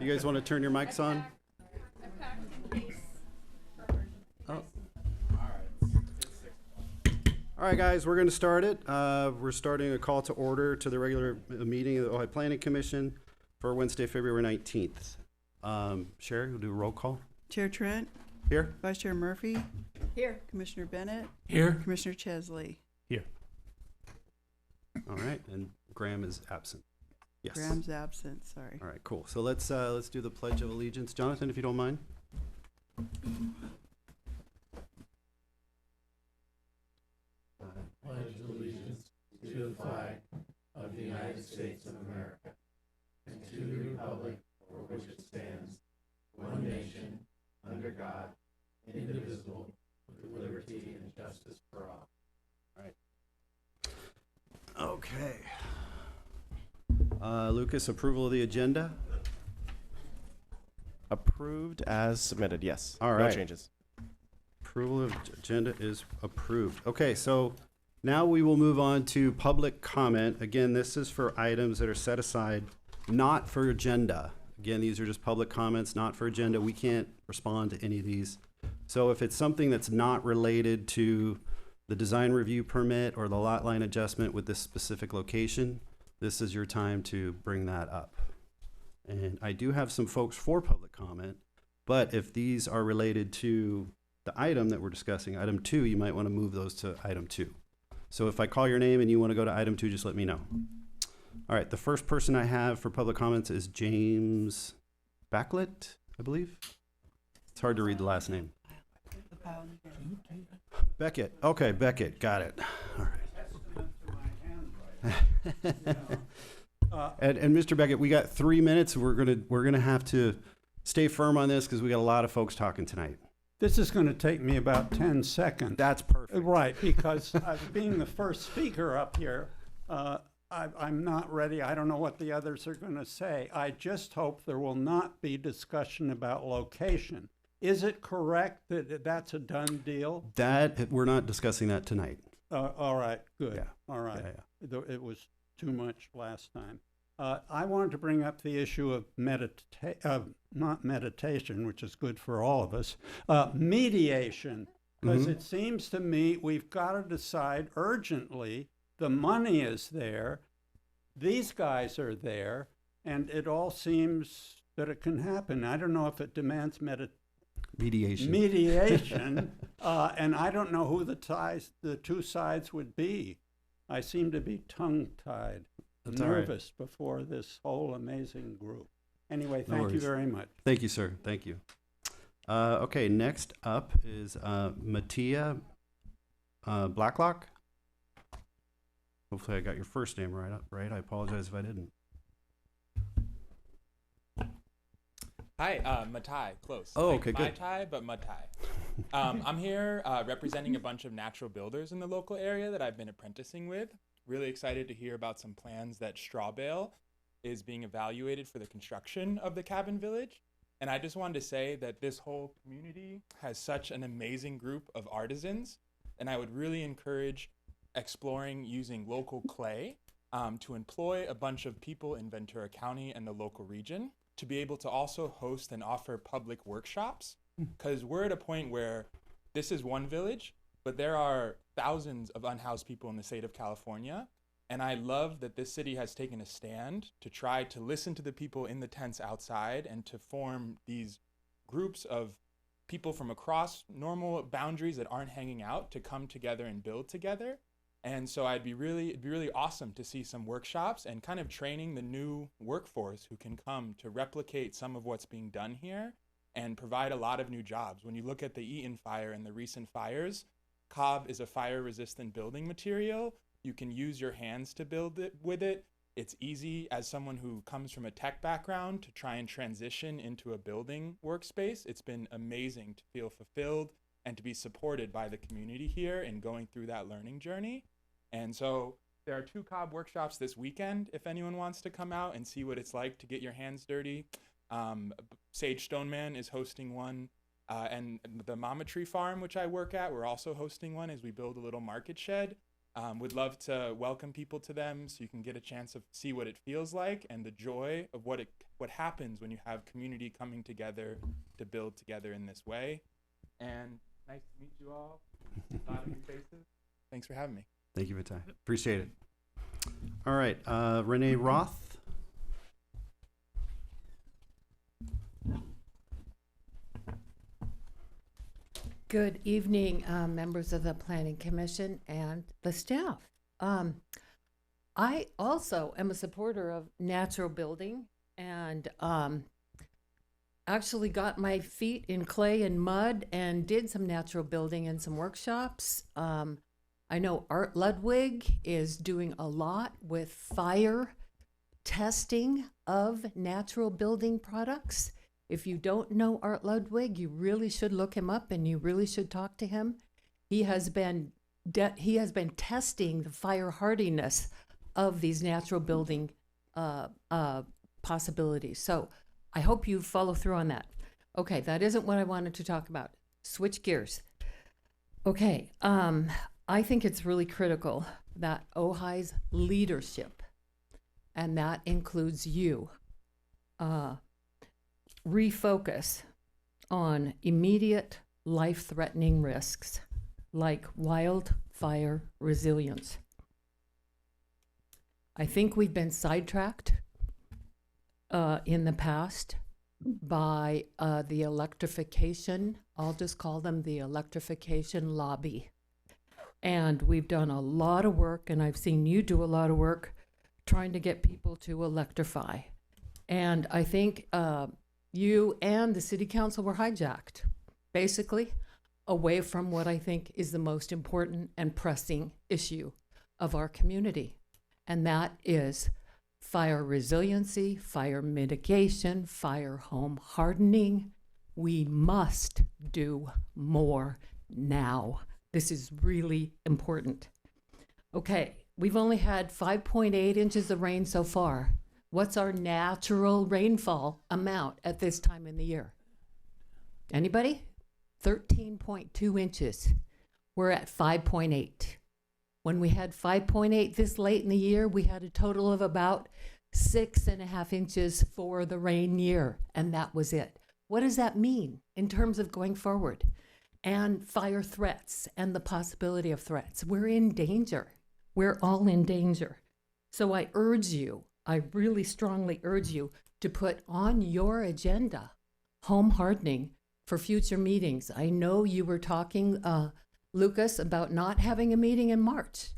You guys want to turn your mics on? Oh. All right, guys, we're going to start it. We're starting a call to order to the regular meeting of the Ojai Planning Commission for Wednesday, February 19th. Sherry, we'll do a roll call. Chair Trent. Here. Vice Chair Murphy. Here. Commissioner Bennett. Here. Commissioner Chesley. Here. All right, and Graham is absent. Yes. Graham's absent, sorry. All right, cool. So let's do the Pledge of Allegiance. Jonathan, if you don't mind. Pledge allegiance to the flag of the United States of America and to the republic for which it stands, one nation, under God, indivisible, with liberty and justice for all. All right. Okay. Lucas, approval of the agenda? Approved as submitted, yes. All right. No changes. Approval of agenda is approved. Okay, so now we will move on to public comment. Again, this is for items that are set aside not for agenda. Again, these are just public comments, not for agenda. We can't respond to any of these. So if it's something that's not related to the design review permit or the lot line adjustment with this specific location, this is your time to bring that up. And I do have some folks for public comment, but if these are related to the item that we're discussing, item 2, you might want to move those to item 2. So if I call your name and you want to go to item 2, just let me know. All right, the first person I have for public comments is James Backlet, I believe. It's hard to read the last name. Beckett. Okay, Beckett. Got it. All right. And Mr. Beckett, we got 3 minutes. We're gonna have to stay firm on this because we got a lot of folks talking tonight. This is going to take me about 10 seconds. That's perfect. Right, because being the first speaker up here, I'm not ready. I don't know what the others are going to say. I just hope there will not be discussion about location. Is it correct that that's a done deal? That we're not discussing that tonight. All right, good. Yeah. All right. Yeah. It was too much last time. I wanted to bring up the issue of not meditation, which is good for all of us, mediation, because it seems to me we've got to decide urgently. The money is there, these guys are there, and it all seems that it can happen. I don't know if it demands mediation, and I don't know who the two sides would be. I seem to be tongue-tied. That's all right. Nervous before this whole amazing group. Anyway, thank you very much. Thank you, sir. Thank you. Okay, next up is Mattia Blacklock. Hopefully I got your first name right. I apologize if I didn't. Hi, Matai, close. Oh, like okay, good. Matai, but Matai. I'm here representing a bunch of natural builders in the local area that I've been apprenticing with. Really excited to hear about some plans that Straw Bale is being evaluated for the construction of the cabin village. And I just wanted to say that this whole community has such an amazing group of artisans. And I would really encourage exploring using local clay to employ a bunch of people in Ventura County and the local region to be able to also host and offer public workshops. Because we're at a point where this is one village, but there are thousands of unhoused people in the state of California. And I love that this city has taken a stand to try to listen to the people in the tents outside and to form these groups of people from across normal boundaries that aren't hanging out to come together and build together. And so it'd be really awesome to see some workshops and kind of training the new workforce who can come to replicate some of what's being done here and provide a lot of new jobs. When you look at the Eaton fire and the recent fires, cob is a fire-resistant building material. You can use your hands to build it with it. It's easy as someone who comes from a tech background to try and transition into a building workspace. It's been amazing to feel fulfilled and to be supported by the community here in going through that learning journey. And so there are 2 cob workshops this weekend if anyone wants to come out and see what it's like to get your hands dirty. Sage Stoneman is hosting one. And the Mama Tree Farm, which I work at, we're also hosting one as we build a little market shed. Would love to welcome people to them so you can get a chance of see what it feels like and the joy of what happens when you have community coming together to build together in this way. And nice to meet you all. A lot of new faces. Thanks for having me. Thank you, Vijay. Appreciate it. All right, Renee Roth. Good evening, members of the Planning Commission and the staff. I also am a supporter of natural building and actually got my feet in clay and mud and did some natural building and some workshops. I know Art Ludwig is doing a lot with fire testing of natural building products. If you don't know Art Ludwig, you really should look him up and you really should talk to him. He has been testing the fire hardiness of these natural building possibilities. So I hope you follow through on that. Okay, that isn't what I wanted to talk about. Switch gears. Okay, I think it's really critical that Ojai's leadership, and that includes you, refocus on immediate life-threatening risks like wildfire resilience. I think we've been sidetracked in the past by the electrification, I'll just call them the electrification lobby. And we've done a lot of work, and I've seen you do a lot of work trying to get people to electrify. And I think you and the city council were hijacked, basically, away from what I think is the most important and pressing issue of our community. And that is fire resiliency, fire mitigation, fire home hardening. We must do more now. This is really important. Okay, we've only had 5.8 inches of rain so far. What's our natural rainfall amount at this time in the year? Anybody? 13.2 inches. We're at 5.8. When we had 5.8 this late in the year, we had a total of about 6.5 inches for the rain year, and that was it. What does that mean in terms of going forward? And fire threats and the possibility of threats. We're in danger. We're all in danger. So I urge you, I really strongly urge you to put on your agenda home hardening for future meetings. I know you were talking, Lucas, about not having a meeting in March.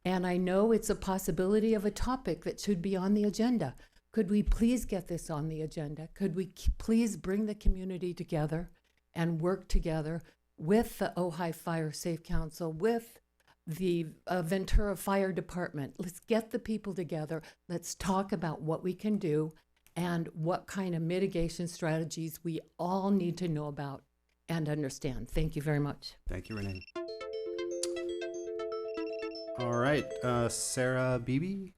And I know it's a possibility of a topic that should be on the agenda. Could we please get this on the agenda? Could we please bring the community together and work together with the Ojai Fire Safe Council, with the Ventura Fire Department? Let's get the people together. Let's talk about what we can do and what kind of mitigation strategies we all need to know about and understand. Thank you very much. Thank you, Renee. All right, Sarah Beebe.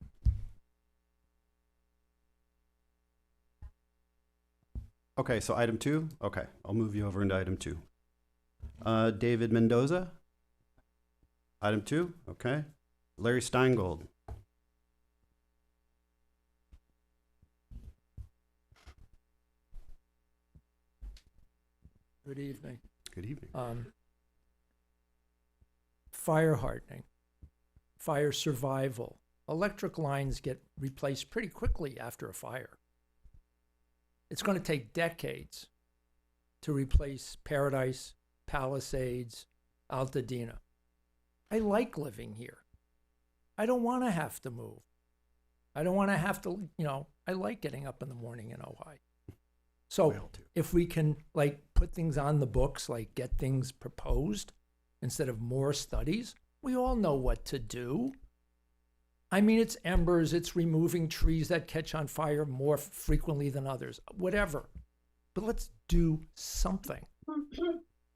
Okay, so item 2. Okay, I'll move you over into item 2. David Mendoza. Item 2. Okay. Larry Steingold. Good evening. Good evening. Fire hardening, fire survival. Electric lines get replaced pretty quickly after a fire. It's going to take decades to replace Paradise, Palisades, Altadena. I like living here. I don't want to have to move. I don't want to have to, I like getting up in the morning in Ojai. So if we can put things on the books, get things proposed instead of more studies, we all know what to do. I mean, it's embers, it's removing trees that catch on fire more frequently than others, whatever. But let's do something.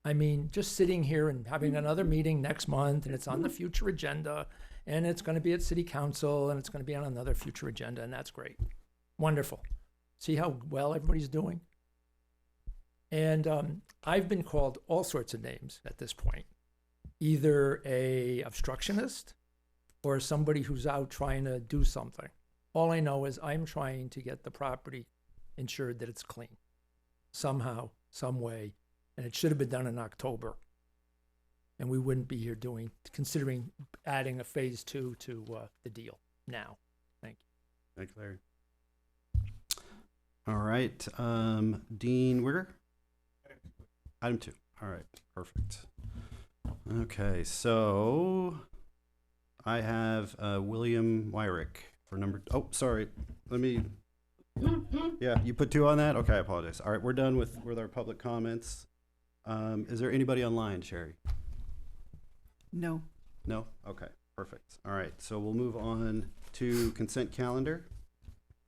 I mean, just sitting here and having another meeting next month, and it's on the future agenda, and it's going to be at City Council, and it's going to be on another future agenda, and that's great. Wonderful. See how well everybody's doing? And I've been called all sorts of names at this point. Either a obstructionist, or somebody who's out trying to do something. All I know is I'm trying to get the property ensured that it's clean somehow, some way, and it should have been done in October. And we wouldn't be here considering adding a phase 2 to the deal now. Thank you. Thanks, Larry. All right, Dean Wigger? Item 2. All right, perfect. Okay, so I have William Wyrick for number. Oh, sorry. Let me. Yeah, you put 2 on that? Okay, I apologize. All right, we're done with our public comments. Is there anybody online, Sherry? No. No? Okay, perfect. All right, so we'll move on to consent calendar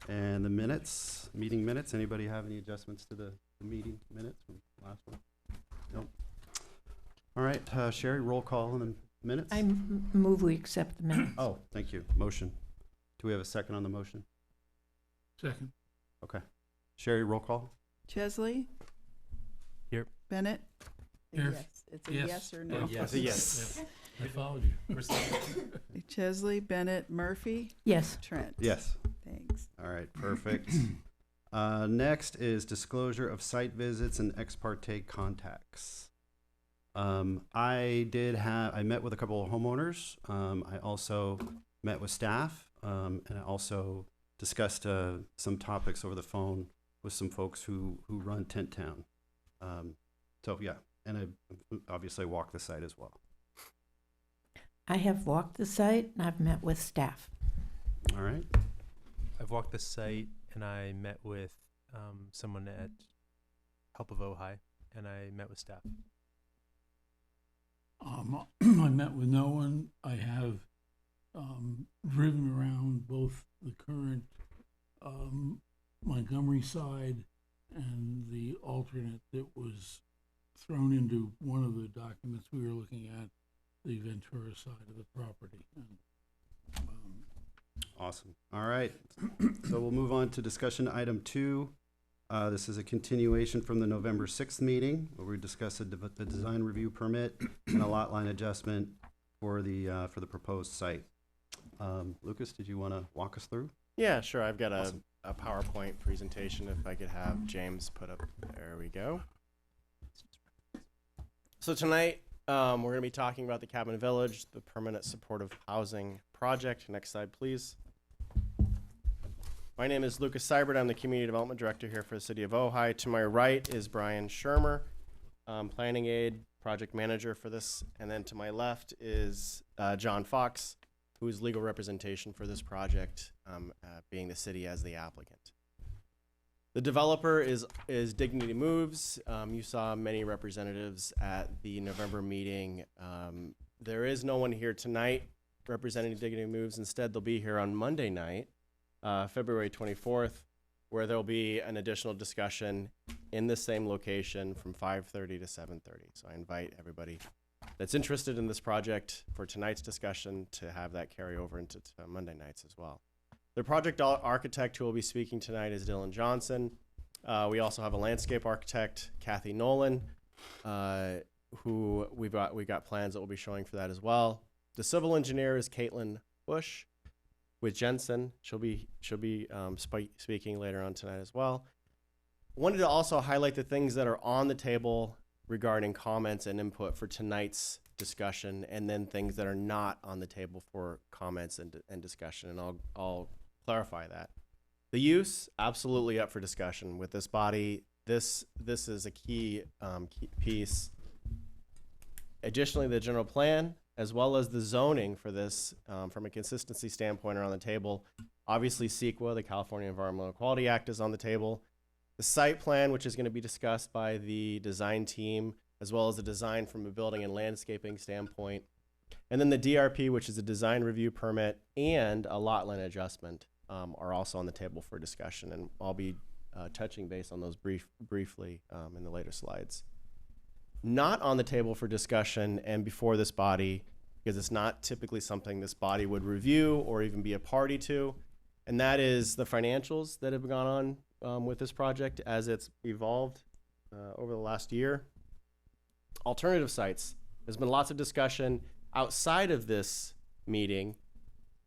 and the minutes, meeting minutes. Anybody have any adjustments to the meeting minutes from last one? Nope. All right, Sherry, roll call and then minutes. I move we accept the minutes. Oh, thank you. Motion. Do we have a second on the motion? Second. Okay. Sherry, roll call. Chesley? Here. Bennett? Here. Yes. It's a yes or no. Yes. Yes. I followed you. Chesley, Bennett, Murphy, Yes. Trent. Yes. Thanks. All right, perfect. Next is disclosure of site visits and ex parte contacts. I met with a couple of homeowners. I also met with staff, and I also discussed some topics over the phone with some folks who run Tent Town. So yeah, and I obviously walked the site as well. I have walked the site and I've met with staff. All right. I've walked the site and I met with someone at Help of Ojai, and I met with staff. I met with no one. I have driven around both the current Montgomery side and the alternate that was thrown into one of the documents we were looking at, the Ventura side of the property. And, Awesome. All right. So we'll move on to discussion item 2. This is a continuation from the November 6th meeting where we discussed the design review permit and a lot line adjustment for the proposed site. Lucas, did you want to walk us through? Yeah, sure. I've got Awesome. a PowerPoint presentation if I could have James put up. There we go. So tonight, we're going to be talking about the Cabin Village, the permanent supportive housing project. Next slide, please. My name is Lucas Seibert. I'm the Community Development Director here for the City of Ojai. To my right is Brian Shermer, Planning Aid Project Manager for this. And then to my left is John Fox, who is legal representation for this project, being the city as the applicant. The developer is Dignity Moves. You saw many representatives at the November meeting. There is no one here tonight representing Dignity Moves. Instead, they'll be here on Monday night, February 24th, where there'll be an additional discussion in the same location from 5:30 to 7:30. So I invite everybody that's interested in this project for tonight's discussion to have that carry over into Monday nights as well. The project architect who will be speaking tonight is Dylan Johnson. We also have a landscape architect, Kathy Nolan, who we've got plans that we'll be showing for that as well. The civil engineer is Caitlin Bush with Jensen. She'll be speaking later on tonight as well. Wanted to also highlight the things that are on the table regarding comments and input for tonight's discussion, and then things that are not on the table for comments and discussion, and I'll clarify that. The use, absolutely up for discussion with this body. This is a key piece. Additionally, the general plan, as well as the zoning for this, from a consistency standpoint, are on the table. Obviously, CEQA, the California Environmental Quality Act, is on the table. The site plan, which is going to be discussed by the design team, as well as the design from a building and landscaping standpoint. And then the DRP, which is a design review permit, and a lot line adjustment, are also on the table for discussion. And I'll be touching base on those briefly in the later slides. Not on the table for discussion and before this body, because it's not typically something this body would review or even be a party to, and that is the financials that have gone on with this project as it's evolved over the last year. Alternative sites. There's been lots of discussion outside of this meeting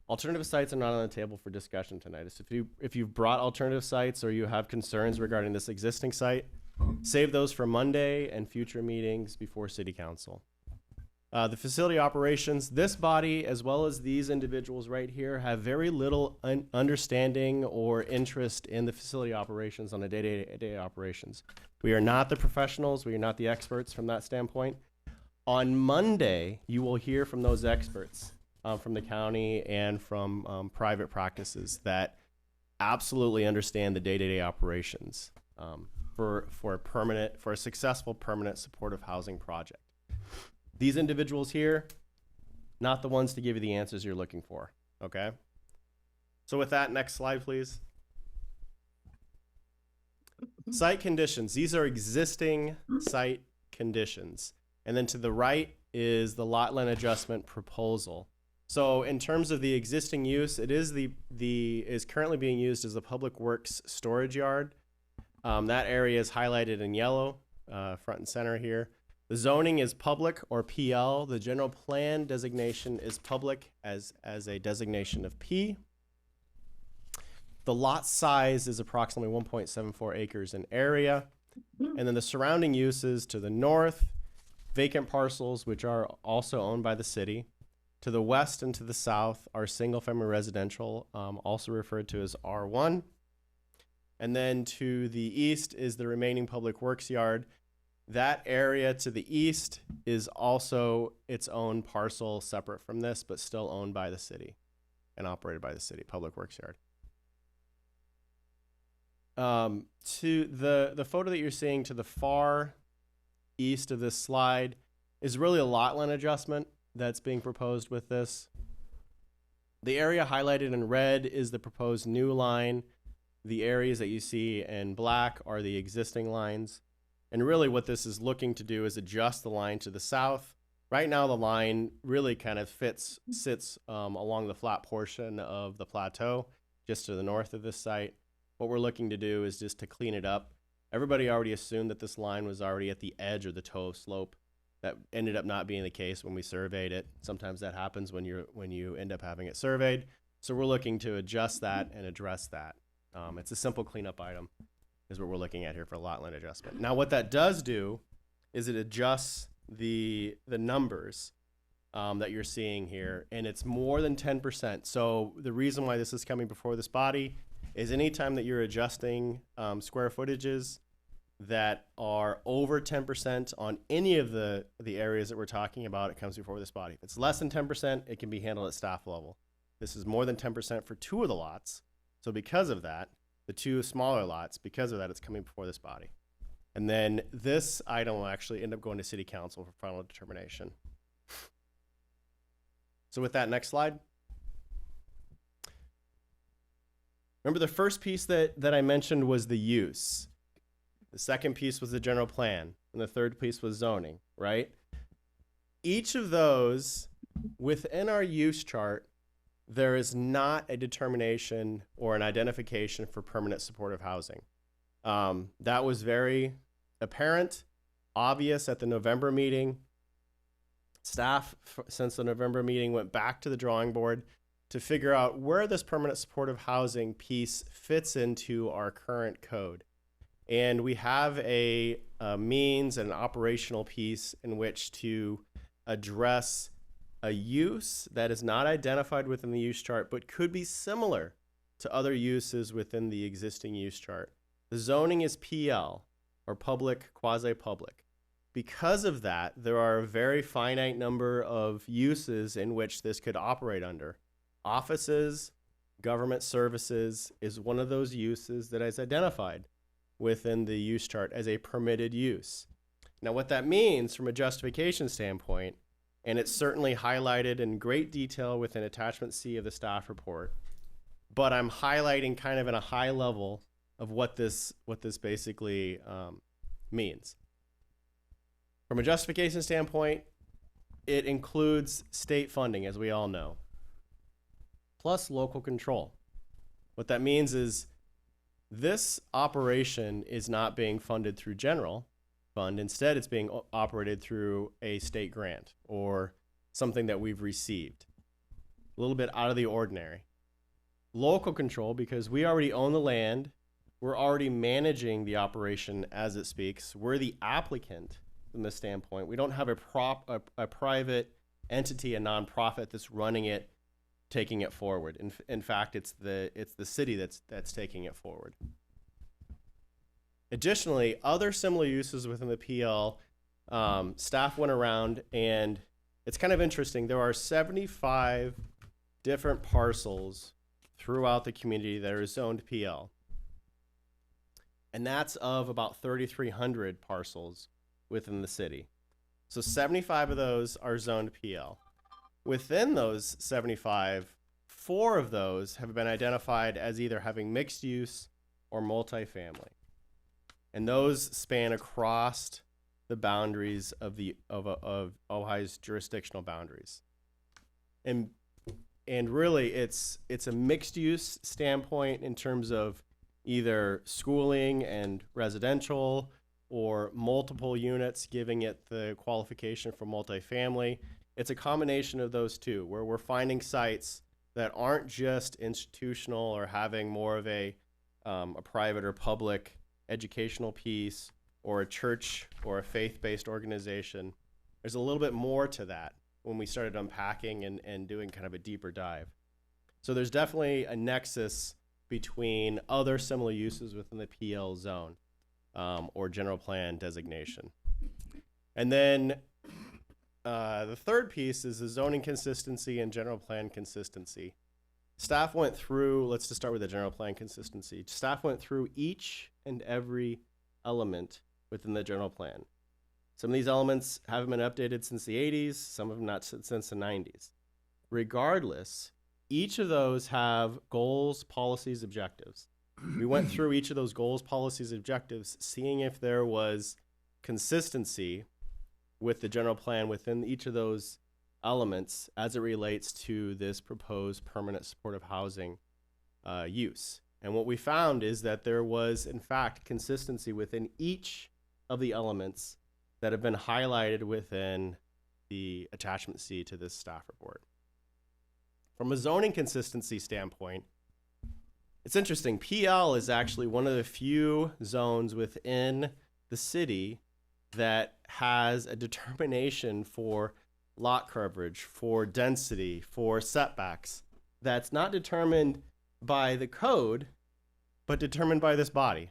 Alternative sites are not on the table for discussion tonight. If you've brought alternative sites or you have concerns regarding this existing site, save those for Monday and future meetings before City Council. The facility operations, this body, as well as these individuals right here, have very little understanding or interest in the facility operations on a day-to-day operations. We are not the professionals. We are not the experts from that standpoint. On Monday, you will hear from those experts from the county and from private practices that absolutely understand the day-to-day operations for a successful permanent supportive housing project. These individuals here, not the ones to give you the answers you're looking for, okay? So with that, next slide, please. Site conditions. These are existing site conditions. And then to the right is the lot line adjustment proposal. So in terms of the existing use, it is is currently being used as the Public Works storage yard. That area is highlighted in yellow, front and center here. The zoning is public or PL. The general plan designation is public as a designation of P. The lot size is approximately 1.74 acres in area. And then the surrounding uses to the north, vacant parcels, which are also owned by the city. To the west and to the south are single-family residential, also referred to as R1. And then to the east is the remaining public works yard. That area to the east is also its own parcel separate from this, but still owned by the city and operated by the city, public works yard. To the photo that you're seeing to the far east of this slide is really a lot line adjustment that's being proposed with this. The area highlighted in red is the proposed new line. The areas that you see in black are the existing lines. And really what this is looking to do is adjust the line to the south. Right now the line really kind of sits along the flat portion of the plateau, just to the north of this site. What we're looking to do is just to clean it up. Everybody already assumed that this line was already at the edge or the toe of slope. That ended up not being the case when we surveyed it. Sometimes that happens when you end up having it surveyed. So we're looking to adjust that and address that. It's a simple cleanup item is what we're looking at here for lot line adjustment. Now what that does do is it adjusts the numbers that you're seeing here, and it's more than 10%. So the reason why this is coming before this body is anytime that you're adjusting square footages that are over 10% on any of the areas that we're talking about, it comes before this body. If it's less than 10%, it can be handled at staff level. This is more than 10% for two of the lots. So because of that, the two smaller lots, because of that, it's coming before this body. And then this item will actually end up going to City Council for final determination. So with that, next slide. Remember the first piece that I mentioned was the use. The second piece was the general plan. And the third piece was zoning, right? Each of those within our use chart, there is not a determination or an identification for permanent supportive housing. That was very apparent, obvious at the November meeting. Staff, since the November meeting, went back to the drawing board to figure out where this permanent supportive housing piece fits into our current code. And we have a means and an operational piece in which to address a use that is not identified within the use chart, but could be similar to other uses within the existing use chart. The zoning is PL, or public, quasi-public. Because of that, there are a very finite number of uses in which this could operate under. Offices, government services is one of those uses that is identified within the use chart as a permitted use. Now, what that means from a justification standpoint, and it's certainly highlighted in great detail within attachment C of the staff report, but I'm highlighting kind of in a high level of what this basically means. From a justification standpoint, it includes state funding, as we all know, plus local control. What that means is this operation is not being funded through general fund. Instead, it's being operated through a state grant or something that we've received. a little bit out of the ordinary. Local control, because we already own the land, we're already managing the operation as it speaks. We're the applicant from this standpoint. We don't have a private entity, a nonprofit that's running it, taking it forward. In fact, it's the city that's taking it forward. Additionally, other similar uses within the PL, staff went around, and it's kind of interesting. There are 75 different parcels throughout the community that are zoned PL. And that's of about 3,300 parcels within the city. So 75 of those are zoned PL. Within those 75, 4 of those have been identified as either having mixed use or multifamily. And those span across the boundaries of Ojai's jurisdictional boundaries. And really it's a mixed use standpoint in terms of either schooling and residential or multiple units, giving it the qualification for multifamily. It's a combination of those two, where we're finding sites that aren't just institutional or having more of a private or public educational piece or a church or a faith-based organization. There's a little bit more to that when we started unpacking and doing kind of a deeper dive. So there's definitely a nexus between other similar uses within the PL zone or general plan designation. And then the third piece is the zoning consistency and general plan consistency. Staff went through, let's just start with the general plan consistency. Staff went through each and every element within the general plan. Some of these elements haven't been updated since the 80s, some of them not since the 90s. Regardless, each of those have goals, policies, objectives. We went through each of those goals, policies, objectives, seeing if there was consistency with the general plan within each of those elements as it relates to this proposed permanent supportive housing use. And what we found is that there was, in fact, consistency within each of the elements that have been highlighted within the attachment C to this staff report. From a zoning consistency standpoint, it's interesting. PL is actually one of the few zones within the city that has a determination for lot coverage, for density, for setbacks that's not determined by the code, but determined by this body.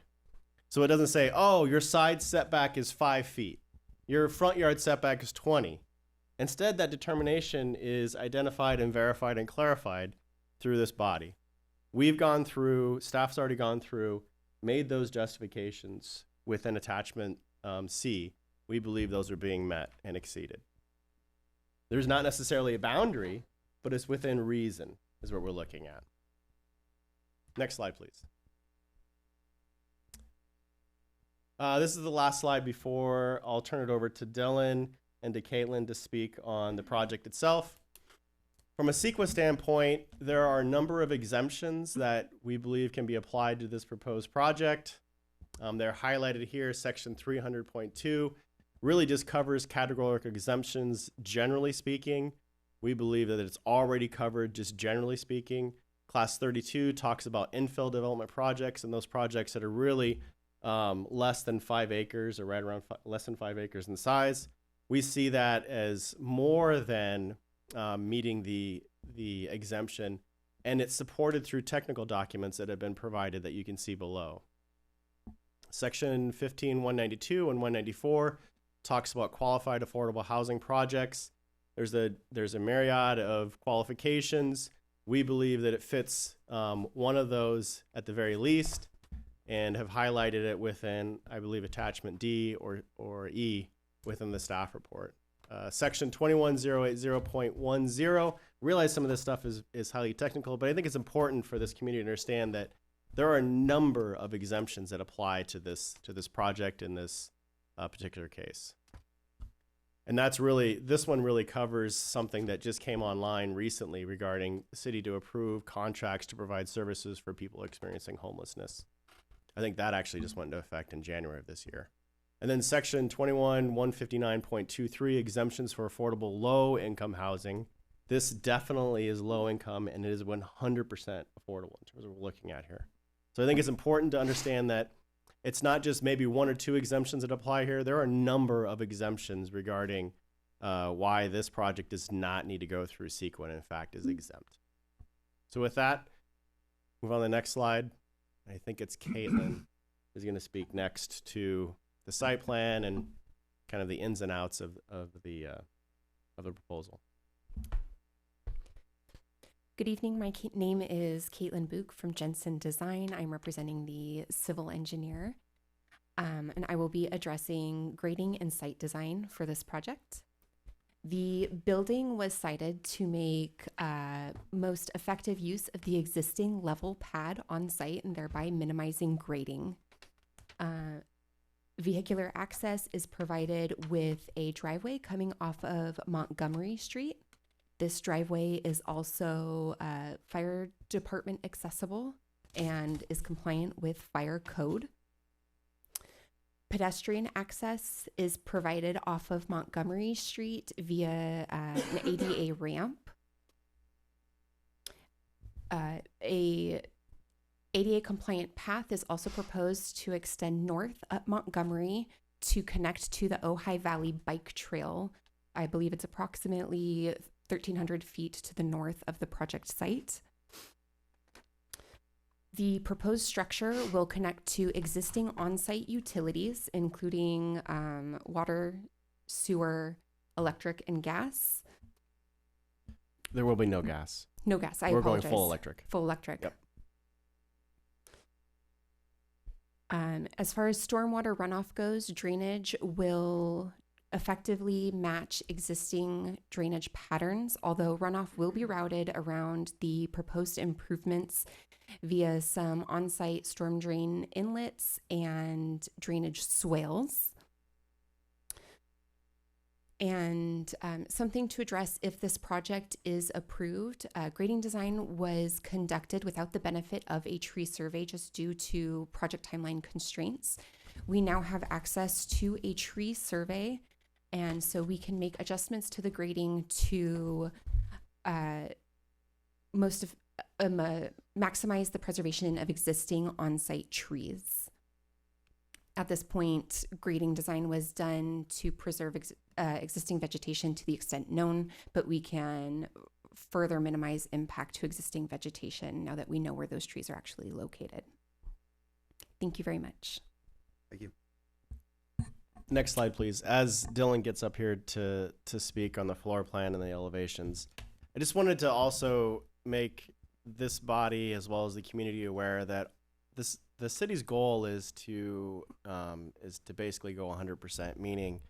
So it doesn't say, oh, your side setback is 5 feet. Your front yard setback is 20. Instead, that determination is identified and verified and clarified through this body. We've gone through, staff's already gone through, made those justifications within attachment C. We believe those are being met and exceeded. There's not necessarily a boundary, but it's within reason is what we're looking at. Next slide, please. This is the last slide before I'll turn it over to Dylan and to Caitlin to speak on the project itself. From a CEQA standpoint, there are a number of exemptions that we believe can be applied to this proposed project. They're highlighted here. Section 300.2 really just covers categorical exemptions, generally speaking. We believe that it's already covered, just generally speaking. Class 32 talks about infill development projects, and those projects that are really less than 5 acres or right around less than 5 acres in size. We see that as more than meeting the exemption, and it's supported through technical documents that have been provided that you can see below. Section 15-192 and 194 talks about qualified affordable housing projects. There's a myriad of qualifications. We believe that it fits one of those at the very least, and have highlighted it within, I believe, attachment D or E within the staff report. Section 21080.10, realize some of this stuff is highly technical, but I think it's important for this community to understand that there are a number of exemptions that apply to this project in this particular case. And that's really, this one really covers something that just came online recently regarding the city to approve contracts to provide services for people experiencing homelessness. I think that actually just went into effect in January of this year. And then section 21-159.23, exemptions for affordable low income housing. this definitely is low income and it is 100% affordable in terms of what we're looking at here. So I think it's important to understand that it's not just maybe one or two exemptions that apply here. There are a number of exemptions regarding why this project does not need to go through CEQA and in fact is exempt. So with that, move on to the next slide. I think it's Caitlin who's going to speak next to the site plan and kind of the ins and outs of the proposal. Good evening. My name is Caitlin Book from Jensen Design. I'm representing the civil engineer, and I will be addressing grading and site design for this project. The building was cited to make most effective use of the existing level pad on site and thereby minimizing grading. Vehicular access is provided with a driveway coming off of Montgomery Street. This driveway is also fire department accessible and is compliant with fire code. Pedestrian access is provided off of Montgomery Street via an ADA ramp. A ADA compliant path is also proposed to extend north up Montgomery to connect to the Ojai Valley Bike Trail. I believe it's approximately 1,300 feet to the north of the project site. The proposed structure will connect to existing on-site utilities, including water, sewer, electric, and gas. There will be no gas. No gas, I We're apologize. going full electric. Full electric. Yep. As far as stormwater runoff goes, drainage will effectively match existing drainage patterns, although runoff will be routed around the proposed improvements via some on-site storm drain inlets and drainage swales. And something to address if this project is approved, grading design was conducted without the benefit of a tree survey just due to project timeline constraints. We now have access to a tree survey, and so we can make adjustments to the grading to maximize the preservation of existing on-site trees. At this point, grading design was done to preserve existing vegetation to the extent known, but we can further minimize impact to existing vegetation now that we know where those trees are actually located. Thank you very much. Thank you. Next slide, please. As Dylan gets up here to speak on the floor plan and the elevations, I just wanted to also make this body as well as the community aware that the city's goal is to basically go 100%, meaning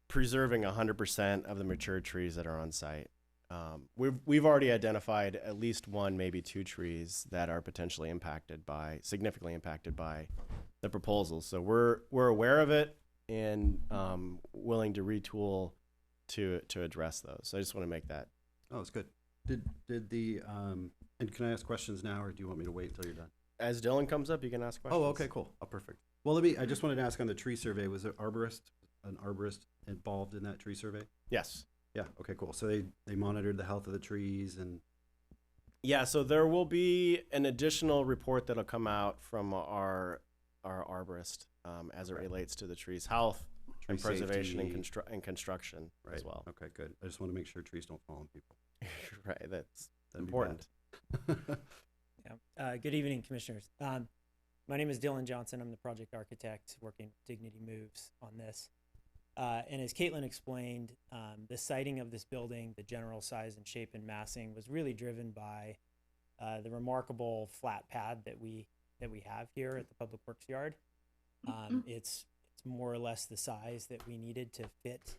preserving 100% of the mature trees that are on site. We've already identified at least one, maybe two trees that are potentially significantly impacted by the proposal. So we're aware of it and willing to retool to address those. So I just want to make that. Oh, it's good. Did the and can I ask questions now, or do you want me to wait until you're done? As Dylan comes up, you can ask questions. Oh, okay, cool. Oh, perfect. Well, I just wanted to ask on the tree survey, was there an arborist involved in that tree survey? Yes. Yeah, okay, cool. So they monitored the health of the trees and... Yeah, so there will be an additional report that'll come out from our arborist as it relates to the tree's health and preservation and construction as well. Okay, good. I just want to make sure trees don't fall on people. Right, that's That'd be important. Yeah. Good evening, commissioners. My name is Dylan Johnson. I'm the project architect working with Dignity Moves on this. And as Caitlin explained, the siting of this building, the general size and shape and massing was really driven by the remarkable flat pad that we have here at the Public Works Yard. It's more or less the size that we needed to fit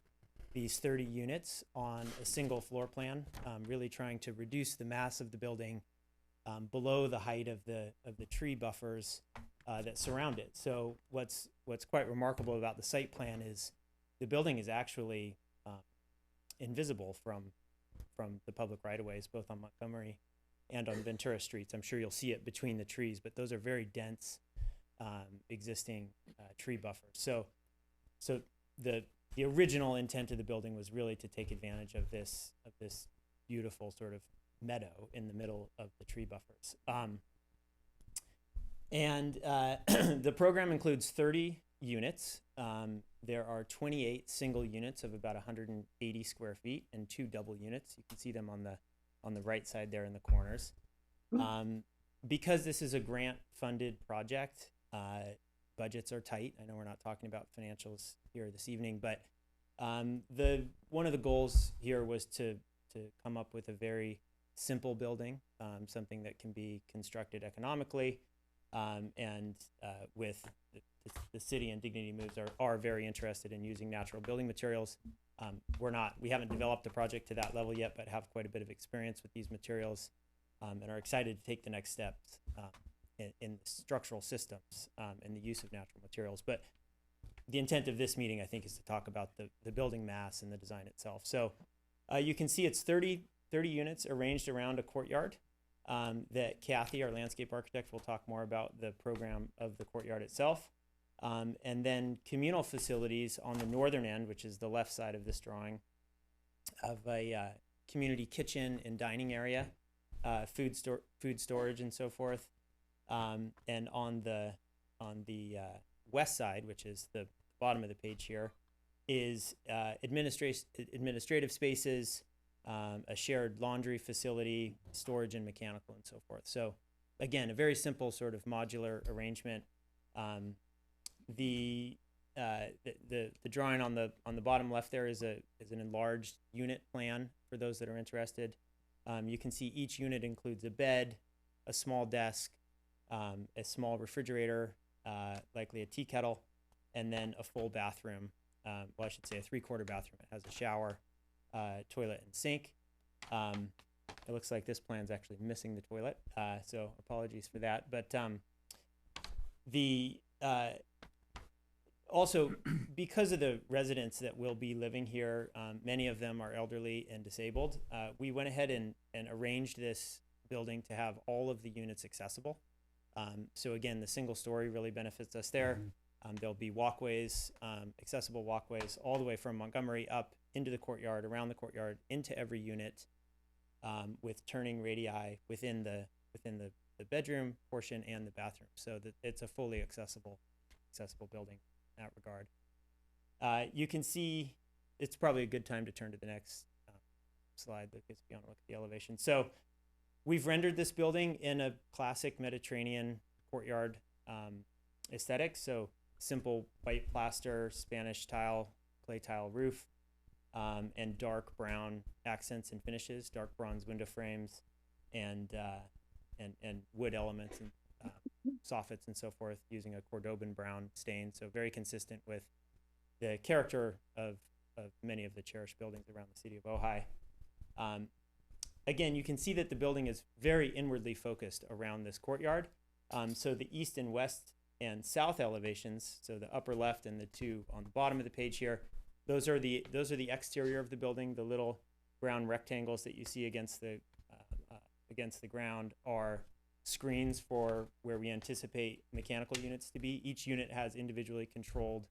these 30 units on a single floor plan, really trying to reduce the mass of the building below the height of the tree buffers that surround it. So what's quite remarkable about the site plan is the building is actually invisible from the public right-of-ways, both on Montgomery and on Ventura Streets. I'm sure you'll see it between the trees, but those are very dense existing tree buffers. So the original intent of the building was really to take advantage of this beautiful sort of meadow in the middle of the tree buffers. The program includes 30 units. There are 28 single units of about 180 square feet and 2 double units. You can see them on the right side there in the corners. Because this is a grant-funded project, budgets are tight. I know we're not talking about financials here this evening, but one of the goals here was to come up with a very simple building, something that can be constructed economically, and with the city and Dignity Moves are very interested in using natural building materials. We haven't developed the project to that level yet, but have quite a bit of experience with these materials, and are excited to take the next steps in structural systems and the use of natural materials. But the intent of this meeting, I think, is to talk about the building mass and the design itself. So you can see it's 30 units arranged around a courtyard. That Kathy, our landscape architect, will talk more about the program of the courtyard itself. And then communal facilities on the northern end, which is the left side of this drawing, of a community kitchen and dining area, food storage and so forth. And on the west side, which is the bottom of the page here, is administrative spaces, a shared laundry facility, storage and mechanical and so forth. So again, a very simple sort of modular arrangement. The drawing on the bottom left there is an enlarged unit plan for those that are interested. You can see each unit includes a bed, a small desk, a small refrigerator, likely a tea kettle, and then a full bathroom. Well, I should say a 3/4 bathroom. It has a shower, toilet, and sink. It looks like this plan's actually missing the toilet, so apologies for that. But also, because of the residents that will be living here, many of them are elderly and disabled, we went ahead and arranged this building to have all of the units accessible. So again, the single story really benefits us there. There'll be walkways, accessible walkways all the way from Montgomery up into the courtyard, around the courtyard, into every unit, with turning radii within the bedroom portion and the bathroom, so that it's a fully accessible building in that regard. You can see, it's probably a good time to turn to the next slide, because if you want to look at the elevation. So we've rendered this building in a classic Mediterranean courtyard aesthetic. So simple white plaster, Spanish tile, clay tile roof, and dark brown accents and finishes, dark bronze window frames, and wood elements and soffits and so forth, using a Cordoban brown stain. So very consistent with the character of many of the cherished buildings around the city of Ojai. Again, you can see that the building is very inwardly focused around this courtyard. So the east and west and south elevations, so the upper left and the two on the bottom of the page here, those are the exterior of the building. The little brown rectangles that you see against the ground are screens for where we anticipate mechanical units to be. Each unit has individually controlled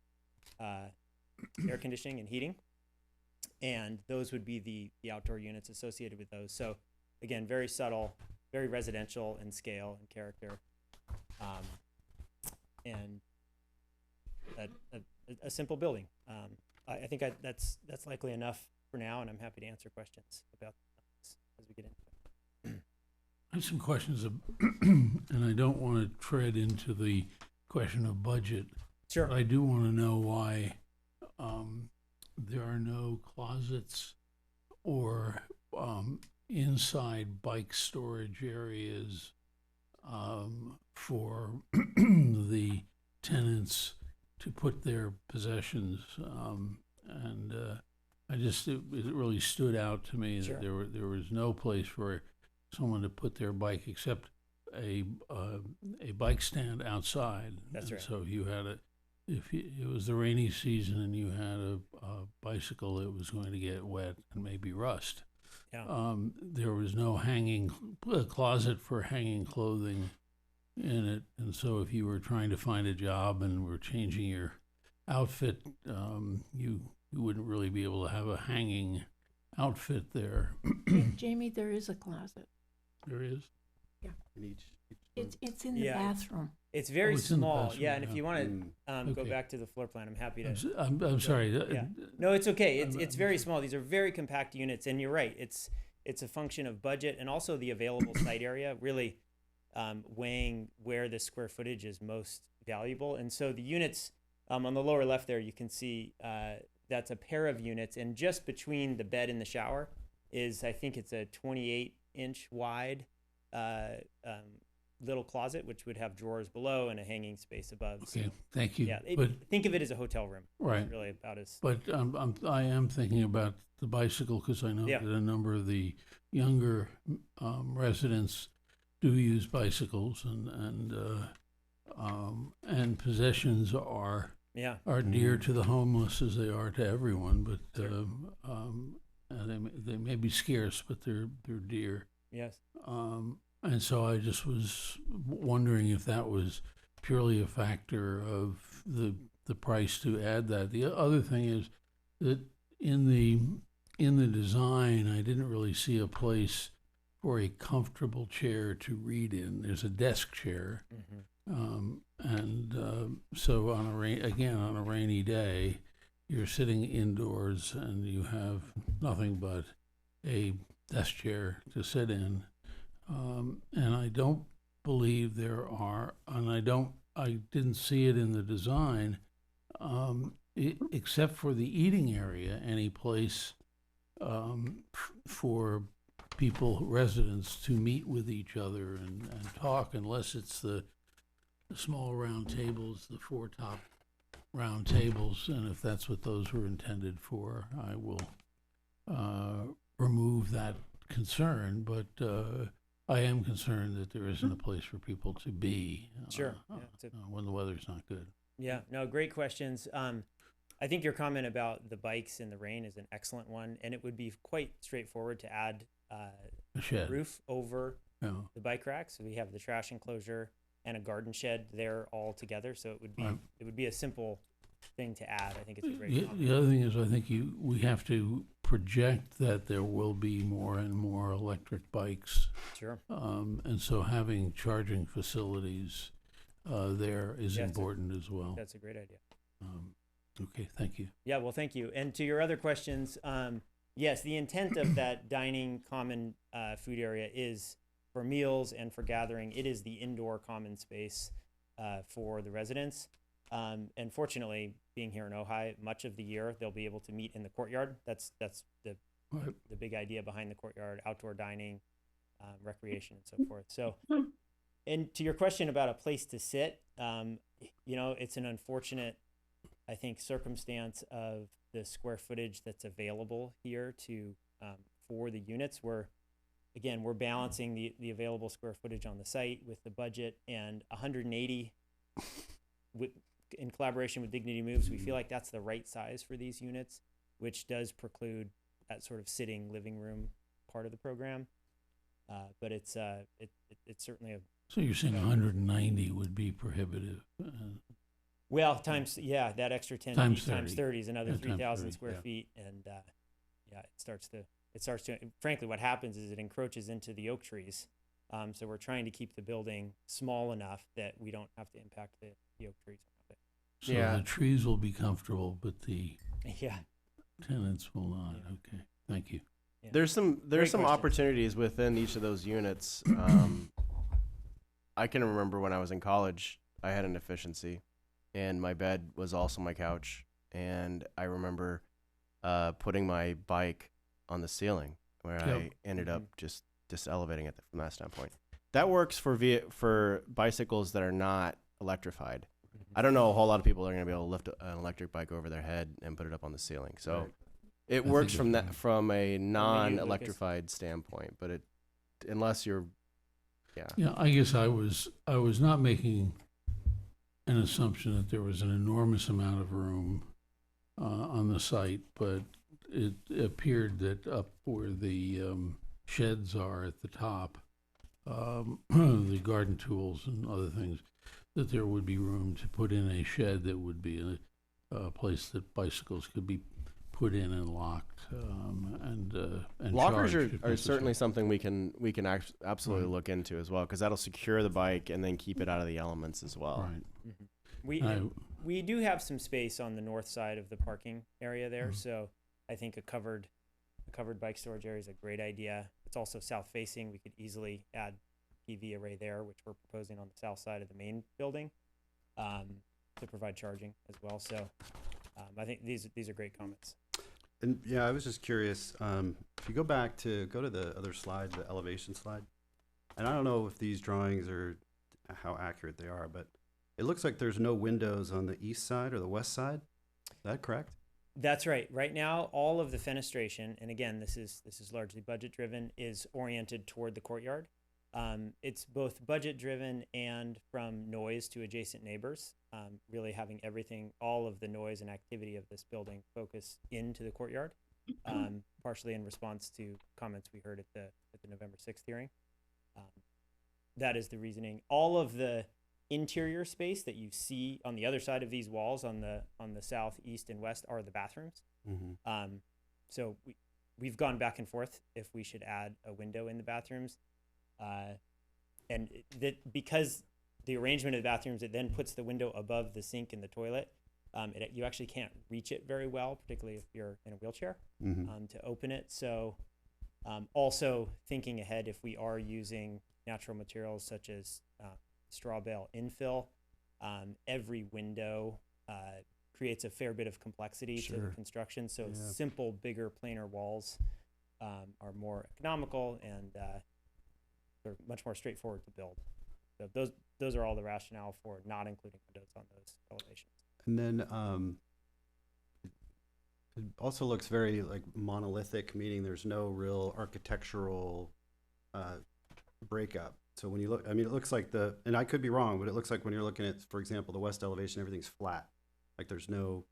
air conditioning and heating, and those would be the outdoor units associated with those. So again, very subtle, very residential in scale and character, and a simple building. I think that's likely enough for now, and I'm happy to answer questions about this as we get into it. I have some questions, and I don't want to tread into the question of budget. Sure. But I do want to know why there are no closets or inside bike storage areas for the tenants to put their possessions. It really stood out to me that Sure. there was no place for someone to put their bike except a bike stand outside. That's right. So you had if it was the rainy season and you had a bicycle, it was going to get wet and maybe rust. Yeah. There was no closet for hanging clothing in it, and so if you were trying to find a job and were changing your outfit, you wouldn't really be able to have a hanging outfit there. Jamie, there is a closet. There is? In each It's in the Yeah. bathroom. It's very it's in the small. bathroom, Yeah, and if yeah. you want to go Okay. back to the floor plan, I'm happy to. I'm sorry. Yeah. No, it's okay. It's I'm- it's very small. These are very compact units, and you're right. It's a function of budget and also the available site area, really weighing where the square footage is most valuable. And so the units on the lower left there, you can see that's a pair of units, and just between the bed and the shower is, I think it's a 28-inch wide little closet, which would have drawers below and a hanging space above. So, Okay, thank you. yeah, But, think of it as a hotel room. right. It's really about as. But I am thinking about the bicycle because I know Yeah. that a number of the younger residents do use bicycles, and possessions are Yeah. dear to the homeless as they are to everyone. But and they may be scarce, but they're dear. Yes. And so I just was wondering if that was purely a factor of the price to add that. The other thing is that in the design, I didn't really see a place for a comfortable chair to read in. There's a desk chair, so on a rainy day, you're sitting indoors and you have nothing but a desk chair to sit in. And I don't believe there are, and I didn't see it in the design, except for the eating area, any place for people, residents, to meet with each other and talk, unless it's the small round tables, the 4 top round tables, and if that's what those were intended for, I will remove that concern, but I am concerned that there isn't a place for people to be Sure. Yeah, when the weather's not good. Yeah, no, great questions. I think your comment about the bikes in the rain is an excellent one, and it would be quite straightforward to add A shed. roof over Yeah. the bike rack. So we have the trash enclosure and a garden shed there all together. So it would be Right. it would be a simple thing to add. I think it's a great The, comment. the other thing is, I think we have to project that there will be more and more electric bikes. Sure. And so having charging facilities there is Yeah, important as well. That's a great idea. Okay, thank you. Yeah, well, thank you. And to your other questions, yes, the intent of that dining common food area is for meals and for gathering. It is the indoor common space for the residents. And fortunately, being here in Ojai, much of the year they'll be able to meet in the courtyard. That's the Right. the big idea behind the courtyard: outdoor dining, recreation, and so forth. So, and to your question about a place to sit, it's an unfortunate, I think, circumstance of the square footage that's available here to for the units. We're balancing the available square footage on the site with the budget, and 180 in collaboration with Dignity Moves, we feel like that's the right size for these units, which does preclude that sort of sitting living room part of the program. But it's certainly a So you're saying 190 would be prohibitive? well times that extra 10 Times feet times 30. 30 is another Yeah, times 3,000 30, square yeah. feet, and it starts to frankly what happens is it encroaches into the oak trees. So we're trying to keep the building small enough that we don't have to impact the oak trees. So Yeah. the trees will be comfortable, but the Yeah. tenants will not. Yeah. Okay, thank you. Yeah. There's some Great question. opportunities within each of those units. I can remember when I was in college, I had an efficiency, and my bed was also my couch. And I remember putting my bike on the ceiling, where Yep. I ended up just elevating it from that standpoint. That works for bicycles that are not electrified. I don't know a whole lot of people are going to be able to lift an electric bike over their head and put it up on the ceiling. So Right. it I works think from it's that fine. from a Lucas? non-electrified standpoint, but unless you're Yeah, I guess I was not making an assumption that there was an enormous amount of room on the site, but it appeared that up where the sheds are at the top, the garden tools and other things, that there would be room to put in a shed that would be a place that bicycles could be put in and locked, and Lockers charged if are certainly necessary. something we can absolutely Right. look into as well, because that'll secure the bike and then keep it out of the elements as well. Right. We I- we do have some space on the north side of the parking area there, Mhm. so I think a covered bike storage area is a great idea. It's also south facing. We could easily add PV array there, which we're proposing on the south side of the main building, to provide charging as well. So I think these are great comments. And yeah, I was just curious, if you go to the other slide, the elevation slide, and I don't know if these drawings are, how accurate they are, but it looks like there's no windows on the east side or the west side. Is that correct? That's right. Right now, all of the fenestration, and again, this is largely budget driven, is oriented toward the courtyard. It's both budget driven and from noise to adjacent neighbors, really having everything, all of the noise and activity of this building focus into the courtyard, partially in response to comments we heard at the November 6th hearing. That is the reasoning. All of the interior space that you see on the other side of these walls on the south, east, and west are the bathrooms. Mm-hmm. So we've gone back and forth if we should add a window in the bathrooms, and that because the arrangement of the bathrooms, it then puts the window above the sink and the toilet. You actually can't reach it very well, particularly if you're in a wheelchair, Mm-hmm. to open it. So also thinking ahead, if we are using natural materials such as straw bale infill, every window creates a fair bit of complexity to the Sure. construction. So Yeah. simple, bigger, planar walls are more economical and they're much more straightforward to build. So those are all the rationale for not including windows on those elevations. And then it also looks very like monolithic, meaning there's no real architectural breakup. So when you look, I mean, it looks like and I could be wrong, but it looks like when you're looking at, for example, the west elevation, everything's flat. Like there's no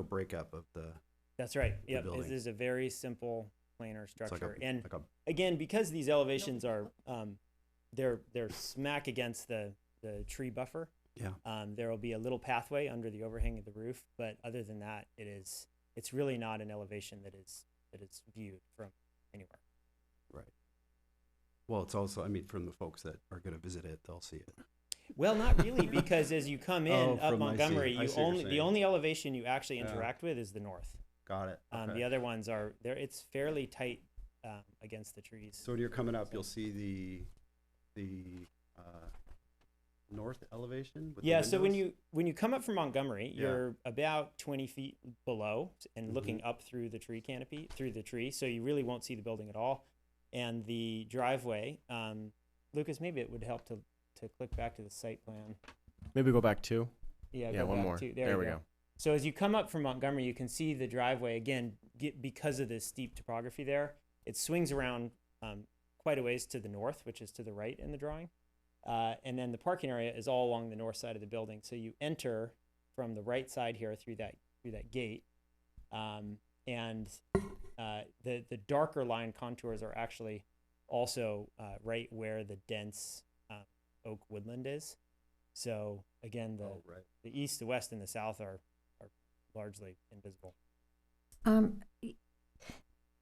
breakup of the. That's right. the Yep. building. This is a very simple planar It's like structure. a, And like a again, because these elevations are they're smack against the tree buffer. yeah. There will be a little pathway under the overhang of the roof, but other than that, it's really not an elevation that is viewed from anywhere. Right. Well, it's also, I mean, from the folks that are going to visit it, they'll see it. Well, not really, because as you come in Oh, up from- I see. Montgomery, I you see what you're the saying. only elevation you actually Yeah. interact with is the north. Got it. Okay. The other ones are there. It's fairly tight against the trees. So when you're coming up, you'll see the north elevation. With the Yeah, so windows? when you come up from Montgomery, Yeah. you're about 20 feet below and looking Mhm. up through the tree canopy, through the tree, so you really won't see the building at all. And the driveway, Lucas, maybe it would help to click back to the site plan. Maybe go back two. Yeah, Yeah, go one back more. to- There you we go. go. So as you come up from Montgomery, you can see the driveway again. Because of the steep topography there, it swings around quite a ways to the north, which is to the right in the drawing. And then the parking area is all along the north side of the building. So you enter from the right side here through that gate, and the darker line contours are actually also right where the dense oak woodland is. So again, right. the east, the west, and the south are largely invisible.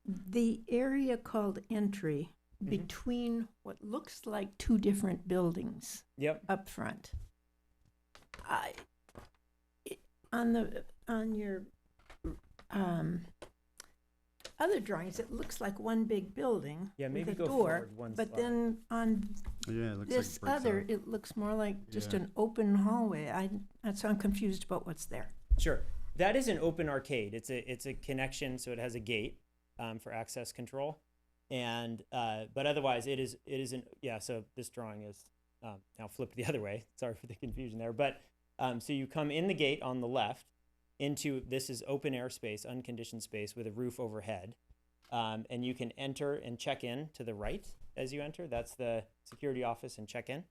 The area called entry between what looks like two different buildings Yep. up front. On your other drawings, it looks like one big building Yeah, maybe with a go door, forward one but slide. then on Yeah, it looks this like it breaks other, out. it looks more like just Yeah. an open hallway. So I'm confused about what's there. Sure. That is an open arcade. It's a connection, so it has a gate for access control, and but otherwise it is an yeah. So this drawing is now flipped the other way. Sorry for the confusion there, but so you come in the gate on the left into this is open air space, unconditioned space with a roof overhead, and you can enter and check in to the right as you enter. That's the security office and check in,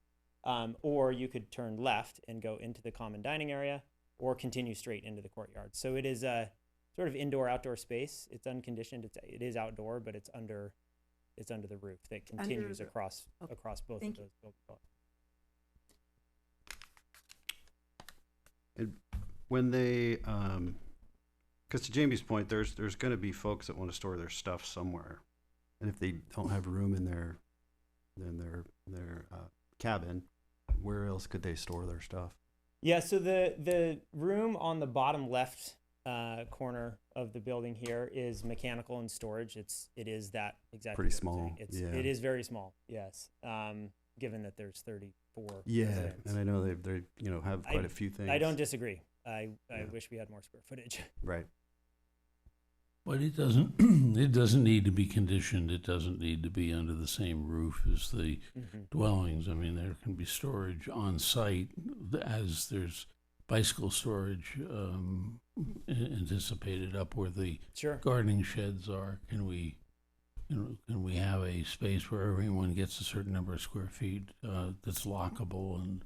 or you could turn left and go into the common dining area, or continue straight into the courtyard. So it is a sort of indoor-outdoor space. It's unconditioned. It is outdoor, but it's under the roof that continues the- across okay. both Thank of those buildings. And when they Because to Jamie's point, there's going to be folks that want to store their stuff somewhere, and if they don't have room in their cabin, where else could they store their stuff? Yeah, so the room on the bottom left corner of the building here is mechanical and storage. It is that exactly Pretty what you're small, saying. yeah. It is very small. Yes. Given that there's 34 Yeah, residents. and I know they have quite a few things. I don't disagree. I Yeah. wish we had more square footage. Right. But it doesn't, it doesn't need to be conditioned. It doesn't need to be under the same roof as the dwellings. I mean, there can be storage on site as there's bicycle storage anticipated up where the Sure. gardening sheds are. Can we have a space where everyone gets a certain number of square feet that's lockable? And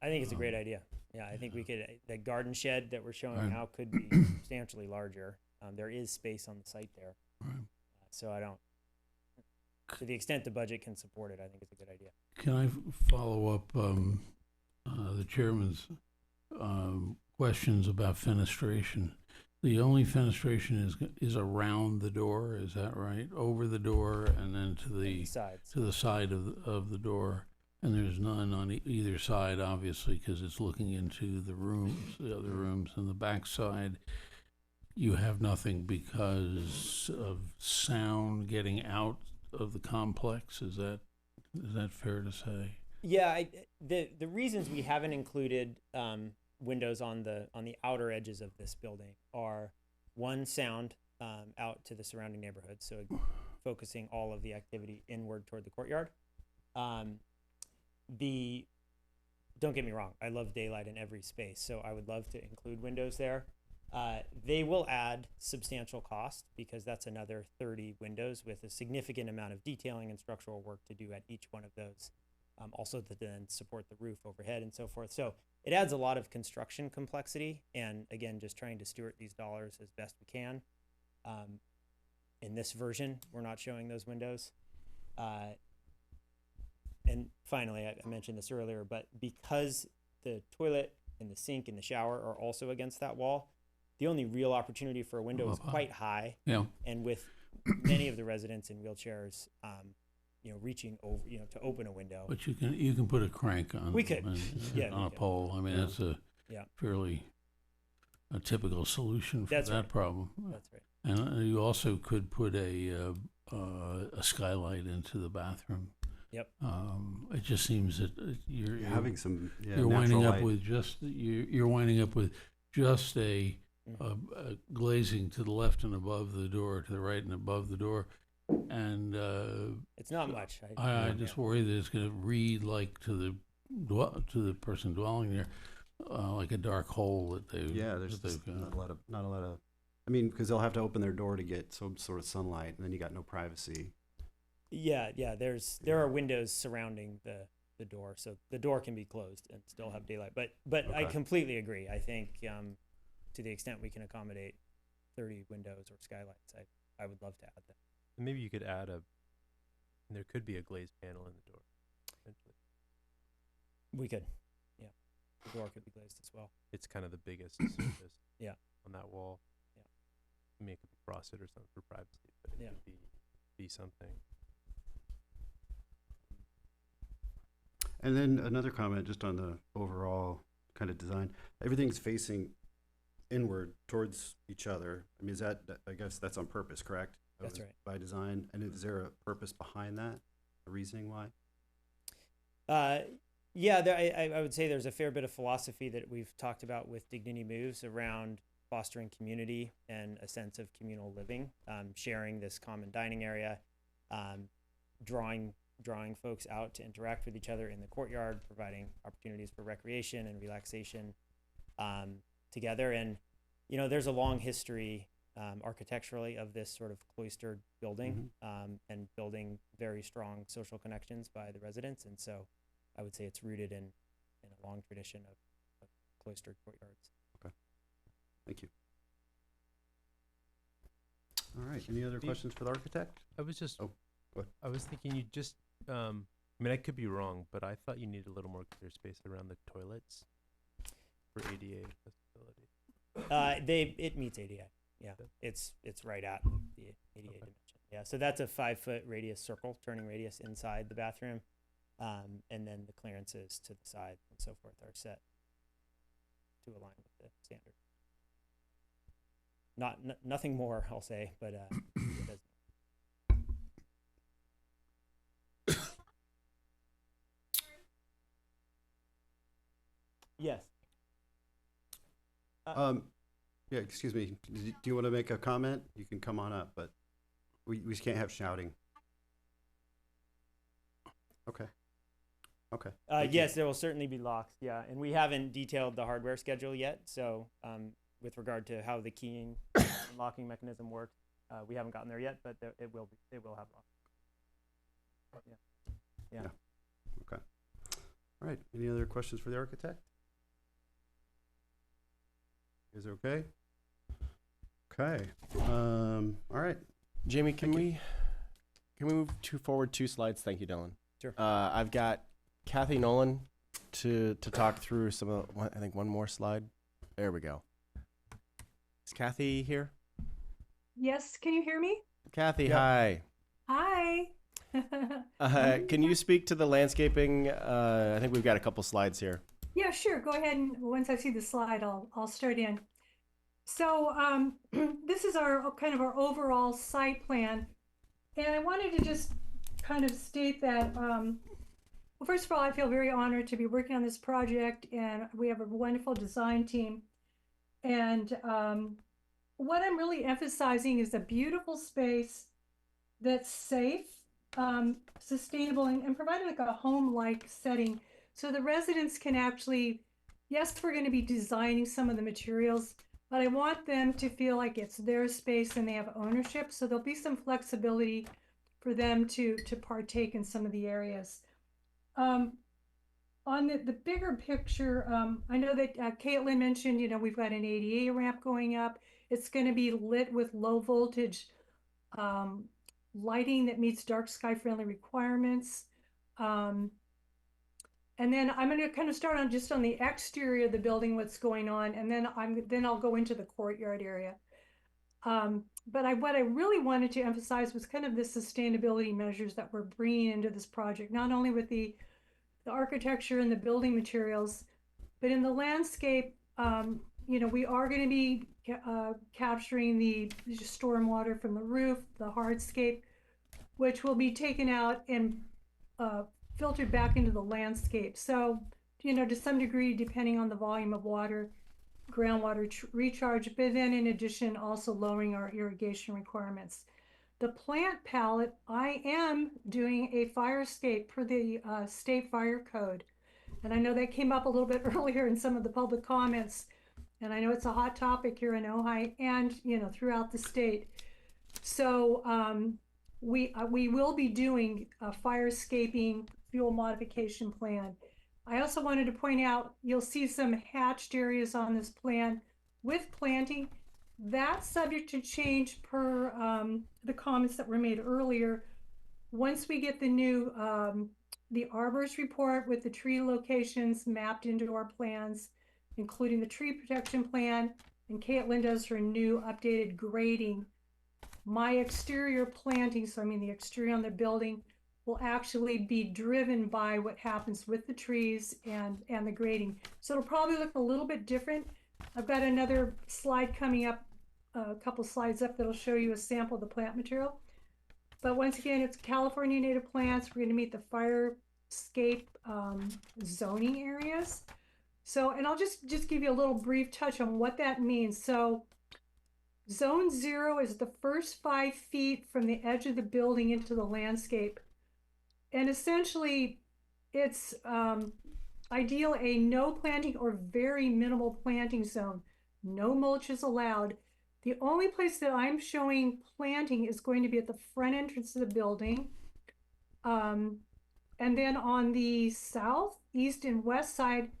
I think it's a great idea. Yeah, I think we could. The garden shed that we're showing Right. now could be substantially larger. There is space on the site there. Right. So I don't. To the extent the budget can support it, I think it's a good idea. Can I follow up the chairman's questions about fenestration? The only fenestration is around the door, is that right? Over the door and then to the Sides. to the side of the door, and there's none on either side, obviously, because it's looking into the rooms, the other rooms, and the back side. You have nothing because of sound getting out of the complex. Is that fair to say? Yeah, the reasons we haven't included windows on the outer edges of this building are one, sound out to the surrounding neighborhood, so focusing all of the activity inward toward the courtyard. Don't get me wrong, I love daylight in every space, so I would love to include windows there. They will add substantial cost because that's another 30 windows with a significant amount of detailing and structural work to do at each one of those. Also to then support the roof overhead and so forth. So it adds a lot of construction complexity, and again, just trying to steward these dollars as best we can. In this version, we're not showing those windows. And finally, I mentioned this earlier, but because the toilet and the sink and the shower are also against that wall, the only real opportunity for a window is quite high. Yeah. And with many of the residents in wheelchairs, reaching over, to open a window. But you can put a crank on. We could. Yeah, on we a could. pole. I mean, that's a Yeah. fairly a typical solution for That's that right. problem. That's right. And you also could put a skylight into the bathroom. Yep. It just seems that you're having some you're winding up with just you're winding up with just a glazing to the left and above the door, to the right and above the door, and it's not much. I just worry that it's going to read like to the person dwelling there, like a dark hole that they there's just not a lot of. I mean, because they'll have to open their door to get some sort of sunlight, and then you got no privacy. Yeah. There are windows surrounding the door, so the door can be closed and still have daylight. But I Okay. completely agree. I think to the extent we can accommodate 30 windows or skylights, I would love to add that. Maybe you could add there could be a glazed panel in the door. Potentially. We could, yeah. The door could be glazed as well. It's kind of the biggest surface Yeah. on that wall. Yeah. I mean, it could be frosted or something for privacy, but it Yeah. could be something. And then another comment just on the overall kind of design. Everything's facing inward towards each other. I mean, I guess that's on purpose, correct? That's was right. By design. And is there a purpose behind that? A reasoning why? Yeah, I would say there's a fair bit of philosophy that we've talked about with Dignity Moves around fostering community and a sense of communal living, sharing this common dining area, drawing folks out to interact with each other in the courtyard, providing opportunities for recreation and relaxation together. And, there's a long history architecturally of this sort of cloistered building and building very strong social connections by the residents. And so I would say it's rooted in a long tradition of cloistered courtyards. Okay. Thank you. All right. Any other questions for the architect? I was just. Oh, go ahead. I was thinking you just. I mean, I could be wrong, but I thought you needed a little more clear space around the toilets for ADA accessibility. It meets ADA. Yeah, it's right at the ADA dimension. Yeah, so that's a 5-foot radius circle, turning radius inside the bathroom, and then the clearances to the side and so forth are set to align with the standard. Nothing more, I'll say, but it does. Yes. Yeah, excuse me. Do you want to make a comment? You can come on up, but we just can't have shouting. Okay. Okay. Thank you. Yes, there will certainly be locks. Yeah, and we haven't detailed the hardware schedule yet. So, with regard to how the keying and locking mechanism works, we haven't gotten there yet, but it will have locks. Yeah. Okay. All right. Any other questions for the architect? Is it okay? Okay. All right. Jamie, can we move forward 2 slides? Thank you, Dylan. Sure. I've got Kathy Nolan to talk through some of, I think, one more slide. There we go. Is Kathy here? Yes, can you hear me? Kathy, Yep. hi. Hi. Can you speak to the landscaping? I think we've got a couple slides here. Yeah, sure. Go ahead, and once I see the slide, I'll start in. So this is our kind of our overall site plan, and I wanted to just kind of state that. Well, first of all, I feel very honored to be working on this project, and we have a wonderful design team. And what I'm really emphasizing is a beautiful space that's safe, sustainable, and providing like a home-like setting. So the residents can actually, yes, we're going to be designing some of the materials, but I want them to feel like it's their space and they have ownership. So there'll be some flexibility for them to partake in some of the areas. On the bigger picture, I know that Caitlin mentioned, we've got an ADA ramp going up. It's going to be lit with low voltage lighting that meets dark sky friendly requirements. And then I'm going to kind of start on just on the exterior of the building, what's going on, and then I'll go into the courtyard area. But what I really wanted to emphasize was kind of the sustainability measures that we're bringing into this project, not only with the architecture and the building materials, but in the landscape. We are going to be capturing the stormwater from the roof, the hardscape, which will be taken out and filtered back into the landscape. So, to some degree, depending on the volume of water, groundwater recharge, but then in addition, also lowering our irrigation requirements. The plant palette, I am doing a fire escape per the state fire code. And I know that came up a little bit earlier in some of the public comments. And I know it's a hot topic here in Ojai and, throughout the state. So we will be doing a fire escaping fuel modification plan. I also wanted to point out, you'll see some hatched areas on this plan with planting. That's subject to change per the comments that were made earlier. Once we get the new, the arborist report with the tree locations mapped into our plans, including the tree protection plan, and Caitlin does her new updated grading, my exterior planting, so I mean the exterior on the building, will actually be driven by what happens with the trees and the grading. So it'll probably look a little bit different. I've got another slide coming up, a couple slides up, that'll show you a sample of the plant material. But once again, it's California native plants. We're going to meet the fire escape zoning areas. So, and I'll just give you a little brief touch on what that means. So zone 0 is the first 5 feet from the edge of the building into the landscape. And essentially, it's ideal a no planting or very minimal planting zone. No mulch is allowed. The only place that I'm showing planting is going to be at the front entrance of the building. And then on the south, east, and west side,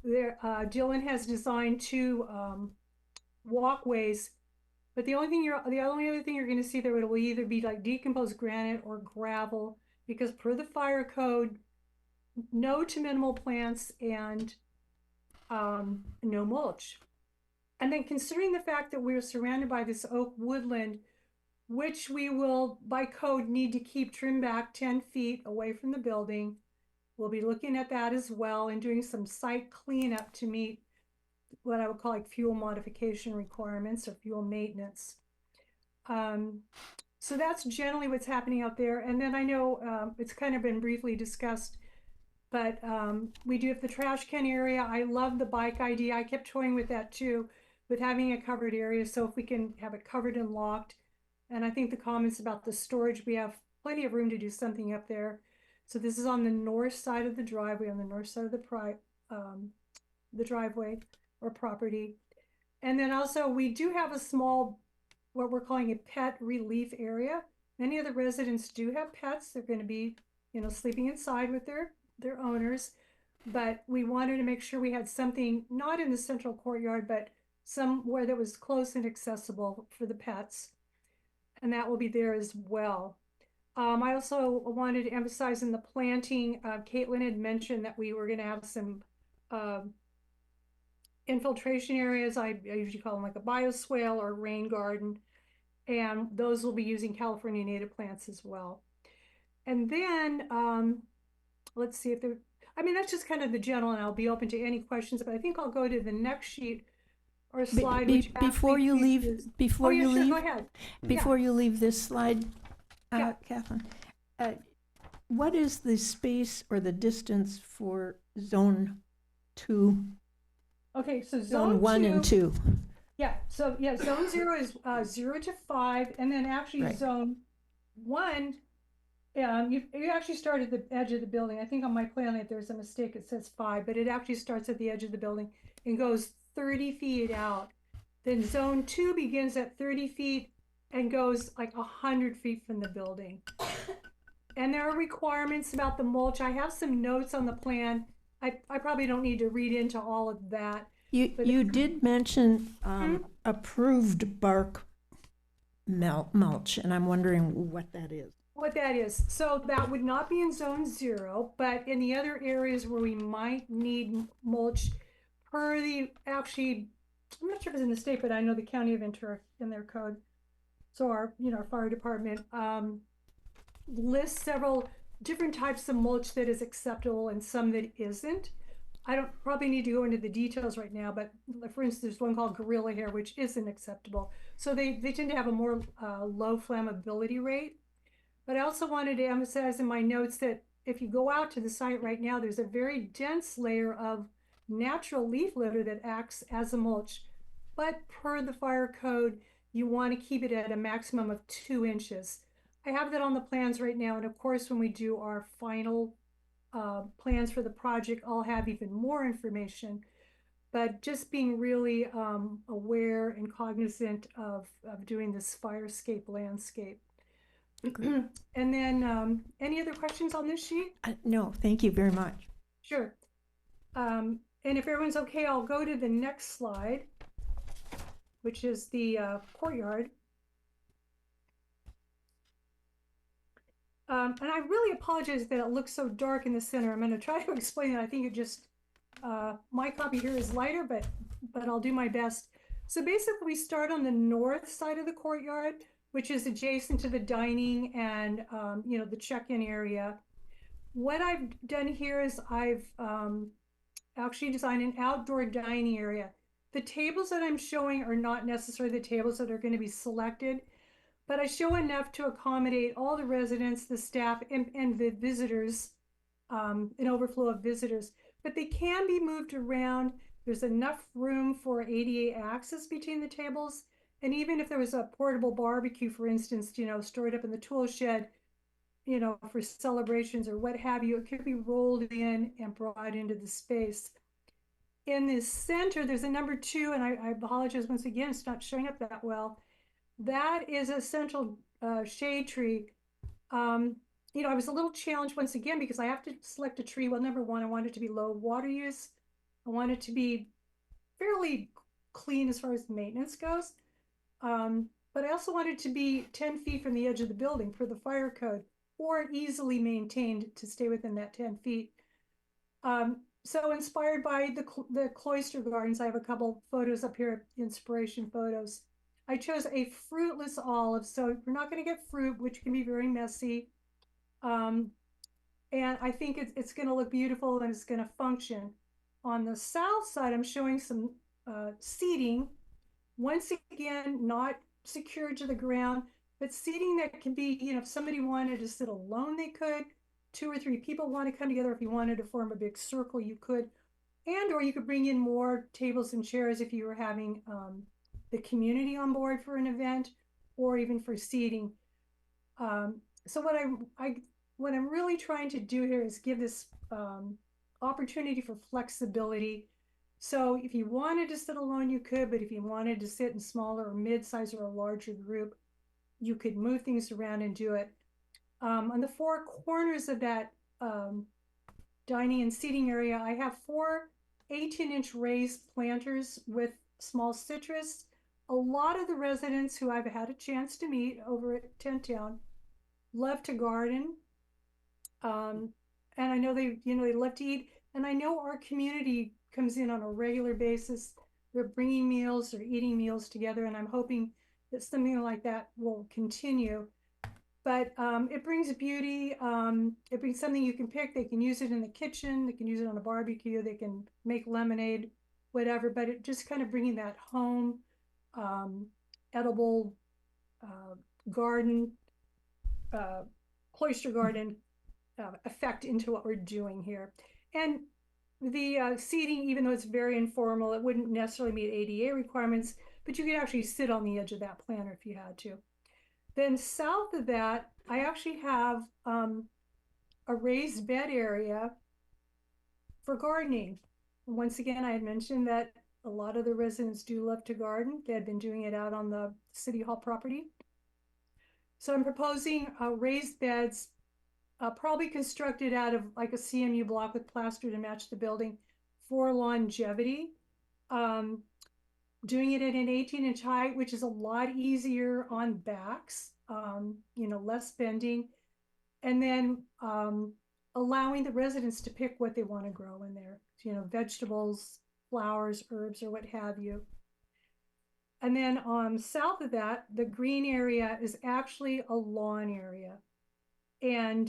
there Dylan has designed 2 walkways. But the only other thing you're going to see there, it will either be like decomposed granite or gravel, because per the fire code, no to minimal plants and no mulch. And then considering the fact that we're surrounded by this oak woodland, which we will, by code, need to keep trimmed back 10 feet away from the building. We'll be looking at that as well and doing some site cleanup to meet what I would call like fuel modification requirements or fuel maintenance. So that's generally what's happening out there. And then I know it's kind of been briefly discussed, but we do have the trash can area. I love the bike idea. I kept toying with that too, with having a covered area. So if we can have it covered and locked. And I think the comments about the storage, we have plenty of room to do something up there. So this is on the north side of the driveway, on the north side of the driveway or property. And then also we do have a small, what we're calling a pet relief area. Many of the residents do have pets. They're going to be, sleeping inside with their owners. But we wanted to make sure we had something not in the central courtyard, but somewhere that was close and accessible for the pets. And that will be there as well. I also wanted to emphasize in the planting, Caitlin had mentioned that we were going to have some infiltration areas. I usually call them like a bioswale or rain garden. And those will be using California native plants as well. And then, let's see if there, that's just kind of the general, and I'll be open to any questions, but I think I'll go to the next sheet or slide. Before you leave, go ahead. Before you leave this slide, Catherine, what is the space or the distance for zone 2? Okay, so zone 1 and 2. Yeah, so zone 0 is 0 to 5, and then actually Right. zone 1, you actually start at the edge of the building. I think on my plan there's a mistake, it says 5, but it actually starts at the edge of the building and goes 30 feet out. Then zone 2 begins at 30 feet and goes like 100 feet from the building. And there are requirements about the mulch. I have some notes on the plan. I probably don't need to read into all of that. You did mention approved bark mulch, and I'm wondering what that is. What that is. So that would not be in zone 0, but in the other areas where we might need mulch per I'm not sure if it's in the state, but I know the county of Ventura in their code. So our fire department lists several different types of mulch that is acceptable and some that isn't. I don't probably need to go into the details right now, but for instance, there's one called gorilla hair, which isn't acceptable. So they tend to have a more low flammability rate. But I also wanted to emphasize in my notes that if you go out to the site right now, there's a very dense layer of natural leaf litter that acts as a mulch. But per the fire code, you want to keep it at a maximum of 2 inches. I have that on the plans right now. And of course, when we do our final plans for the project, I'll have even more information. But just being really aware and cognizant of doing this firescape landscape. And then any other questions on this sheet? No, thank you very much. Sure. And if everyone's okay, I'll go to the next slide, which is the courtyard. And I really apologize that it looks so dark in the center. I'm going to try to explain it. I think it just, my copy here is lighter, but I'll do my best. So basically we start on the north side of the courtyard, which is adjacent to the dining and, the check-in area. What I've done here is I've actually designed an outdoor dining area. The tables that I'm showing are not necessarily the tables that are going to be selected, but I show enough to accommodate all the residents, the staff, and the visitors, an overflow of visitors. But they can be moved around. There's enough room for ADA access between the tables. And even if there was a portable barbecue, for instance, stored up in the tool shed, for celebrations or what have you, it could be rolled in and brought into the space. In the center, there's a number 2, and I apologize once again, it's not showing up that well. That is a central shade tree. I was a little challenged once again because I have to select a tree. Well, number 1, I want it to be low water use. I want it to be fairly clean as far as maintenance goes. But I also want it to be 10 feet from the edge of the building per the fire code, or easily maintained to stay within that 10 feet. so inspired by the cloister gardens, I have a couple photos up here, inspiration photos. I chose a fruitless olive, so we're not going to get fruit, which can be very messy. And I think it's going to look beautiful and it's going to function. On the south side, I'm showing some seating. Once again, not secured to the ground, but seating that can be, if somebody wanted to sit alone, they could. 2 or 3 people want to come together. If you wanted to form a big circle, you could. And or you could bring in more tables and chairs if you were having the community on board for an event, or even for seating. So what I'm really trying to do here is give this opportunity for flexibility. So if you wanted to sit alone, you could, but if you wanted to sit in smaller or mid-size or a larger group, you could move things around and do it. On the 4 corners of that dining and seating area, I have 4 18-inch raised planters with small citrus. A lot of the residents who I've had a chance to meet over at Tent Town love to garden. And I know they love to eat. And I know our community comes in on a regular basis. They're bringing meals or eating meals together, and I'm hoping that something like that will continue. But it brings beauty. It brings something you can pick. They can use it in the kitchen. They can use it on a barbecue. They can make lemonade, whatever. But it just kind of bringing that home edible garden, cloister garden effect into what we're doing here. And the seating, even though it's very informal, it wouldn't necessarily meet ADA requirements, but you could actually sit on the edge of that planter if you had to. Then south of that, I actually have a raised bed area for gardening. And once again, I had mentioned that a lot of the residents do love to garden. They had been doing it out on the City Hall property. So I'm proposing raised beds, probably constructed out of like a CMU block with plaster to match the building for longevity. Doing it at an 18-inch height, which is a lot easier on backs, less bending. And then allowing the residents to pick what they want to grow in there, vegetables, flowers, herbs, or what have you. And then south of that, the green area is actually a lawn area. And,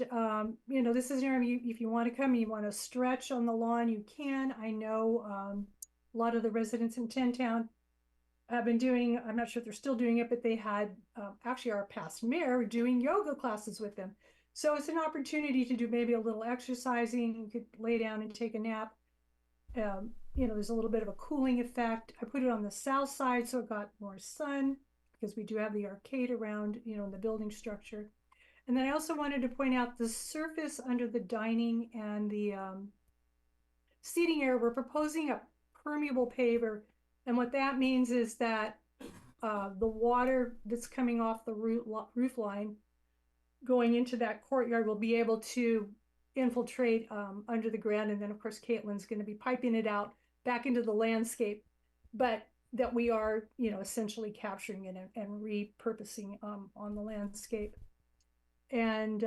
this is an area, if you want to come, you want to stretch on the lawn, you can. I know a lot of the residents in Tent Town have been doing, I'm not sure if they're still doing it, but they had actually our past mayor doing yoga classes with them. So it's an opportunity to do maybe a little exercising. You could lay down and take a nap. There's a little bit of a cooling effect. I put it on the south side so it got more sun, because we do have the arcade around, in the building structure. And then I also wanted to point out the surface under the dining and the seating area. We're proposing a permeable paver. And what that means is that the water that's coming off the roof line going into that courtyard will be able to infiltrate under the ground. And then, of course, Caitlin's going to be piping it out back into the landscape. But that we are, essentially capturing it and repurposing on the landscape. And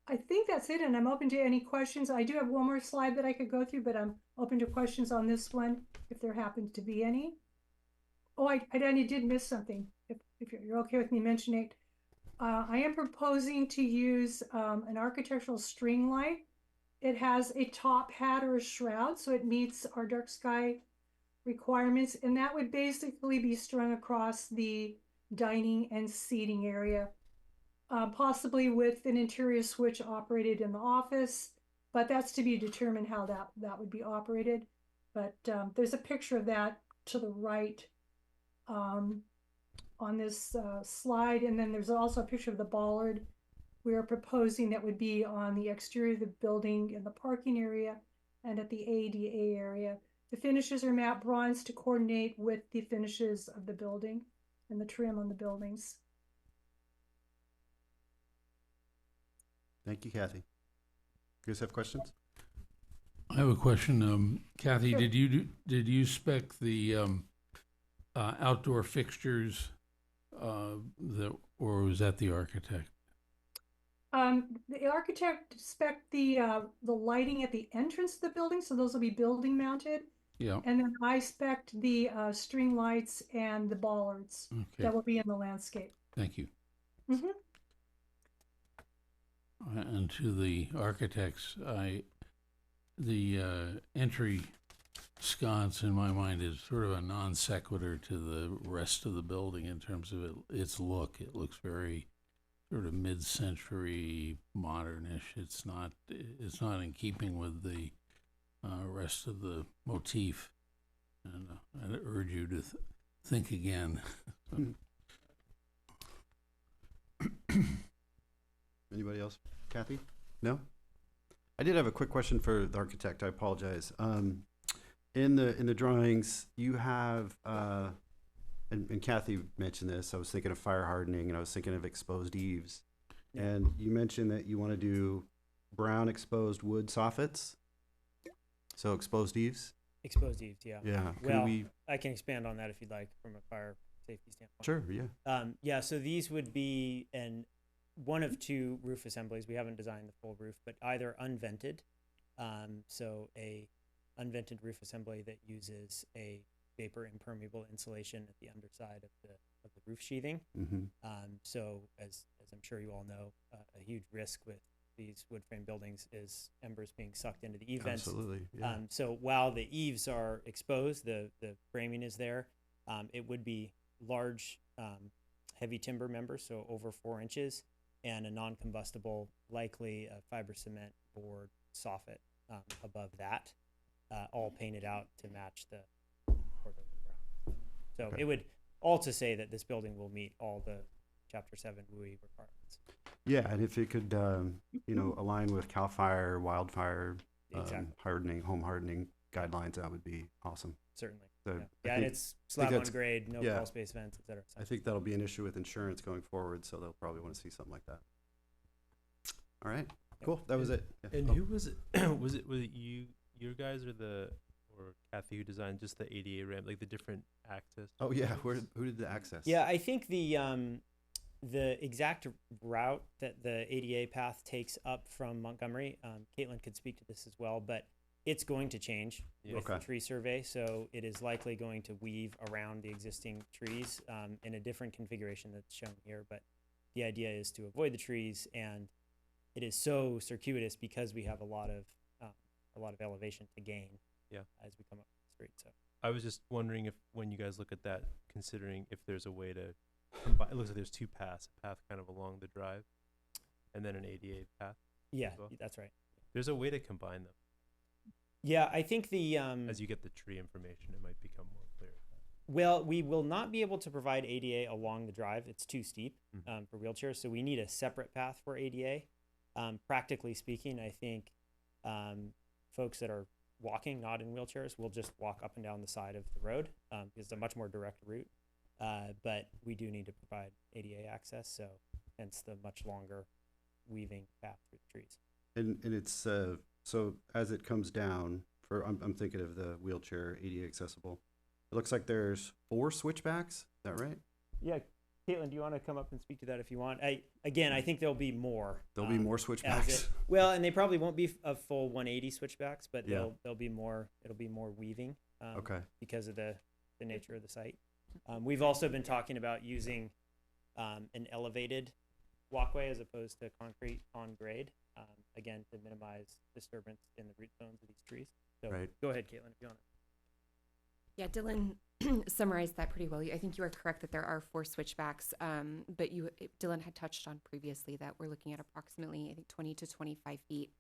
I think that's it. And I'm open to any questions. I do have one more slide that I could go through, but I'm open to questions on this one if there happens to be any. Oh, I did miss something. If you're okay with me mentioning it, I am proposing to use an architectural string light. It has a top hat or a shroud, so it meets our dark sky requirements, and that would basically be strung across the dining and seating area, possibly with an interior switch operated in the office, but that's to be determined how that would be operated. But there's a picture of that to the right on this slide, and then there's also a picture of the bollard we are proposing that would be on the exterior of the building in the parking area and at the ADA area. The finishes are matte bronze to coordinate with the finishes of the building and the trim on the buildings. Thank you, Kathy. You guys have questions? I have a question. Kathy, Sure. did you spec the outdoor fixtures or was that the architect? The architect spec'd the lighting at the entrance to the building, so those will be building mounted. Yeah, And then I spec'd the string lights and the bollards okay, that will be in the landscape. thank you. Mhm. And to the architects, the entry sconce in my mind is sort of a non sequitur to the rest of the building in terms of its look. It looks very sort of mid-century, modernish. It's not in keeping with the rest of the motif. And I'd urge you to think again. Anybody else? Kathy? No? I did have a quick question for the architect. I apologize. In the drawings, you have, and Kathy mentioned this, I was thinking of fire hardening and I was thinking of exposed eaves. Yeah. And you mentioned that you want to do brown exposed wood soffits? So exposed eaves? Exposed eaves, yeah. Yeah. Well, I can expand on that if you'd like from a fire safety standpoint. Sure, yeah. Yeah, so these would be one of two roof assemblies. We haven't designed the full roof, but either unvented, so a unvented roof assembly that uses a vapor impermeable insulation at the underside of the roof sheathing. Mm-hmm. So as I'm sure you all know, a huge risk with these wood frame buildings is embers being sucked into the eave vents. Absolutely, yeah. So while the eaves are exposed, the framing is there. It would be large, heavy timber members, so over 4 inches, and a non-combustible, likely a fiber cement board soffit above that, all painted out to match the Cordova brown. So Okay. it would all to say that this building will meet all the Chapter 7 WUI requirements. Yeah, and if it could, align with CAL FIRE, wildfire, Exactly. home hardening guidelines, that would be awesome. Certainly. So Yeah, I and think- it's slab on that's- grade, no yeah. crawl space vents, et cetera. I think that'll be an issue with insurance going forward, so they'll probably want to see something like that. All right, cool. That was it. Yeah. And Oh, who was it? was it your guys or Kathy who designed just the ADA ramp, like the different access? Oh yeah, who did the access? Yeah, I think the exact route that the ADA path takes up from Montgomery, Caitlin could speak to this as well, but it's going to change with the Okay. tree survey. So it is likely going to weave around the existing trees in a different configuration that's shown here. But the idea is to avoid the trees, and it is so circuitous because we have a lot of elevation to gain. Yeah. As we come up the street. So I was just wondering if, when you guys look at that, considering if there's a way to combine, it looks like there's two paths, a path kind of along the drive and then an ADA path. yeah, well. that's right. There's a way to combine them. Yeah, I think As you get the tree information, it might become more clear. well, we will not be able to provide ADA along the drive. It's too steep Mhm. for wheelchairs, so we need a separate path for ADA. Practically speaking, I think folks that are walking, not in wheelchairs, will just walk up and down the side of the road because it's a much more direct route. But we do need to provide ADA access, so hence the much longer weaving path through the trees. And it's so as it comes down, I'm thinking of the wheelchair ADA accessible. It looks like there's 4 switchbacks. Is that right? Yeah, Caitlin, do you want to come up and speak to that if you want? I think there'll be more. There'll be more as switchbacks. well, and they probably won't be a full 180 switchbacks, but Yeah. there'll be more. It'll be more weaving. Okay. Because of the nature of the site. We've also been talking about using an elevated walkway as opposed to concrete on grade, again to minimize disturbance in the root zones of these trees. So Right. go ahead, Caitlin, if you want. Yeah, Dylan summarized that pretty well. I think you are correct that there are 4 switchbacks, but Dylan had touched on previously that we're looking at approximately, I think, 20 to 25 feet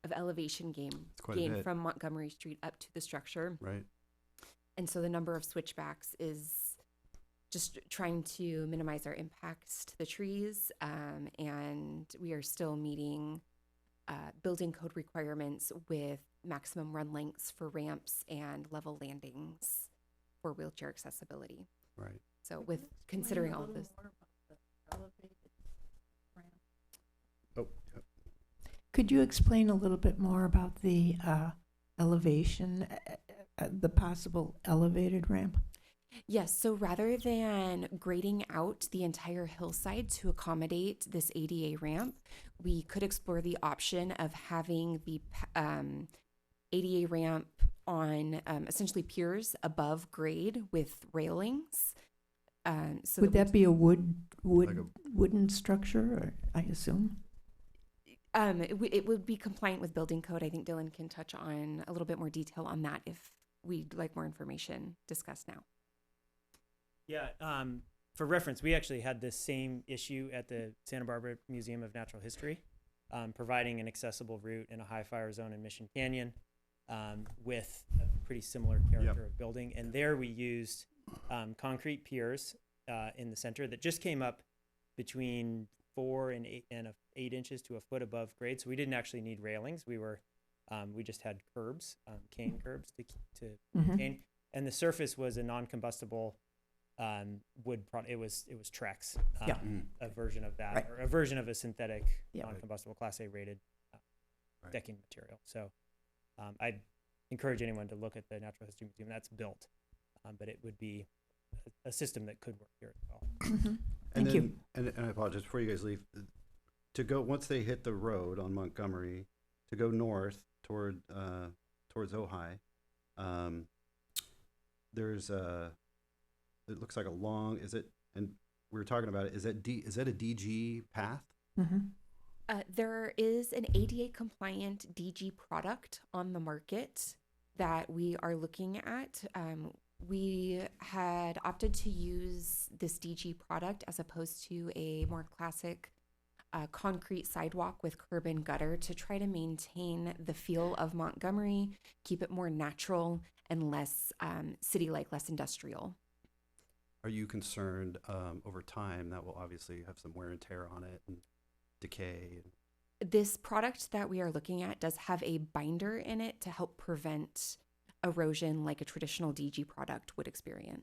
of elevation gain quite a bit. from Montgomery Street up to the structure. Right. And so the number of switchbacks is just trying to minimize our impacts to the trees, and we are still meeting building code requirements with maximum run lengths for ramps and level landings for wheelchair accessibility. Right. So with considering all of this. Oh, yeah. Could you explain a little bit more about the elevation, the possible elevated ramp? Yes, so rather than grading out the entire hillside to accommodate this ADA ramp, we could explore the option of having the ADA ramp on essentially piers above grade with railings. So Would that be a Like a- wooden structure, or, I assume? it would be compliant with building code. I think Dylan can touch on a little bit more detail on that if we'd like more information discussed now. Yeah, for reference, we actually had this same issue at the Santa Barbara Museum of Natural History, providing an accessible route in a high fire zone in Mission Canyon with a pretty similar character of building. And there we used concrete piers in the center that just came up between 4 and 8 inches to a foot above grade. So we didn't actually need railings. We just had curbs, cane curbs to maintain. And the surface was a non-combustible wood product. It was Trex, a version of that, or a version of a synthetic non-combustible Class A rated decking material. So I encourage anyone to look at the Natural History Museum. That's built, but it would be a system that could work here as well. Thank you. And I apologize, before you guys leave, to go, once they hit the road on Montgomery, to go north towards Ojai, there's it looks like a long, and we were talking about it, is that a DG path? There is an ADA compliant DG product on the market that we are looking at. We had opted to use this DG product as opposed to a more classic concrete sidewalk with curb and gutter to try to maintain the feel of Montgomery, keep it more natural and less city-like, less industrial. Are you concerned over time that will obviously have some wear and tear on it and decay? This product that we are looking at does have a binder in it to help prevent erosion like a traditional DG product would experience.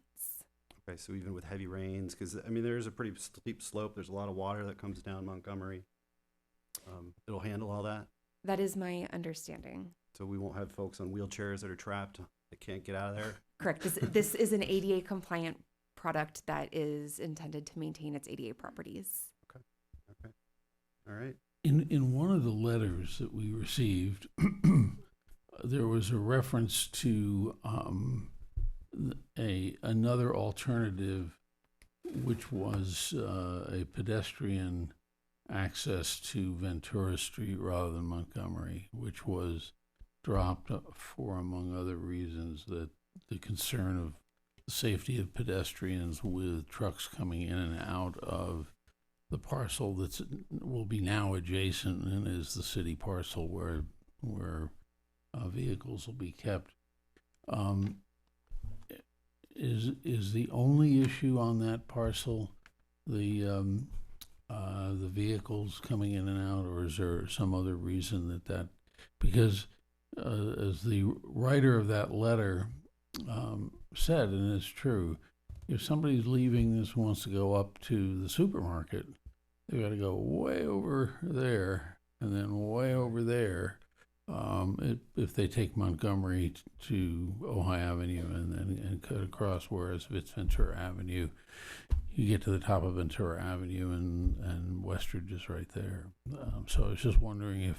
Okay, so even with heavy rains, because I mean, there's a pretty steep slope. There's a lot of water that comes down Montgomery. It'll handle all that. That is my understanding. So we won't have folks on wheelchairs that are trapped, that can't get out of there. Correct. This is an ADA compliant product that is intended to maintain its ADA properties. Okay. All right. In one of the letters that we received, there was a reference to another alternative, which was a pedestrian access to Ventura Street rather than Montgomery, which was dropped for, among other reasons, that the concern of the safety of pedestrians with trucks coming in and out of the parcel that will be now adjacent and is the city parcel where vehicles will be kept. Is the only issue on that parcel the vehicles coming in and out, or is there some other reason that because as the writer of that letter said, and it's true, if somebody's leaving this and wants to go up to the supermarket, they got to go way over there and then way over there. If they take Montgomery to Ojai Avenue and cut across, whereas if it's Ventura Avenue, you get to the top of Ventura Avenue and Westridge is right there. So I was just wondering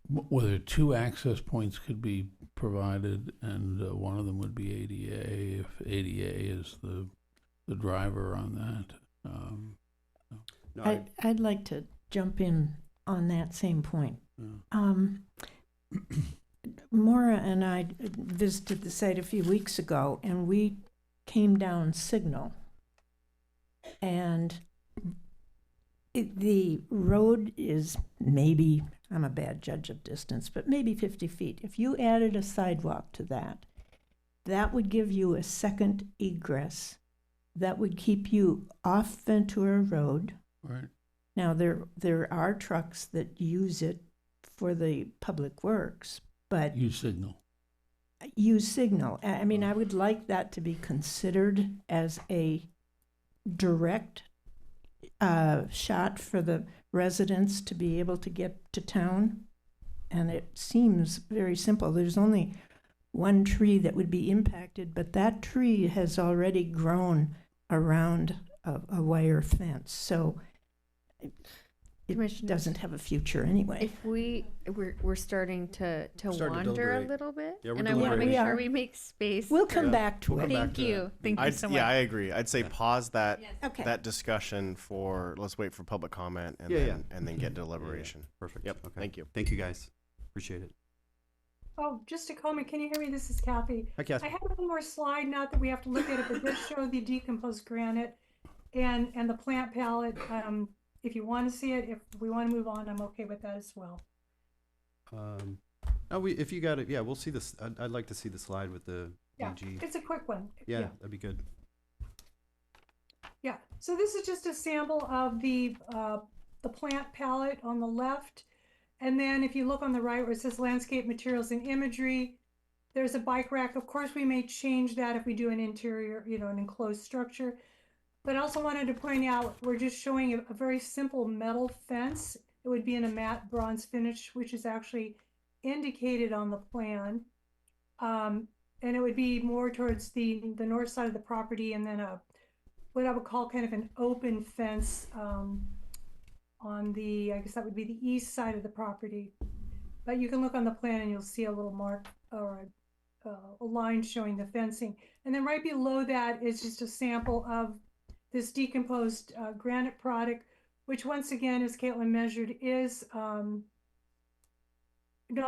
whether 2 access points could be provided, and one of them would be ADA, if ADA is the driver on that. No, I'd like to jump in on that same point. Maura and I visited the site a few weeks ago, and we came down Signal, and the road is maybe, I'm a bad judge of distance, but maybe 50 feet. If you added a sidewalk to that, that would give you a second egress. That would keep you off Ventura Road. Right. Now, there are trucks that use it for the public works, but Use Signal. I mean, I would like that to be considered as a direct shot for the residents to be able to get to town. And it seems very simple. There's only one tree that would be impacted, but that tree has already grown around a wire fence, so it Commissioner, doesn't have a future anyway. if we're starting to Starting to wander a deliberate. little bit, Yeah, we're and I want to deliberating. make We sure are. we make space. We'll come Yeah. back to We'll it. come back Thank to you. Thank you so much. Yeah, I agree. I'd say pause that Okay. that discussion for, let's wait for public comment and Yeah, then and then get deliberation. Perfect. Yep. Okay. Thank you. Thank you, guys. Appreciate it. Oh, just a comment. Can you hear me? This is Kathy. Hi, Kathy. I have one more slide, not that we have to look at it, but just show the decomposed granite and the plant palette. If you want to see it, if we want to move on, I'm okay with that as well. If you got it, yeah, we'll see this. I'd like to see the slide with the Yeah, DG. it's a quick one. Yeah, that'd be good. Yeah, so this is just a sample of the plant palette on the left. And then if you look on the right where it says landscape materials and imagery, there's a bike rack. Of course, we may change that if we do an interior, an enclosed structure. But I also wanted to point out, we're just showing a very simple metal fence. It would be in a matte bronze finish, which is actually indicated on the plan. And it would be more towards the north side of the property, and then what I would call kind of an open fence on the, I guess that would be the east side of the property. But you can look on the plan and you'll see a little mark or a line showing the fencing. And then right below that is just a sample of this decomposed granite product, which once again, as Caitlin measured, is not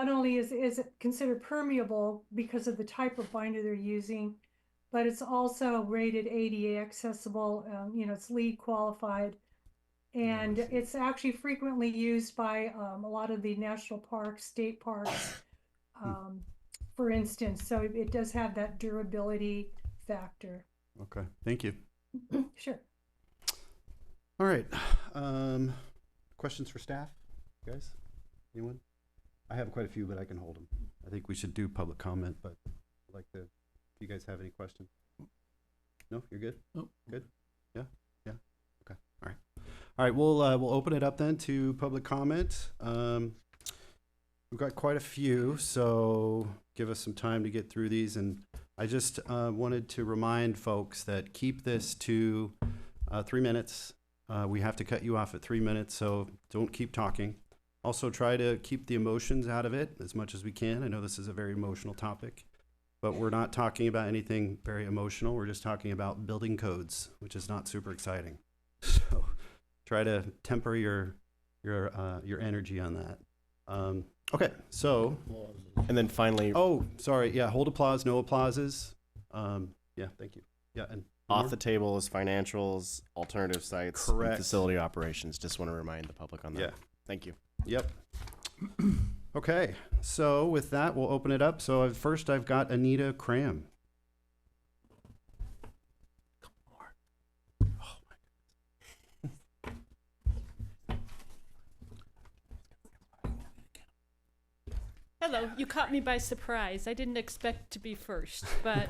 only is it considered permeable because of the type of binder they're using, but it's also rated ADA accessible. It's LEED qualified, and it's actually frequently used by a lot of the national parks, state parks, for instance. So it does have that durability factor. Okay, thank you. Sure. All right. Questions for staff, guys? Anyone? I have quite a few, but I can hold them. I think we should do public comment, but I'd like to, if you guys have any questions. No, you're good? Nope. Good? Yeah? Yeah? Okay, all right. All right, we'll open it up then to public comment. We've got quite a few, so give us some time to get through these. And I just wanted to remind folks that keep this to 3 minutes. We have to cut you off at 3 minutes, so don't keep talking. Also, try to keep the emotions out of it as much as we can. I know this is a very emotional topic, but we're not talking about anything very emotional. We're just talking about building codes, which is not super exciting. So try to temper your energy on that. Okay, so. And then finally, Oh, sorry. Yeah, hold applause, no applauses. Yeah, thank you. Yeah, and off the table is financials, alternative sites, and Correct. facility operations. Just want to remind the public on that. Yeah. Thank you. Yep. Okay, so with that, we'll open it up. So first, I've got Anita Cram. Hello, you caught me by surprise. I didn't expect to be first, but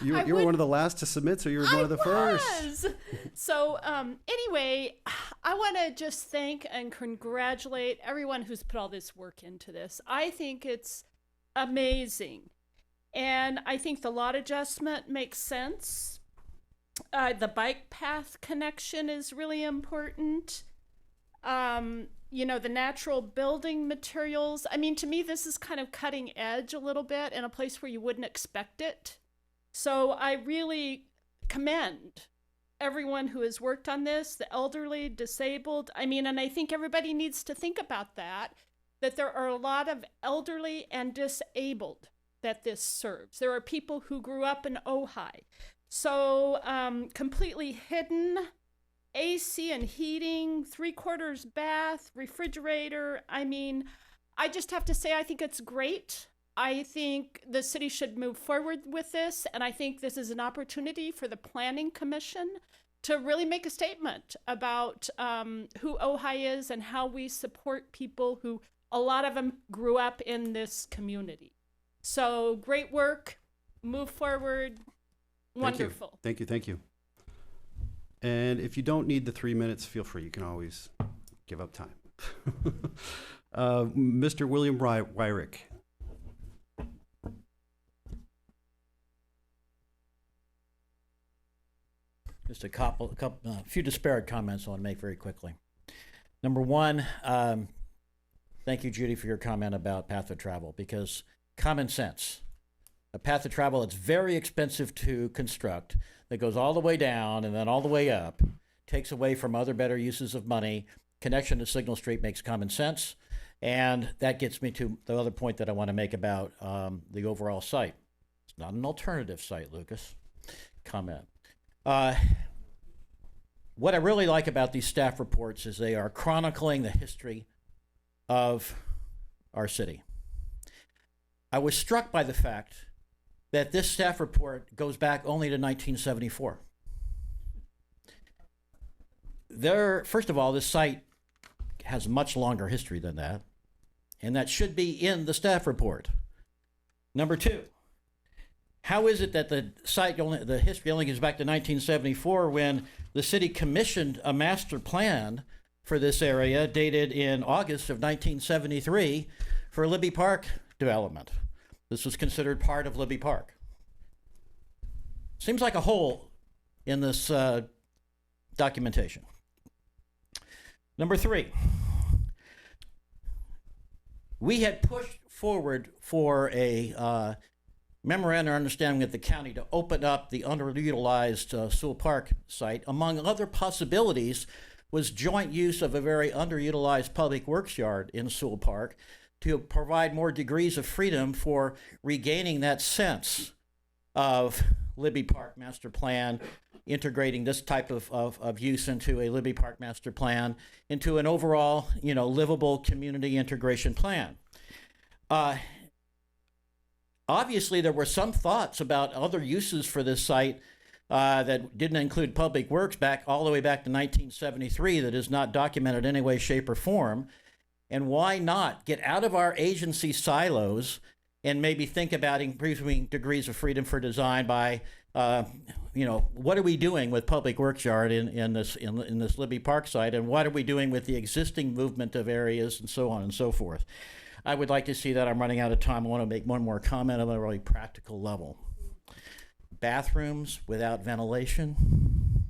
You were one of the last to submit, so you were one of the first. So anyway, I want to just thank and congratulate everyone who's put all this work into this. I think it's amazing. And I think the lot adjustment makes sense. The bike path connection is really important. The natural building materials. I mean, to me, this is kind of cutting edge a little bit in a place where you wouldn't expect it. So I really commend everyone who has worked on this, the elderly, disabled. I mean, and I think everybody needs to think about that there are a lot of elderly and disabled that this serves. There are people who grew up in Ojai. So completely hidden, AC and heating, 3/4 bath, refrigerator. I mean, I just have to say, I think it's great. I think the city should move forward with this, and I think this is an opportunity for the Planning Commission to really make a statement about who Ojai is and how we support people who, a lot of them grew up in this community. So great work, move forward, wonderful. Thank you. And if you don't need the 3 minutes, feel free. You can always give up time. Mr. William Wyrick. Just a few disparate comments I want to make very quickly. Number one, thank you, Judy, for your comment about path of travel, because common sense. A path of travel that's very expensive to construct, that goes all the way down and then all the way up, takes away from other better uses of money. Connection to Signal Street makes common sense. And that gets me to the other point that I want to make about the overall site. It's not an alternative site, Lucas. Comment. What I really like about these staff reports is they are chronicling the history of our city. I was struck by the fact that this staff report goes back only to 1974. First of all, this site has much longer history than that, and that should be in the staff report. Number two, how is it that the history only goes back to 1974 when the city commissioned a master plan for this area dated in August of 1973 for Libby Park development? This was considered part of Libby Park. Seems like a hole in this documentation. Number three, we had pushed forward for a memorandum of understanding with the county to open up the underutilized Sewell Park site. Among other possibilities was joint use of a very underutilized public works yard in Sewell Park to provide more degrees of freedom for regaining that sense of Libby Park master plan, integrating this type of use into a Libby Park master plan, into an overall, livable community integration plan. Obviously, there were some thoughts about other uses for this site that didn't include public works all the way back to 1973 that is not documented in any way, shape, or form. And why not get out of our agency silos and maybe think about increasing degrees of freedom for design by, what are we doing with public works yard in this Libby Park site, and what are we doing with the existing movement of areas, and so on and so forth. I would like to see that. I'm running out of time. I want to make one more comment on a really practical level. Bathrooms without ventilation,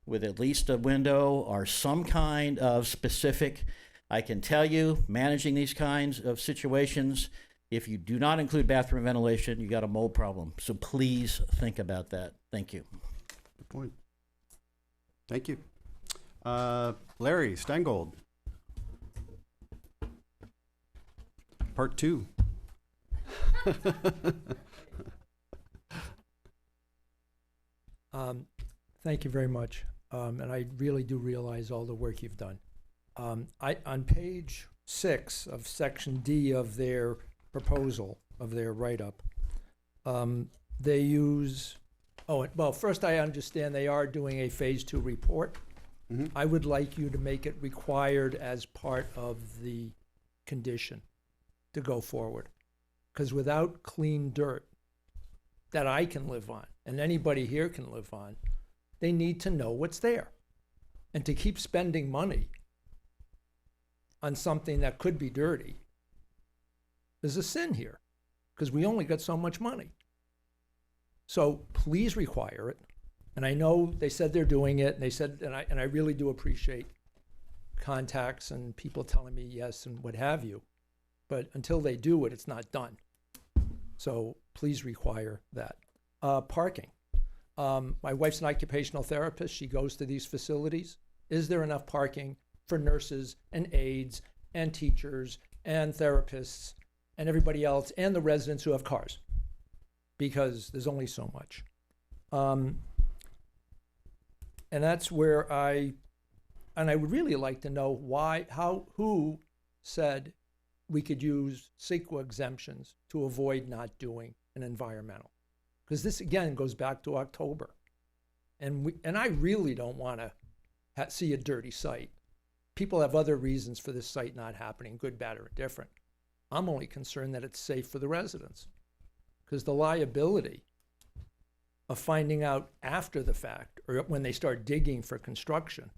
with at least a window or some kind of specific. I can tell you, managing these kinds of situations, if you do not include bathroom ventilation, you got a mold problem. So please think about that. Thank you. Good point. Thank you. Larry Steingold. Part 2. Thank you very much. And I really do realize all the work you've done. On page 6 of section D of their proposal, of their write-up, they use, first I understand they are doing a phase 2 report. Mm-hmm. I would like you to make it required as part of the condition to go forward. Because without clean dirt that I can live on, and anybody here can live on, they need to know what's there. And to keep spending money on something that could be dirty is a sin here, because we only got so much money. So please require it. And I know they said they're doing it, and they said, and I really do appreciate contacts and people telling me yes and what have you. But until they do it, it's not done. So please require that. Parking. My wife's an occupational therapist. She goes to these facilities. Is there enough parking for nurses and aides and teachers and therapists and everybody else and the residents who have cars? Because there's only so much. And that's where I would really like to know who said we could use CEQA exemptions to avoid not doing an environmental. Because this, again, goes back to October. And I really don't want to see a dirty site. People have other reasons for this site not happening, good, bad, or indifferent. I'm only concerned that it's safe for the residents. Because the liability of finding out after the fact, or when they start digging for construction.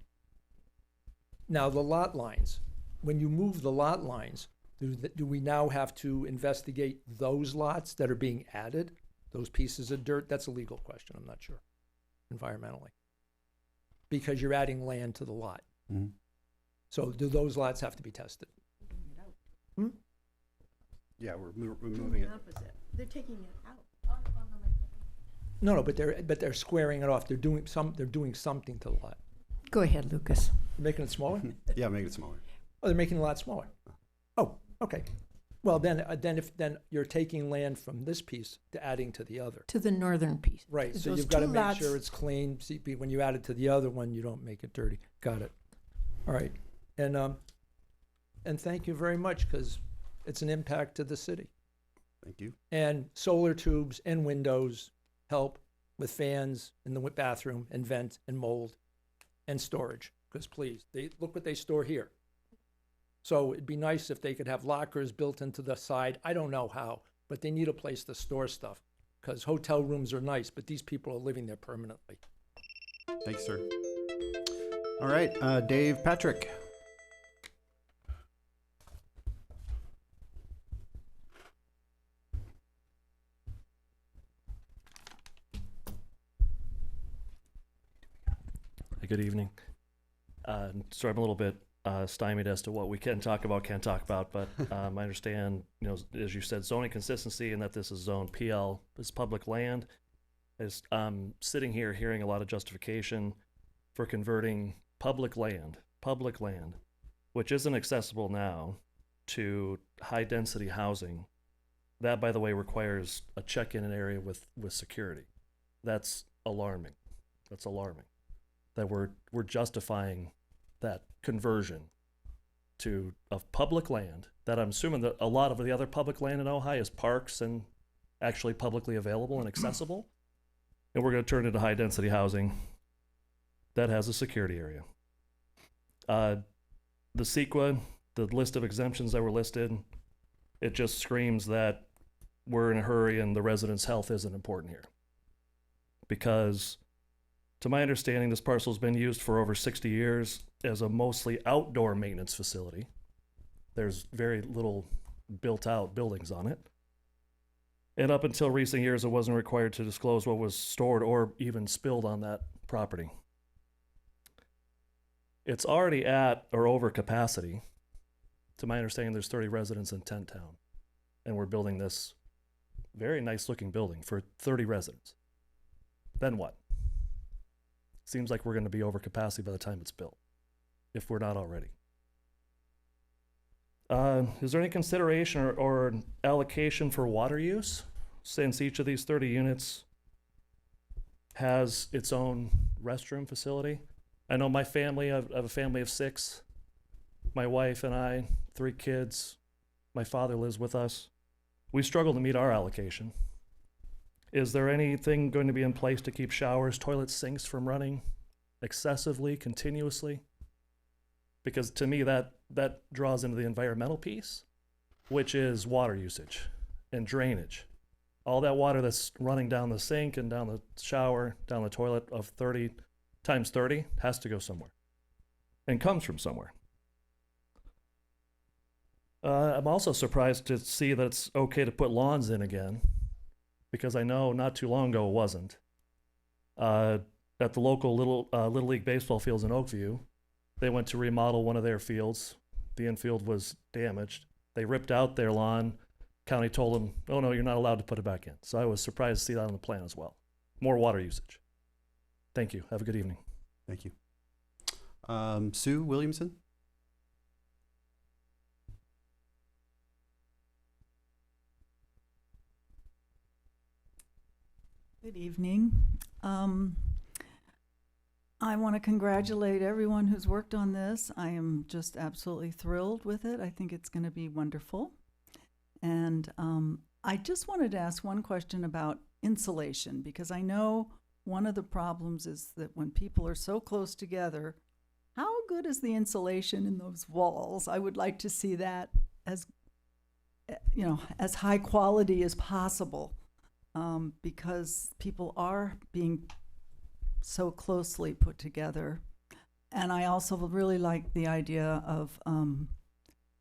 Now, the lot lines, when you move the lot lines, do we now have to investigate those lots that are being added, those pieces of dirt? That's a legal question, I'm not sure. environmentally because you're adding land to the lot. Mhm. So do those lots have to be tested? Yeah, we're moving it. They're taking it out. No, but they're squaring it off. They're doing something to the lot. Go ahead, Lucas. They're making it smaller? Yeah, make it smaller. Oh, they're making it a lot smaller. Oh, okay. Well, then you're taking land from this piece to adding to the other. To the northern piece. Right. So Those you've got to two make lots- sure it's clean. See, when you add it to the other one, you don't make it dirty. Got it. All right. And thank you very much because it's an impact to the city. Thank you. And solar tubes and windows help with fans in the bathroom and vent and mold and storage. Because please, look what they store here. So it'd be nice if they could have lockers built into the side. I don't know how, but they need a place to store stuff. Because hotel rooms are nice, but these people are living there permanently. Thanks, sir. All right, Dave Patrick. Good evening. Sorry, I'm a little bit stymied as to what we can talk about, can't talk about, but I understand, as you said, zoning consistency and that this is zone PL, is public land. I'm sitting here hearing a lot of justification for converting public land, which isn't accessible now, to high-density housing. That, by the way, requires a check-in area with security. That's alarming. That we're justifying that conversion of public land that I'm assuming that a lot of the other public land in Ojai is parks and actually publicly available and accessible. And we're going to turn it into high density housing that has a security area. The CEQA, the list of exemptions that were listed, it just screams that we're in a hurry and the residents' health isn't important here. Because to my understanding, this parcel has been used for over 60 years as a mostly outdoor maintenance facility. There's very little built-out buildings on it. And up until recent years, it wasn't required to disclose what was stored or even spilled on that property. It's already at or over capacity. To my understanding, there's 30 residents in Tent Town. And we're building this very nice-looking building for 30 residents. Then what? Seems like we're going to be over capacity by the time it's built, if we're not already. Is there any consideration or allocation for water use, since each of these 30 units has its own restroom facility? I know my family, I have a family of 6. My wife and I, 3 kids. My father lives with us. We struggle to meet our allocation. Is there anything going to be in place to keep showers, toilets, sinks from running excessively, continuously? Because to me, that draws into the environmental piece, which is water usage and drainage. All that water that's running down the sink and down the shower, down the toilet of 30 times 30 has to go somewhere and comes from somewhere. I'm also surprised to see that it's okay to put lawns in again, because I know not too long ago it wasn't. At the local Little League baseball fields in Oakview, they went to remodel one of their fields. The infield was damaged. They ripped out their lawn. County told them, oh no, you're not allowed to put it back in. So I was surprised to see that on the plan as well. More water usage. Thank you. Have a good evening. Thank you. Sue Williamson? Good evening. I want to congratulate everyone who's worked on this. I am just absolutely thrilled with it. I think it's going to be wonderful. And I just wanted to ask one question about insulation, because I know one of the problems is that when people are so close together, how good is the insulation in those walls? I would like to see that as, as high quality as possible, because people are being so closely put together. And I also really like the idea of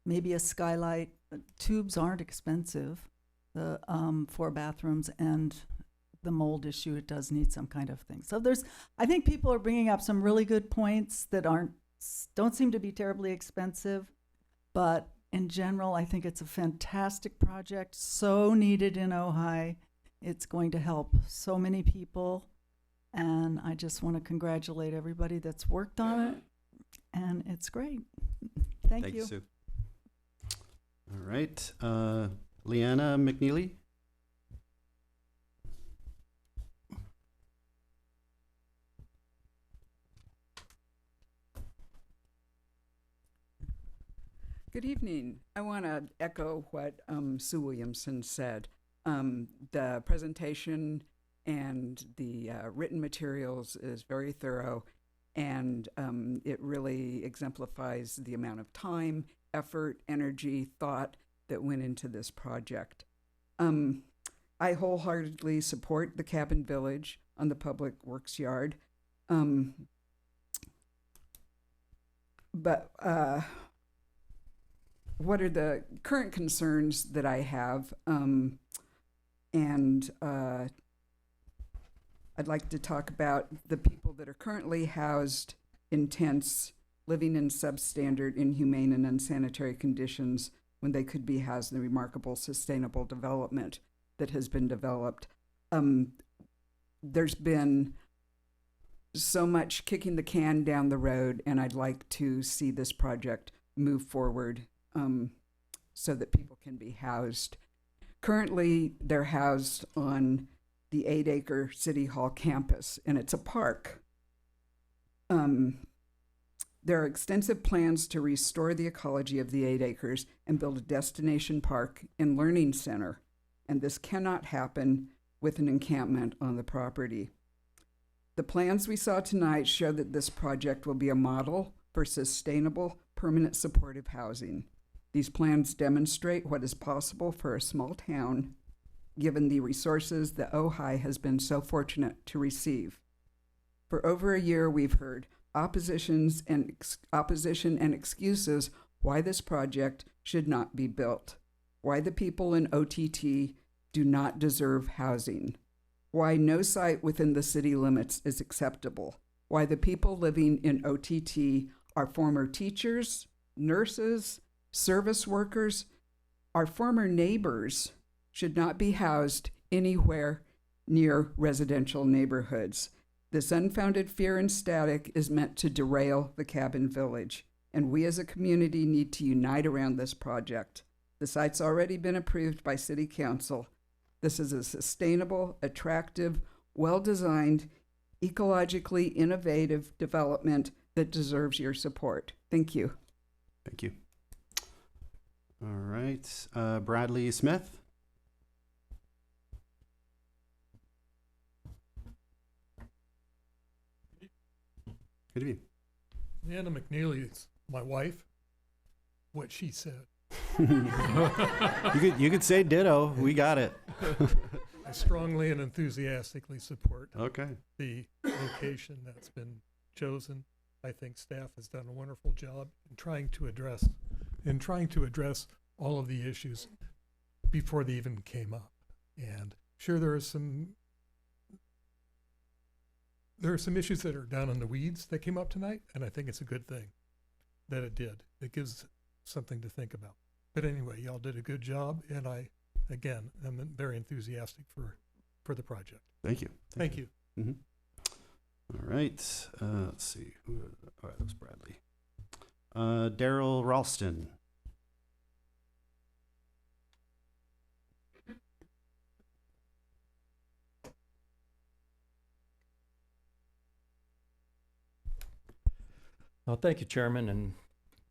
maybe a skylight. Tubes aren't expensive, the 4 bathrooms, and the mold issue, it does need some kind of thing. So I think people are bringing up some really good points that don't seem to be terribly expensive, but in general, I think it's a fantastic project, so needed in Ojai. It's going to help so many people, and I just want to congratulate everybody that's worked on it, and it's great. Thank you. Sue. All right. Leanna McNeely? Good evening. I want to echo what Sue Williamson said. The presentation and the written materials is very thorough, and it really exemplifies the amount of time, effort, energy, thought that went into this project. I wholeheartedly support the Cabin Village on the Public Works Yard. But what are the current concerns that I have? I'd like to talk about the people that are currently housed in tents, living in substandard, inhumane, and unsanitary conditions when they could be housed in the remarkable sustainable development that has been developed. There's been so much kicking the can down the road, and I'd like to see this project move forward so that people can be housed. Currently, they're housed on the 8-acre City Hall campus, and it's a park. There are extensive plans to restore the ecology of the 8 acres and build a destination park and learning center, and this cannot happen with an encampment on the property. The plans we saw tonight show that this project will be a model for sustainable, permanent supportive housing. These plans demonstrate what is possible for a small town, given the resources that Ojai has been so fortunate to receive. For over a year, we've heard opposition and excuses why this project should not be built, why the people in OTT do not deserve housing, why no site within the city limits is acceptable, why the people living in OTT are former teachers, nurses, service workers, our former neighbors should not be housed anywhere near residential neighborhoods. This unfounded fear and static is meant to derail the Cabin Village, and we as a community need to unite around this project. The site's already been approved by City Council. This is a sustainable, attractive, well-designed, ecologically innovative development that deserves your support. Thank you. Thank you. All right. Bradley Smith? Good evening. Leanna McNeely is my wife. What she said. You could say ditto. We got it. I strongly and enthusiastically support okay. the location that's been chosen. I think staff has done a wonderful job in trying to address all of the issues before they even came up. And sure, there are some issues that are down in the weeds that came up tonight, and I think it's a good thing that it did. It gives something to think about. But anyway, y'all did a good job, and I, again, am very enthusiastic for the project. Thank you. Thank you. Mm-hmm. All right. Let's see. All right, that was Bradley. Daryl Ralston. Thank you, Chairman and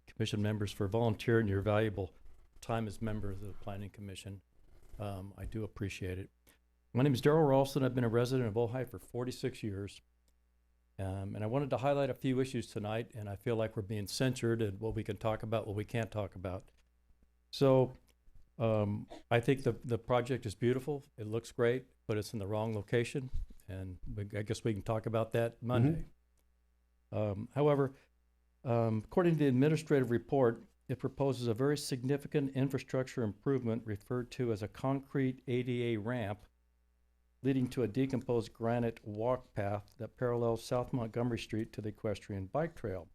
Commission members, for volunteering your valuable time as member of the Planning Commission. I do appreciate it. My name is Daryl Ralston. I've been a resident of Ojai for 46 years. And I wanted to highlight a few issues tonight, and I feel like we're being censored and what we can talk about, what we can't talk about. So I think the project is beautiful. It looks great, but it's in the wrong location. And I guess we can talk about that Monday. However, according to the administrative report, it proposes a very significant infrastructure improvement referred to as a concrete ADA ramp leading to a decomposed granite walk path that parallels South Montgomery Street to the equestrian bike trail.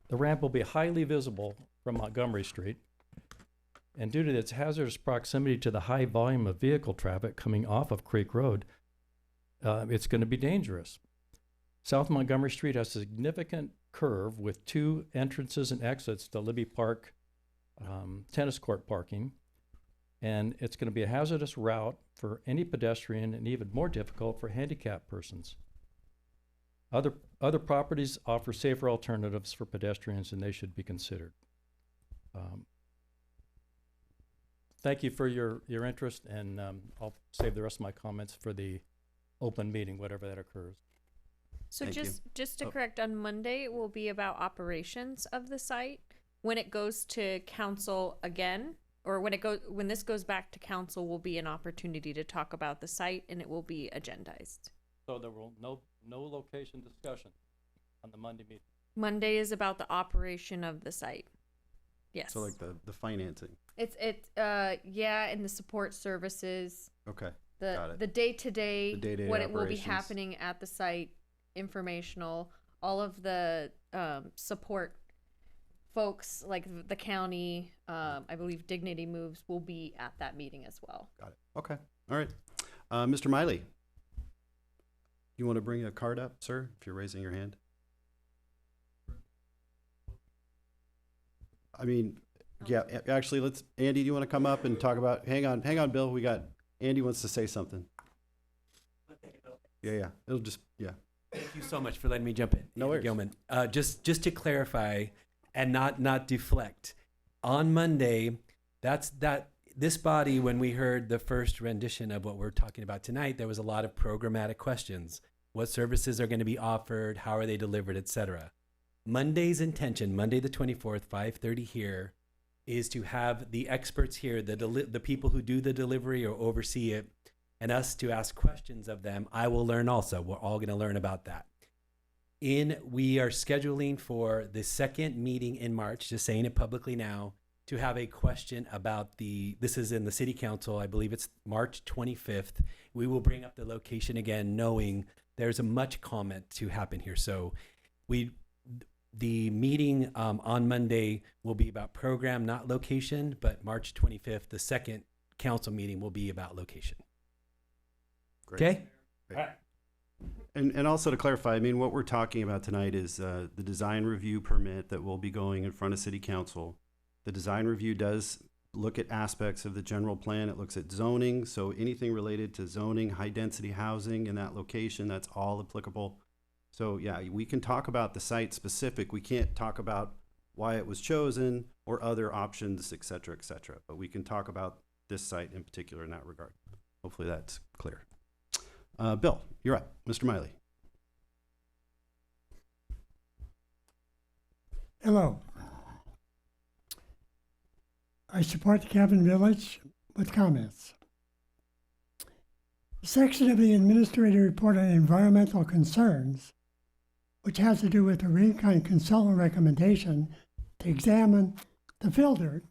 The ramp will be highly visible from Montgomery Street, and due to its hazardous proximity to the high volume of vehicle traffic coming off of Creek Road, it's going to be dangerous. South Montgomery Street has a significant curve with 2 entrances and exits to Libby Park tennis court parking, and it's going to be a hazardous route for any pedestrian and even more difficult for handicapped persons. Other properties offer safer alternatives for pedestrians, and they should be considered. Thank you for your interest, and I'll save the rest of my comments for the open meeting, whatever that occurs. So Thank you. just to correct, on Monday it will be about operations of the site. When it goes to council again, or when this goes back to council, will be an opportunity to talk about the site, and it will be agendized. So there will no location discussion on the Monday meeting. Monday is about the operation of the site. Yes. So like the financing. It's and the support services. Okay. The got it. day-to-day, The day-to-day what it will be operations. happening at the site, informational, all of the support folks like the county, I believe Dignity Moves will be at that meeting as well. Got it. Okay. All right. Mr. Miley, you want to bring a card up, sir, if you're raising your hand? I mean, yeah, actually, Andy, do you want to come up and talk about, hang on, Bill, Andy wants to say something. Yeah, it'll just, yeah. Thank you so much for letting me jump in. No worries. Gilman. Just to clarify and not deflect, on Monday, this body, when we heard the first rendition of what we're talking about tonight, there was a lot of programmatic questions. What services are going to be offered? How are they delivered, etc. Monday's intention, Monday the 24th, 5:30 here, is to have the experts here, the people who do the delivery or oversee it, and us to ask questions of them. I will learn also. We're all going to learn about that. We are scheduling for the second meeting in March, just saying it publicly now, to have a question about this is in the city council, I believe it's March 25th. We will bring up the location again, knowing there's a much comment to happen here. So the meeting on Monday will be about program, not location, but March 25th, the second council meeting will be about location. Great. Okay? Great. All right. And also to clarify, I mean, what we're talking about tonight is the design review permit that will be going in front of city council. The design review does look at aspects of the general plan. It looks at zoning. So anything related to zoning, high density housing in that location, that's all applicable. So yeah, we can talk about the site specific. We can't talk about why it was chosen or other options, et cetera, but we can talk about this site in particular in that regard. Hopefully that's clear. Bill, you're up. Mr. Miley. Hello. I support the Cabin Village with comments. The section of the Administrative Report on Environmental Concerns, which has to do with the Rincon consultant recommendation to examine the fill dirt.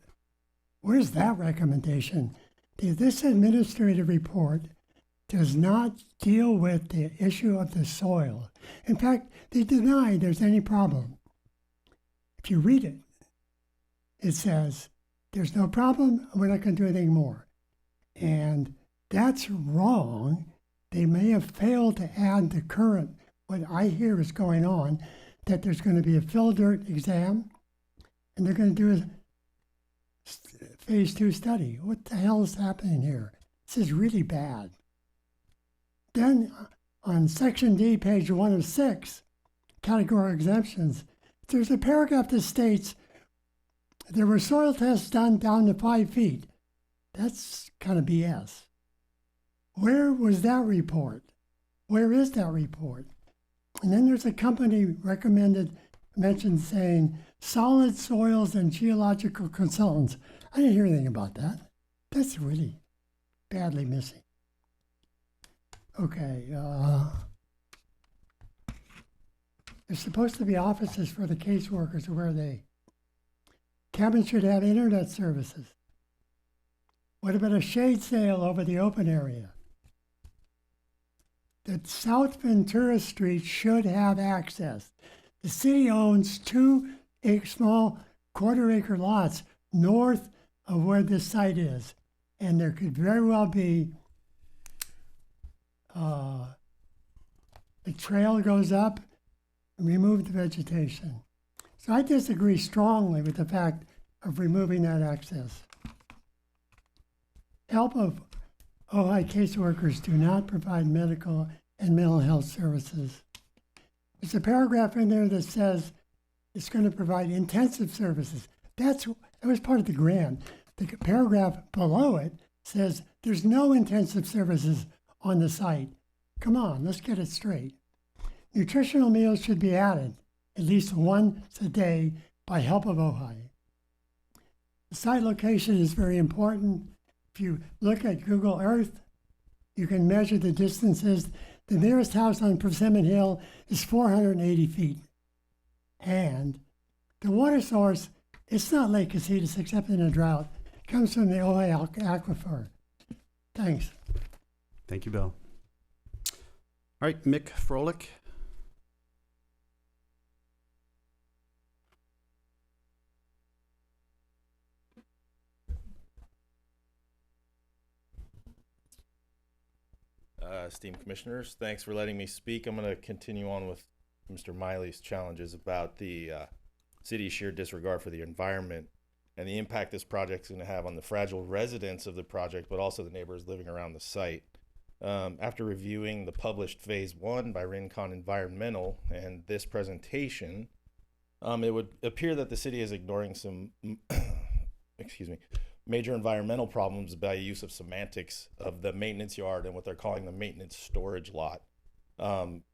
Where's that recommendation? This administrative report does not deal with the issue of the soil. In fact, they deny there's any problem. If you read it, it says, there's no problem, we're not going to do anything more. And that's wrong. They may have failed to add the current, what I hear is going on, that there's going to be a fill dirt exam, and they're going to do a phase 2 study. What the hell is happening here? This is really bad. Then on section D, page 1 of 6, category exemptions, there's a paragraph that states there were soil tests done down to 5 feet. That's kind of BS. Where was that report? Where is that report? And then there's a company mentioned saying solid soils and geological consultants. I didn't hear anything about that. That's really badly missing. Okay, there's supposed to be offices for the caseworkers. Where are they? Cabins should have internet services. What about a shade sail over the open area? that South Ventura Street should have access. The city owns two small quarter-acre lots north of where this site is, and there could very well be the trail goes up and remove the vegetation. So I disagree strongly with the fact of removing that access. Help of Ojai caseworkers do not provide medical and mental health services. There's a paragraph in there that says it's going to provide intensive services. That was part of the grant. The paragraph below it says there's no intensive services on the site. Come on, let's get it straight. Nutritional meals should be added at least once a day by help of Ojai. The site location is very important. If you look at Google Earth, you can measure the distances. The nearest house on Persimmon Hill is 480 feet. And the water source, it's not Lake Casitas except in a drought. It comes from the Ojai aquifer. Thanks. Thank you, Bill. All right, Mick Froelich. Esteemed commissioners, thanks for letting me speak. I'm going to continue on with Mr. Miley's challenges about the city's sheer disregard for the environment and the impact this project is going to have on the fragile residents of the project, but also the neighbors living around the site. After reviewing the published Phase 1 by Rincon Environmental and this presentation, it would appear that the city is ignoring some major environmental problems by use of semantics of the maintenance yard and what they're calling the maintenance storage lot.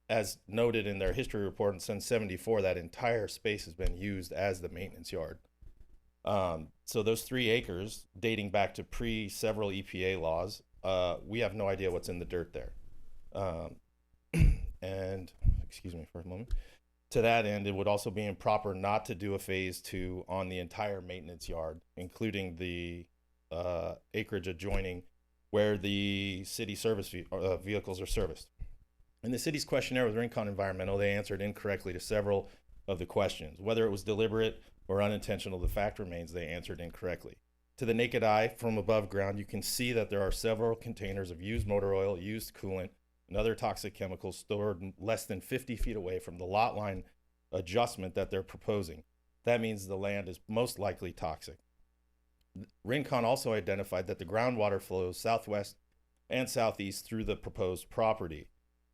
As noted in their history report, and since '74, that entire space has been used as the maintenance yard. So those 3 acres, dating back to several EPA laws, we have no idea what's in the dirt there. And, excuse me for a moment. To that end, it would also be improper not to do a Phase 2 on the entire maintenance yard, including the acreage adjoining where the city service vehicles are serviced. In the city's questionnaire with Rincon Environmental, they answered incorrectly to several of the questions. Whether it was deliberate or unintentional, the fact remains they answered incorrectly. To the naked eye, from above ground, you can see that there are several containers of used motor oil, used coolant, and other toxic chemicals stored less than 50 feet away from the lot line adjustment that they're proposing. That means the land is most likely toxic. Rincon also identified that the groundwater flows southwest and southeast through the proposed property.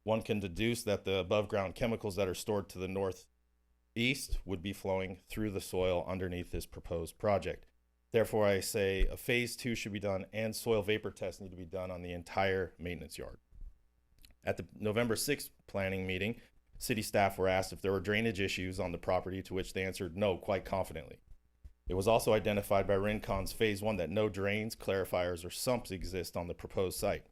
One can deduce that the above ground chemicals that are stored to the northeast would be flowing through the soil underneath this proposed project. Therefore, I say a Phase 2 should be done and soil vapor tests need to be done on the entire maintenance yard. At the November 6th planning meeting, city staff were asked if there were drainage issues on the property, to which they answered no quite confidently. It was also identified by Rincon's Phase 1 that no drains, clarifiers, or sumps exist on the proposed site.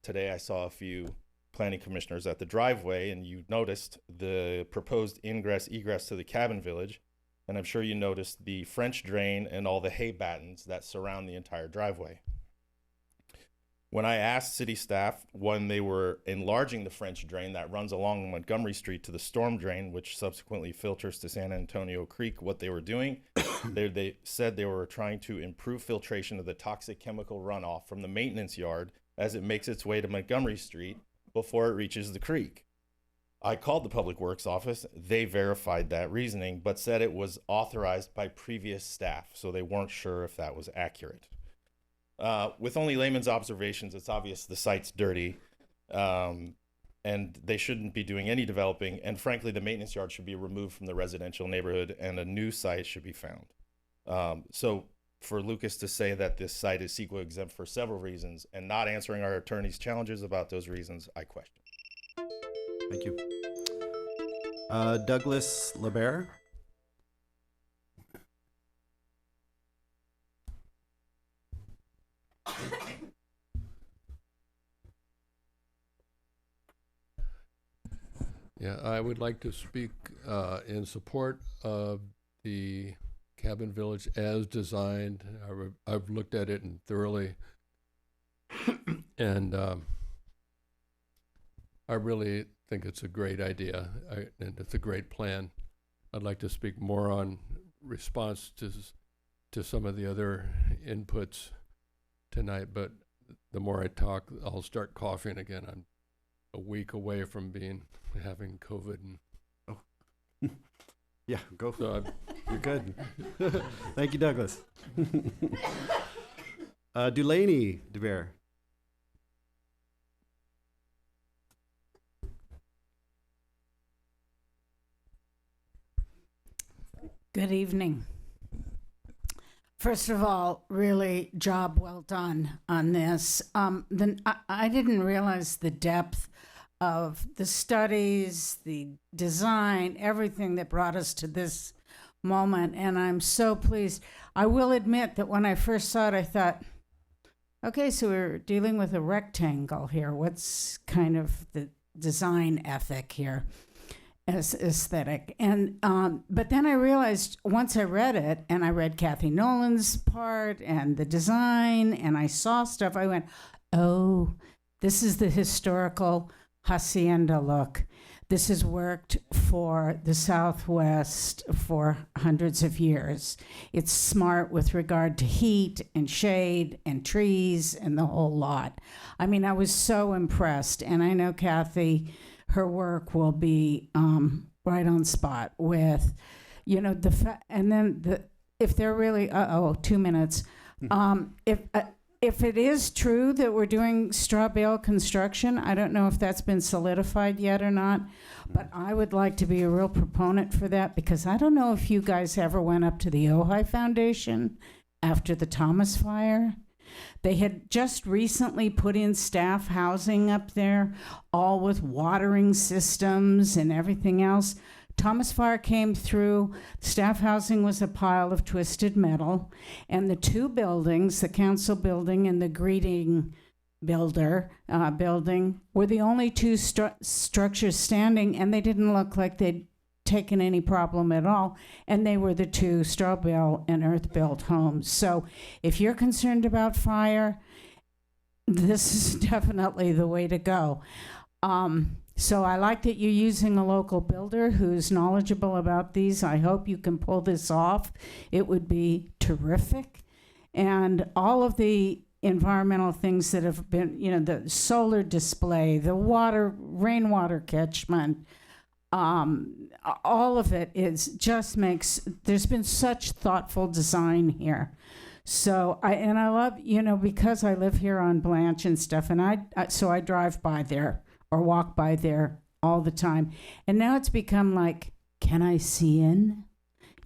Today I saw a few planning commissioners at the driveway, and you noticed the proposed ingress-egress to the cabin village, and I'm sure you noticed the French drain and all the hay battens that surround the entire driveway. When I asked city staff when they were enlarging the French drain that runs along Montgomery Street to the storm drain, which subsequently filters to San Antonio Creek, what they were doing, they said they were trying to improve filtration of the toxic chemical runoff from the maintenance yard as it makes its way to Montgomery Street before it reaches the creek. I called the Public Works office. They verified that reasoning, but said it was authorized by previous staff, so they weren't sure if that was accurate. With only layman's observations, it's obvious the site's dirty, and they shouldn't be doing any developing, and frankly, the maintenance yard should be removed from the residential neighborhood and a new site should be found. So for Lucas to say that this site is CEQA exempt for several reasons and not answering our attorney's challenges about those reasons, I question. Thank you. Douglas LeBaire. Yeah, I would like to speak in support of the cabin village as designed. I've looked at it and thoroughly, and I really think it's a great idea, and it's a great plan. I'd like to speak more on response to some of the other inputs tonight, but the more I talk, I'll start coughing again. I'm a week away from having COVID. And yeah, go. So you're good. Thank you, Douglas. Delaney DeVere. Good evening. First of all, really job well done on this. I didn't realize the depth of the studies, the design, everything that brought us to this moment, and I'm so pleased. I will admit that when I first saw it, I thought, okay, so we're dealing with a rectangle here. What's kind of the design ethic here? Aesthetic. And but then I realized once I read it, and I read Kathy Nolan's part and the design, and I saw stuff, I went, oh, this is the historical hacienda look. This has worked for the Southwest for hundreds of years. It's smart with regard to heat and shade and trees and the whole lot. I mean, I was so impressed, and I know Kathy, her work will be right on spot with, you know, if they're really, 2 minutes. If it is true that we're doing straw bale construction, I don't know if that's been solidified yet or not, but I would like to be a real proponent for that, because I don't know if you guys ever went up to the Ojai Foundation after the Thomas fire. They had just recently put in staff housing up there, all with watering systems and everything else. Thomas Fire came through. Staff housing was a pile of twisted metal, and the two buildings, the council building and the greeting building, were the only two structures standing, and they didn't look like they'd taken any problem at all, and they were the two straw bale and earth built homes. So if you're concerned about fire, this is definitely the way to go. So I like that you're using a local builder who's knowledgeable about these. I hope you can pull this off. It would be terrific. And all of the environmental things that have been, you know, the solar display, the rainwater catchment, all of it there's been such thoughtful design here. So I love, you know, because I live here on Blanche and stuff, and so I drive by there or walk by there all the time. And now it's become like, can I see in?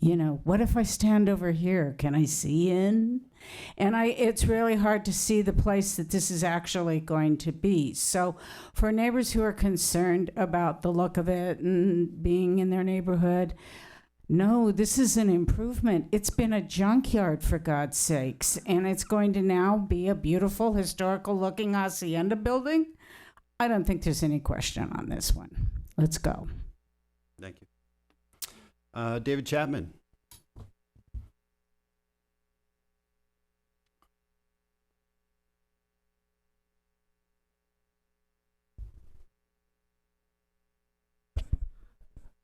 You know, what if I stand over here? Can I see in? And it's really hard to see the place that this is actually going to be. So for neighbors who are concerned about the look of it and being in their neighborhood, no, this is an improvement. It's been a junkyard, for God's sakes, and it's going to now be a beautiful historical looking hacienda building. I don't think there's any question on this one. Let's go. Thank you. David Chapman.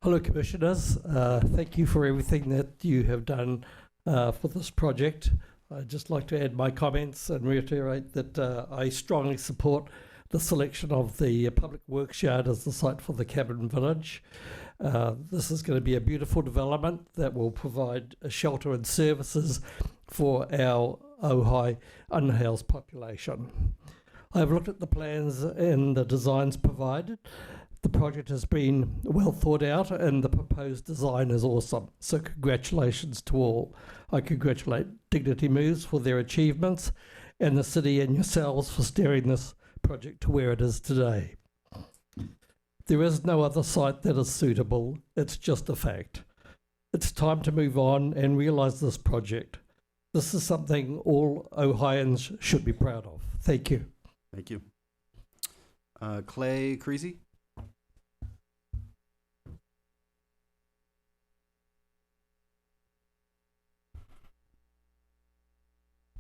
Hello, Commissioners. Thank you for everything that you have done for this project. I'd just like to add my comments and reiterate that I strongly support the selection of the public works yard as the site for the cabin village. This is going to be a beautiful development that will provide shelter and services for our Ojai unhoused population. I've looked at the plans and the designs provided. The project has been well thought out and the proposed design is awesome. So congratulations to all. I congratulate Dignity Moves for their achievements and the city and yourselves for steering this project to where it is today. There is no other site that is suitable. It's just a fact. It's time to move on and realise this project. This is something all Ojaians should be proud of. Thank you. Thank you. Clay Creasy?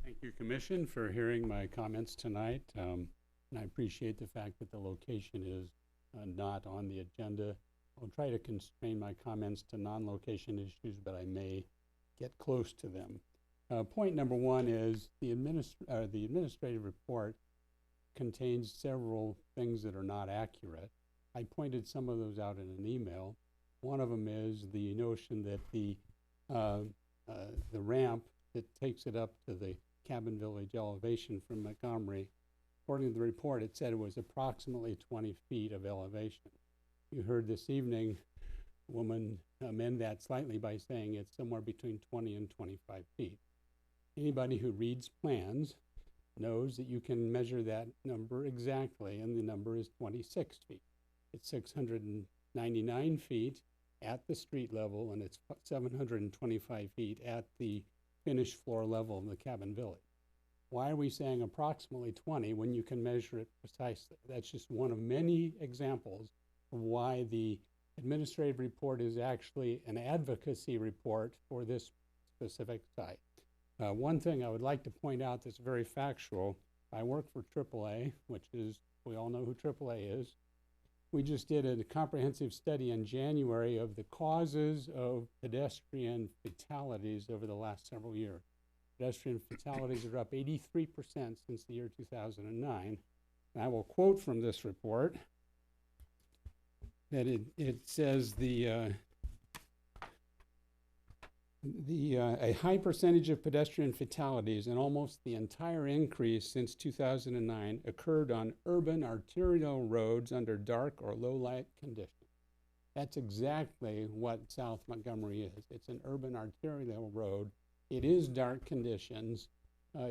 Thank you, Commission, for hearing my comments tonight. And I appreciate the fact that the location is not on the agenda. I'll try to constrain my comments to non-location issues, but I may get close to them. Point number one is the administrative report contains several things that are not accurate. I pointed some of those out in an email. One of them is the notion that the ramp that takes it up to the Cabin Village elevation from Montgomery, according to the report, it said it was approximately 20 feet of elevation. You heard this evening a woman amend that slightly by saying it's somewhere between 20 and 25 feet. Anybody who reads plans knows that you can measure that number exactly, and the number is 26 feet. It's 699 feet at the street level, and it's 725 feet at the finished floor level of the Cabin Village. Why are we saying approximately 20 when you can measure it precisely? That's just one of many examples of why the administrative report is actually an advocacy report for this specific site. One thing I would like to point out that's very factual, I work for AAA, which is, we all know who AAA is. We just did a comprehensive study in January of the causes of pedestrian fatalities over the last several years. Pedestrian fatalities are up 83% since the year 2009. And I will quote from this report that it says a high percentage of pedestrian fatalities and almost the entire increase since 2009 occurred on urban arterial roads under dark or low light conditions. That's exactly what South Montgomery is. It's an urban arterial road. It is dark conditions.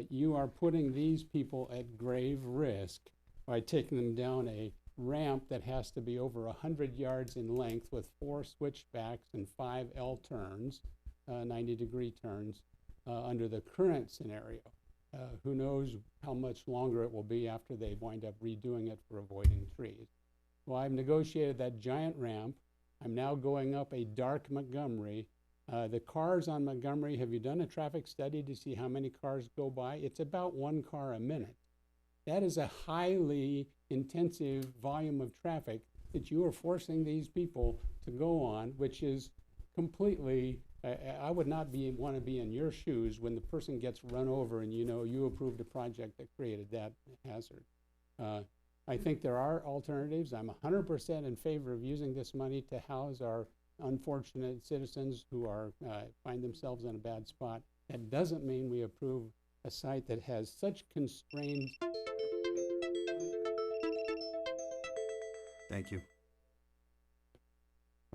You are putting these people at grave risk by taking them down a ramp that has to be over 100 yards in length with 4 switchbacks and 5 L turns. 90-degree turns under the current scenario. Who knows how much longer it will be after they wind up redoing it for avoiding trees. Well, I've negotiated that giant ramp. I'm now going up a dark Montgomery. The cars on Montgomery, have you done a traffic study to see how many cars go by? It's about 1 car a minute. That is a highly intensive volume of traffic that you are forcing these people to go on, which is completely, I would not want to be in your shoes when the person gets run over and you know you approved a project that created that hazard. I think there are alternatives. I'm 100% in favor of using this money to house our unfortunate citizens who are find themselves in a bad spot. That doesn't mean we approve a site that has such constrained. Thank you.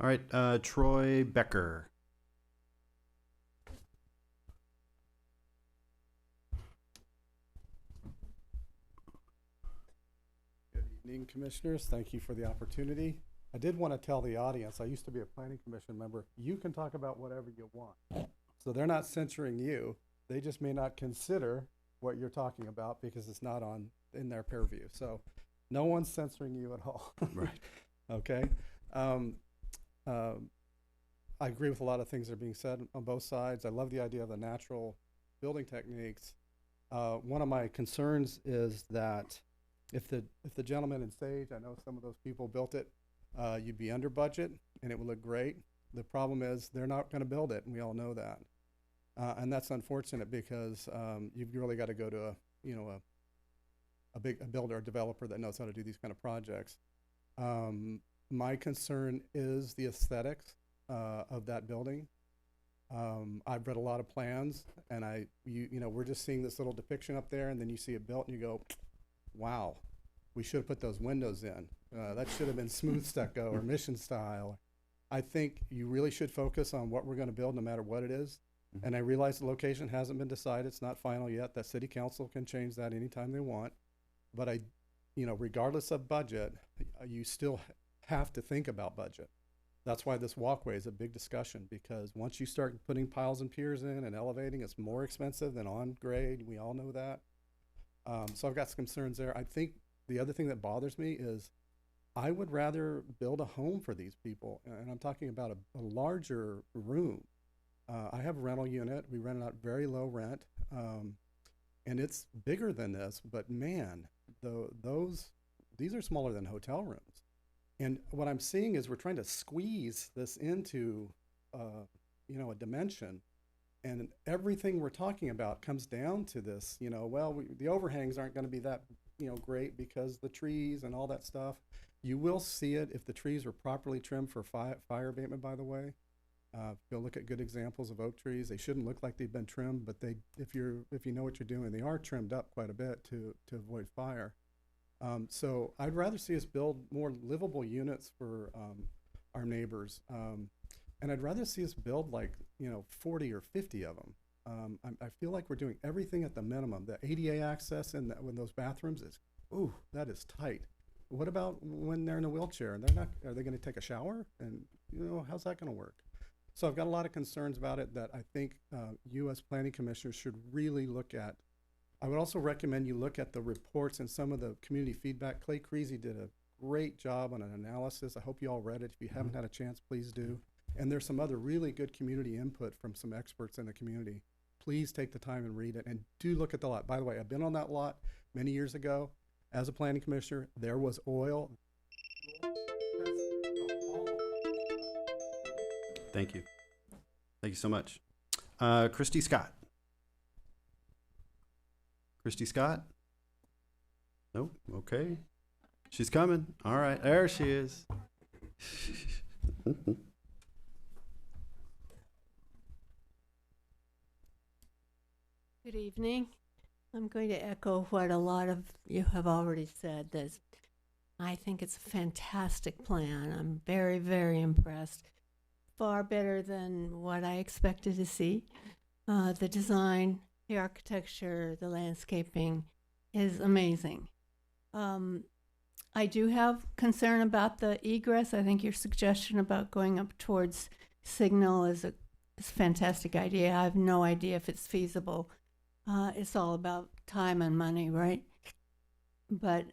All right, Troy Becker. Good evening, commissioners. Thank you for the opportunity. I did want to tell the audience, I used to be a planning commission member, you can talk about whatever you want. So they're not censoring you. They just may not consider what you're talking about because it's not in their purview. So no one's censoring you at all. Right. Okay. I agree with a lot of things that are being said on both sides. I love the idea of the natural building techniques. One of my concerns is that if the gentleman in Sage, I know some of those people built it, you'd be under budget and it would look great. The problem is they're not going to build it, and we all know that. And that's unfortunate because you've really got to go to a builder, a developer that knows how to do these kind of projects. My concern is the aesthetics of that building. I've read a lot of plans, and we're just seeing this little depiction up there, and then you see it built, and you go, wow, we should have put those windows in. That should have been smooth stucco or mission style. I think you really should focus on what we're going to build no matter what it is. Mm-hmm. And I realize the location hasn't been decided. It's not final yet. That city council can change that anytime they want. But regardless of budget, you still have to think about budget. That's why this walkway is a big discussion, because once you start putting piles and piers in and elevating, it's more expensive than on grade. We all know that. So I've got some concerns there. I think the other thing that bothers me is I would rather build a home for these people, and I'm talking about a larger room. I have a rental unit. We rent it out very low rent, and it's bigger than this, but man, these are smaller than hotel rooms. And what I'm seeing is we're trying to squeeze this into, a dimension. And everything we're talking about comes down to this, the overhangs aren't going to be that, great because the trees and all that stuff. You will see it if the trees are properly trimmed for fire abatement, by the way. Go look at good examples of oak trees. They shouldn't look like they've been trimmed, but if you know what you're doing, they are trimmed up quite a bit to avoid fire. So I'd rather see us build more livable units for our neighbors. And I'd rather see us build 40 or 50 of them. I feel like we're doing everything at the minimum. The ADA access and when those bathrooms that is tight. What about when they're in a wheelchair and are they going to take a shower? And how's that going to work? So I've got a lot of concerns about it that I think you as planning commissioners should really look at. I would also recommend you look at the reports and some of the community feedback. Clay Creasy did a great job on an analysis. I hope you all read it. If you haven't had a chance, please do. And there's some other really good community input from some experts in the community. Please take the time and read it, and do look at the lot. By the way, I've been on that lot many years ago as a planning commissioner. There was oil. Thank you. Thank you so much. Christy Scott. Christy Scott? Nope. Okay. She's coming. All right. There she is. Good evening. I'm going to echo what a lot of you have already said. I think it's a fantastic plan. I'm very, very impressed. Far better than what I expected to see. The design, the architecture, the landscaping is amazing. I do have concern about the egress. I think your suggestion about going up towards Signal is a fantastic idea. I have no idea if it's feasible. It's all about time and money, right? But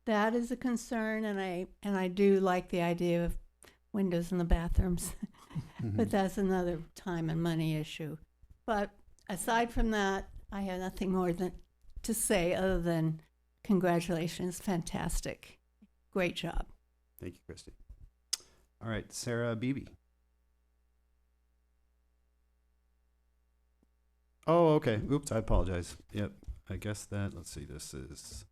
that is a concern, and I do like the idea of windows in the bathrooms, but that's another time and money issue. But aside from that, I have nothing more to say other than congratulations, fantastic, great job. Thank you, Christy. All right, Sarah Beebe. Oh, okay. Oops, I apologize. Yep, I guess let's see, this is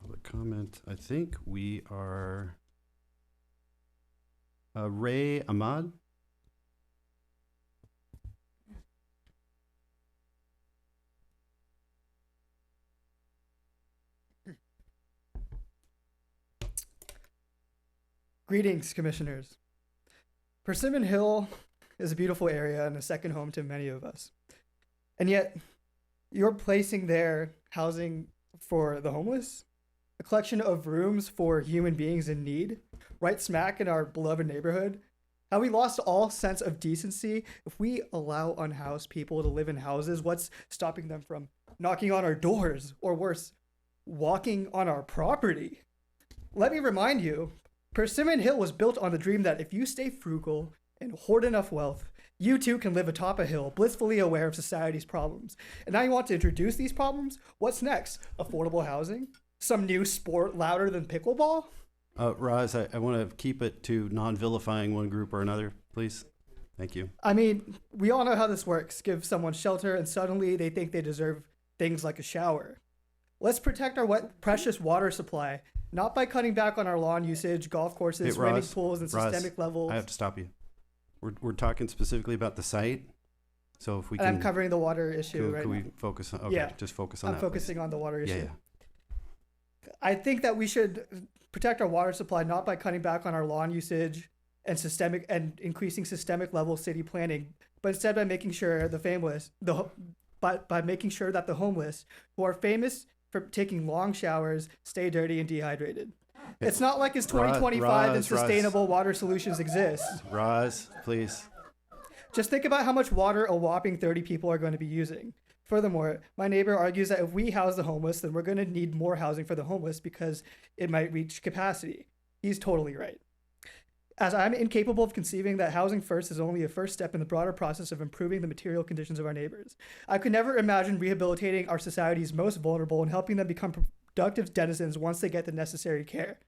public comment. I think we are Ray Ahmad. Greetings, commissioners. Persimmon Hill is a beautiful area and a second home to many of us. And yet, you're placing there housing for the homeless, a collection of rooms for human beings in need, right smack in our beloved neighborhood. Have we lost all sense of decency? If we allow unhoused people to live in houses, what's stopping them from knocking on our doors, or worse, walking on our property? Let me remind you, Persimmon Hill was built on the dream that if you stay frugal and hoard enough wealth, you too can live atop a hill, blissfully aware of society's problems. And now you want to introduce these problems? What's next? Affordable housing? Some new sport louder than pickleball? Roz, I want to keep it to non-vilifying one group or another, please. Thank you. I mean, we all know how this works. Give someone shelter and suddenly they think they deserve things like a shower. Let's protect our precious water supply, not by cutting back on our lawn usage, golf courses, swimming pools, and systemic levels. I have to stop you. We're talking specifically about the site, so if we can. I'm covering the water issue right now. Can we focus on? Okay, yeah, just focus on that. I'm focusing on the water issue. Yeah. I think that we should protect our water supply not by cutting back on our lawn usage and increasing systemic level city planning, but instead by making sure by making sure that the homeless, who are famous for taking long showers, stay dirty and dehydrated. It's not like it's 2025 and sustainable water solutions exist. Roz, please. Just think about how much water a whopping 30 people are going to be using. Furthermore, my neighbor argues that if we house the homeless, then we're going to need more housing for the homeless because it might reach capacity. He's totally right. As I'm incapable of conceiving that housing first is only a first step in the broader process of improving the material conditions of our neighbors. I could never imagine rehabilitating our society's most vulnerable and helping them become productive denizens once they get the necessary care.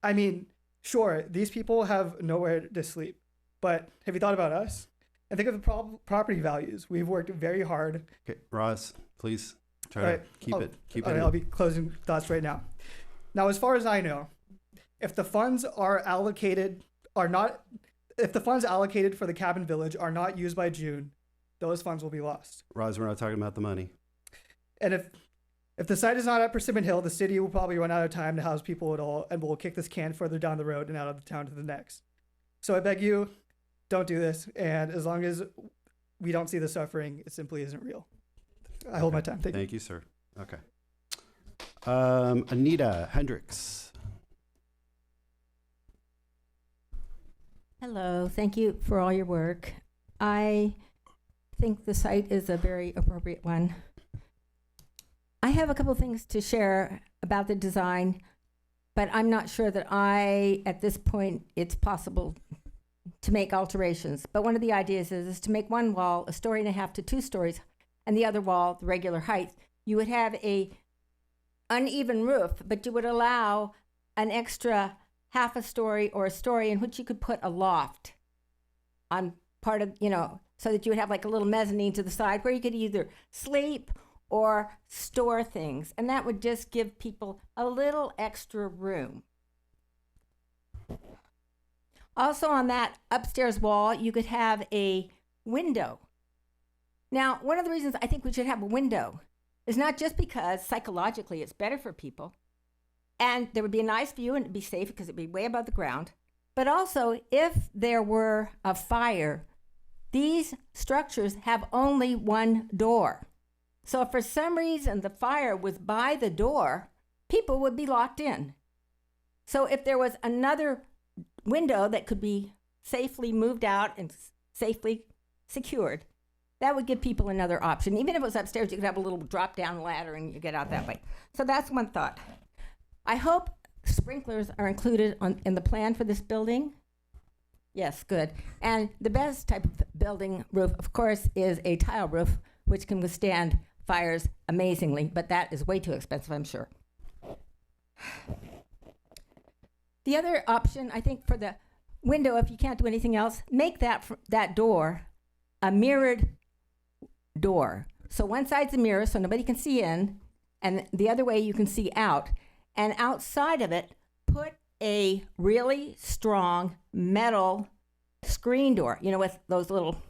I mean, sure, these people have nowhere to sleep, but have you thought about us? And think of the property values. We've worked very hard. Okay, Ross, please try All to right, keep it. Keep all it. right, I'll be closing thoughts right now. Now, as far as I know, if the funds allocated for the cabin village are not used by June, those funds will be lost. Roz, we're not talking about the money. And if the site is not at Persimmon Hill, the city will probably run out of time to house people at all, and will kick this can further down the road and out of the town to the next. So I beg you, don't do this. And as long as we don't see the suffering, it simply isn't real. I hold my time. Thank you. Thank you, sir. Okay. Anita Hendricks. Hello, thank you for all your work. I think the site is a very appropriate one. I have a couple things to share about the design, but I'm not sure that at this point, it's possible to make alterations. But one of the ideas is to make one wall 1.5 stories to 2 stories, and the other wall the regular height. You would have a uneven roof, but you would allow an extra 1/2 story or 1 story in which you could put a loft on part of, so that you would have like a little mezzanine to the side where you could either sleep or store things. And that would just give people a little extra room. Also on that upstairs wall, you could have a window. Now, one of the reasons I think we should have a window is not just because psychologically it's better for people, and there would be a nice view and it'd be safe because it'd be way above the ground, but also if there were a fire, these structures have only one door. So if for some reason the fire was by the door, people would be locked in. So if there was another window that could be safely moved out and safely secured, that would give people another option. Even if it was upstairs, you could have a little drop-down ladder and you get out that way. So that's one thought. I hope sprinklers are included in the plan for this building. Yes, good. And the best type of building roof, of course, is a tile roof, which can withstand fires amazingly, but that is way too expensive, I'm sure. The other option, I think, for the window, if you can't do anything else, make that door a mirrored door. So one side's a mirror so nobody can see in, and the other way you can see out. And outside of it, put a really strong metal screen door, with those little,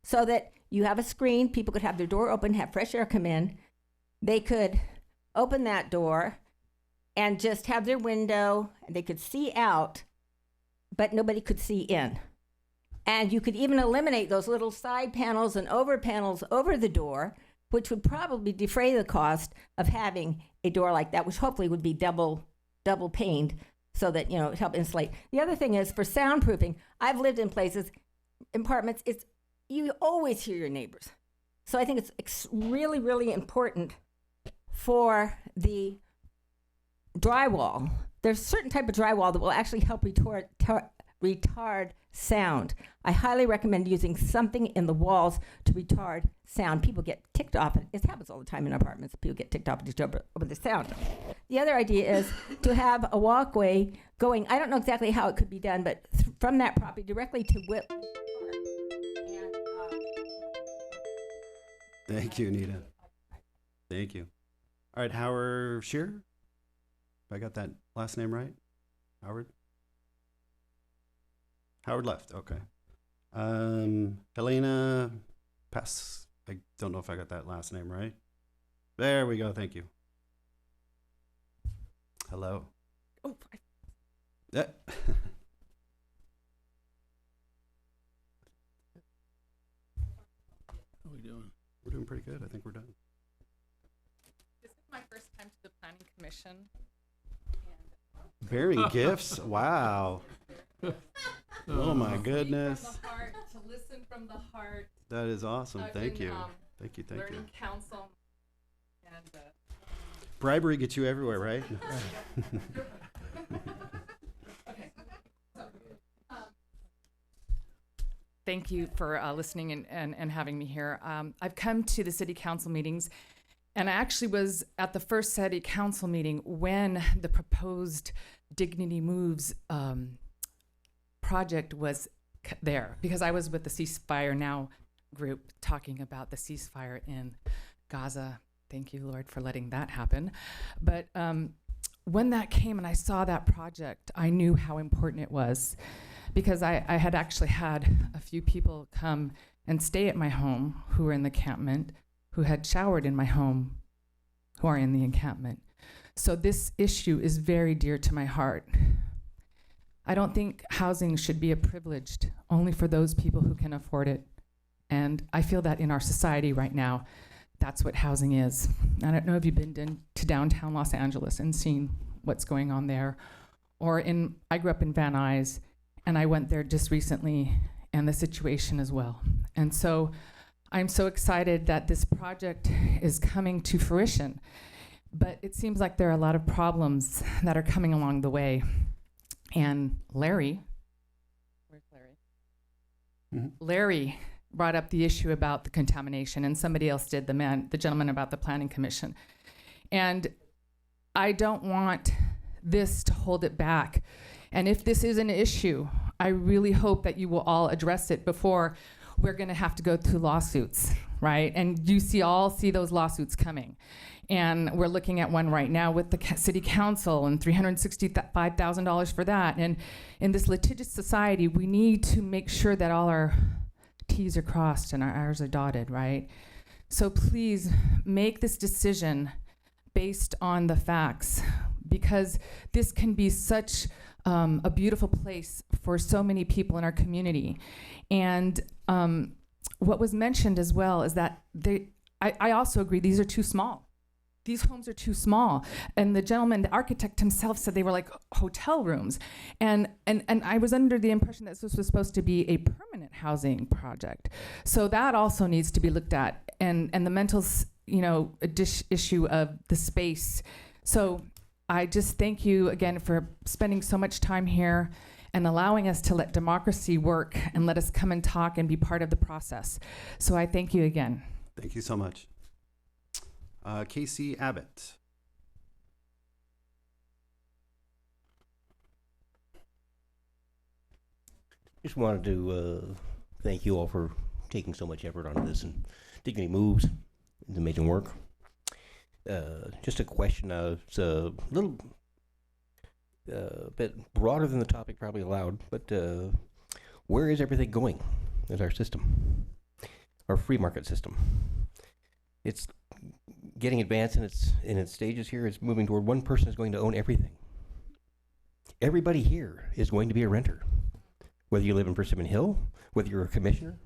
so that you have a screen, people could have their door open, have fresh air come in. They could open that door and just have their window, and they could see out, but nobody could see in. And you could even eliminate those little side panels and over panels over the door, which would probably defray the cost of having a door like that, which hopefully would be double paned so that, it would help insulate. The other thing is for soundproofing. I've lived in places, apartments, you always hear your neighbors. So I think it's really, really important for the drywall. There's a certain type of drywall that will actually help retard sound. I highly recommend using something in the walls to retard sound. People get ticked off. It happens all the time in apartments. People get ticked off over the sound. The other idea is to have a walkway going, I don't know exactly how it could be done, but from that property directly to Whip. Thank you, Anita. Thank you. All right, Howard Shearer. If I got that last name right? Howard? Howard left, okay. Helena Pass. I don't know if I got that last name right. There we go, thank you. Hello. Oh, Yeah. How are we doing? We're doing pretty good. I think we're done. This is my first time to the Planning Commission. Bearing gifts? Wow. Oh my goodness. From the heart, to listen from the heart. That is awesome. I've Thank been, you. Thank you. Thank you. Learning council. And, Bribery gets you everywhere, right? okay. So, thank you for listening and having me here. I've come to the city council meetings, And I actually was at the first city council meeting when the proposed Dignity Moves project was there, because I was with the Ceasefire Now group talking about the ceasefire in Gaza. Thank you, Lord, for letting that happen. But when that came and I saw that project, I knew how important it was, because I had actually had a few people come and stay at my home who were in the encampment, who had showered in my home, who are in the encampment. So this issue is very dear to my heart. I don't think housing should be a privileged only for those people who can afford it. And I feel that in our society right now, that's what housing is. I don't know if you've been to downtown Los Angeles and seen what's going on there. Or I grew up in Van Nuys, and I went there just recently, and the situation as well. And so I'm so excited that this project is coming to fruition. But it seems like there are a lot of problems that are coming along the way. And Larry, where's Larry? Mm-hmm. Larry brought up the issue about the contamination, and somebody else did, the gentleman about the Planning Commission. And I don't want this to hold it back. And if this is an issue, I really hope that you will all address it before we're going to have to go through lawsuits, right? And you all see those lawsuits coming. And we're looking at one right now with the city council and $365,000 for that. And in this litigious society, we need to make sure that all our T's are crossed and our R's are dotted, right? So please make this decision based on the facts, because this can be such a beautiful place for so many people in our community. And what was mentioned as well is that I also agree these are too small. These homes are too small. And the gentleman, the architect himself, said they were like hotel rooms. And I was under the impression that this was supposed to be a permanent housing project. So that also needs to be looked at. And the mental, issue of the space. So I just thank you again for spending so much time here and allowing us to let democracy work and let us come and talk and be part of the process. So I thank you again. Thank you so much. Casey Abbott. Just wanted to thank you all for taking so much effort on this, and Dignity Moves. It's amazing work. Just a question. It's a little bit broader than the topic probably allowed, but where is everything going as our system, our free market system? It's getting advanced in its stages here. It's moving toward one person is going to own everything. Everybody here is going to be a renter, whether you live in Persimmon Hill, whether you're a commissioner,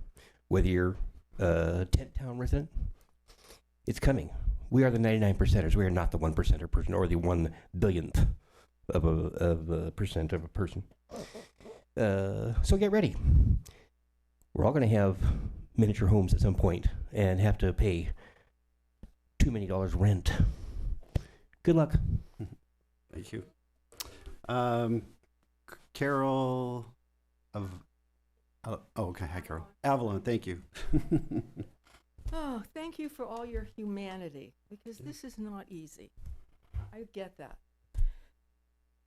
whether you're a tent town resident. It's coming. We are the 99%ers. We are not the 1%er person or the 1 billionth of a percent of a person. So get ready. We're all going to have miniature homes at some point and have to pay too many dollars rent. Good luck. Thank you. Carol of, okay, hi Carol. Avalon, thank you. Oh, thank you for all your humanity, because this is not easy. I get that.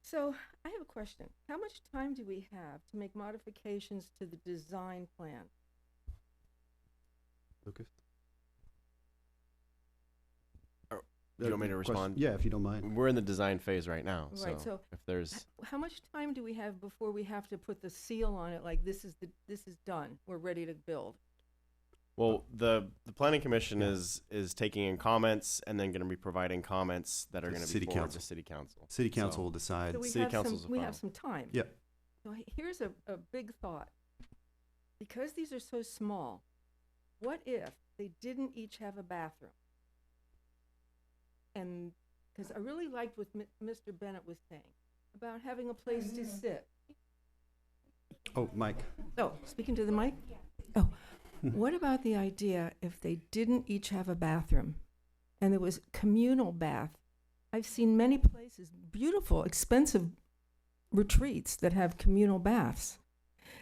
So I have a question. How much time do we have to make modifications to the design plan? Lucas? Do you want me to respond? Yeah, if you don't mind. We're in the design phase right now. Right, so if there's how much time do we have before we have to put the seal on it, like this is done, we're ready to build? Well, the planning commission is taking in comments and then going to be providing comments that are going to be forwarded to city council. City council will decide. So we have some time. Yep. So here's a big thought. Because these are so small, what if they didn't each have a bathroom? And because I really liked what Mr. Bennett was saying about having a place to sit. Oh, Mike. Oh, speaking to the mic? Oh, what about the idea if they didn't each have a bathroom and there was communal bath? I've seen many places, beautiful, expensive retreats that have communal baths.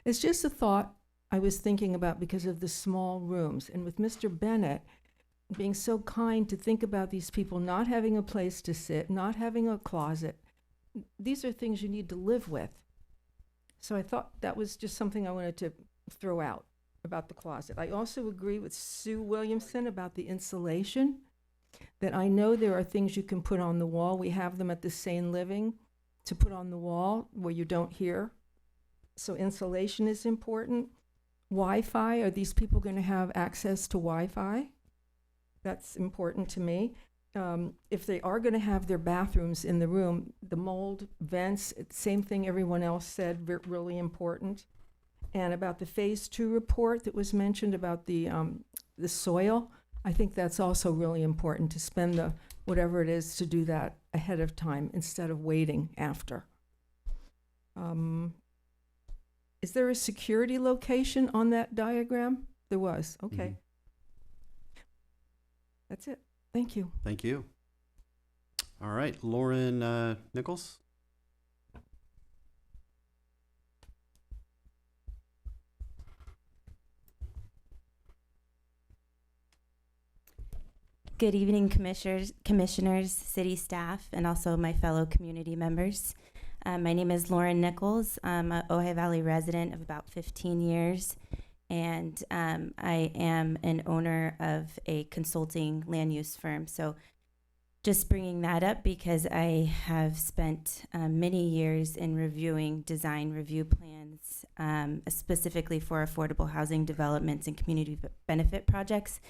It's just a thought I was thinking about because of the small rooms. And with Mr. Bennett, being so kind to think about these people not having a place to sit, not having a closet. These are things you need to live with. So I thought that was just something I wanted to throw out about the closet. I also agree with Sue Williamson about the insulation, that I know there are things you can put on the wall. We have them at the Sane Living to put on the wall where you don't hear. So insulation is important. Wi-Fi, are these people going to have access to Wi-Fi? That's important to me. If they are going to have their bathrooms in the room, the mold, vents, same thing everyone else said, really important. And about the Phase 2 report that was mentioned about the soil, I think that's also really important to spend the whatever it is to do that ahead of time instead of waiting after. Is there a security location on that diagram? There was. Okay. That's it. Thank you. Thank you. All right, Lauren Nichols. Good evening, commissioners, city staff, and also my fellow community members. My name is Lauren Nichols. I'm an Ojai Valley resident of about 15 years, and I am an owner of a consulting land use firm. So just bringing that up because I have spent many years in reviewing design review plans, specifically for affordable housing developments and community benefit projects.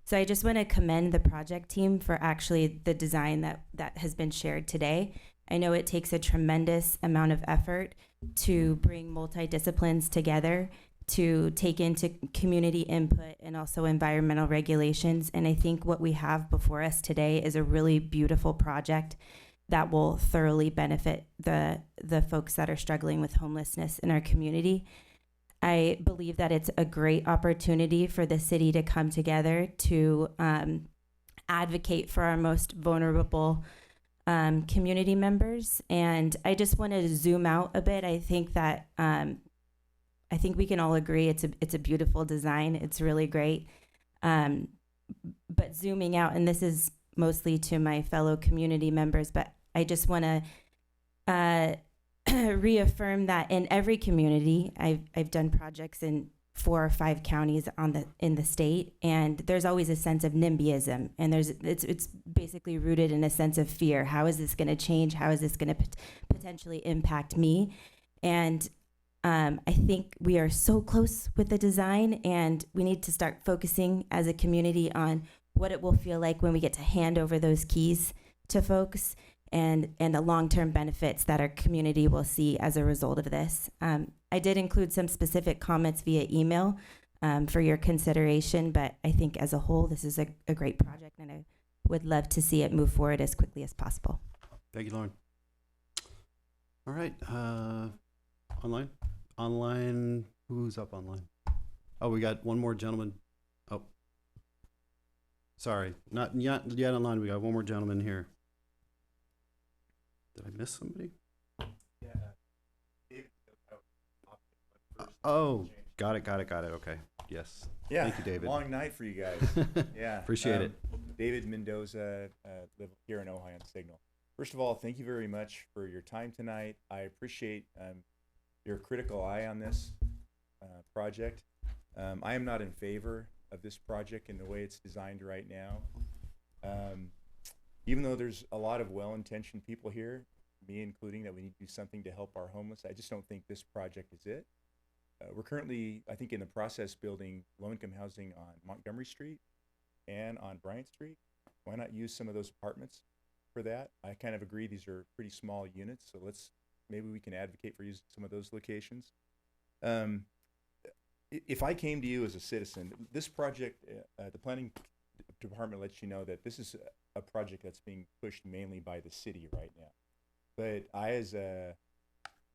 So I just want to commend the project team for actually the design that has been shared today. I know it takes a tremendous amount of effort to bring multidisciplines together to take into community input and also environmental regulations. And I think what we have before us today is a really beautiful project that will thoroughly benefit the folks that are struggling with homelessness in our community. I believe that it's a great opportunity for the city to come together to advocate for our most vulnerable community members. And I just want to zoom out a bit. I think that I think we can all agree it's a beautiful design. It's really great. But zooming out, and this is mostly to my fellow community members, but I just want to reaffirm that in every community, I've done projects in 4 or 5 counties in the state, and there's always a sense of NIMBYism, and it's basically rooted in a sense of fear. How is this going to change? How is this going to potentially impact me? And I think we are so close with the design, and we need to start focusing as a community on what it will feel like when we get to hand over those keys to folks, and the long-term benefits that our community will see as a result of this. I did include some specific comments via email for your consideration, but I think as a whole, this is a great project, and I would love to see it move forward as quickly as possible. Thank you, Lauren. All right, online, who's up online? Oh, we got one more gentleman. Oh, sorry, not yet online. We got one more gentleman here. Did I miss somebody? Oh, got it. Okay. Yes. Yeah. Thank you, David. Long night for you guys. Yeah. Appreciate it. David Mendoza, live here in Ojai on Signal. First of all, thank you very much for your time tonight. I appreciate your critical eye on this project. I am not in favor of this project in the way it's designed right now. Even though there's a lot of well-intentioned people here, me including, that we need to do something to help our homeless, I just don't think this project is it. We're currently, I think, in the process building low-income housing on Montgomery Street and on Bryant Street. Why not use some of those apartments for that? I kind of agree these are pretty small units, so maybe we can advocate for using some of those locations. If I came to you as a citizen, this project, the planning department lets you know that this is a project that's being pushed mainly by the city right now. But I, as a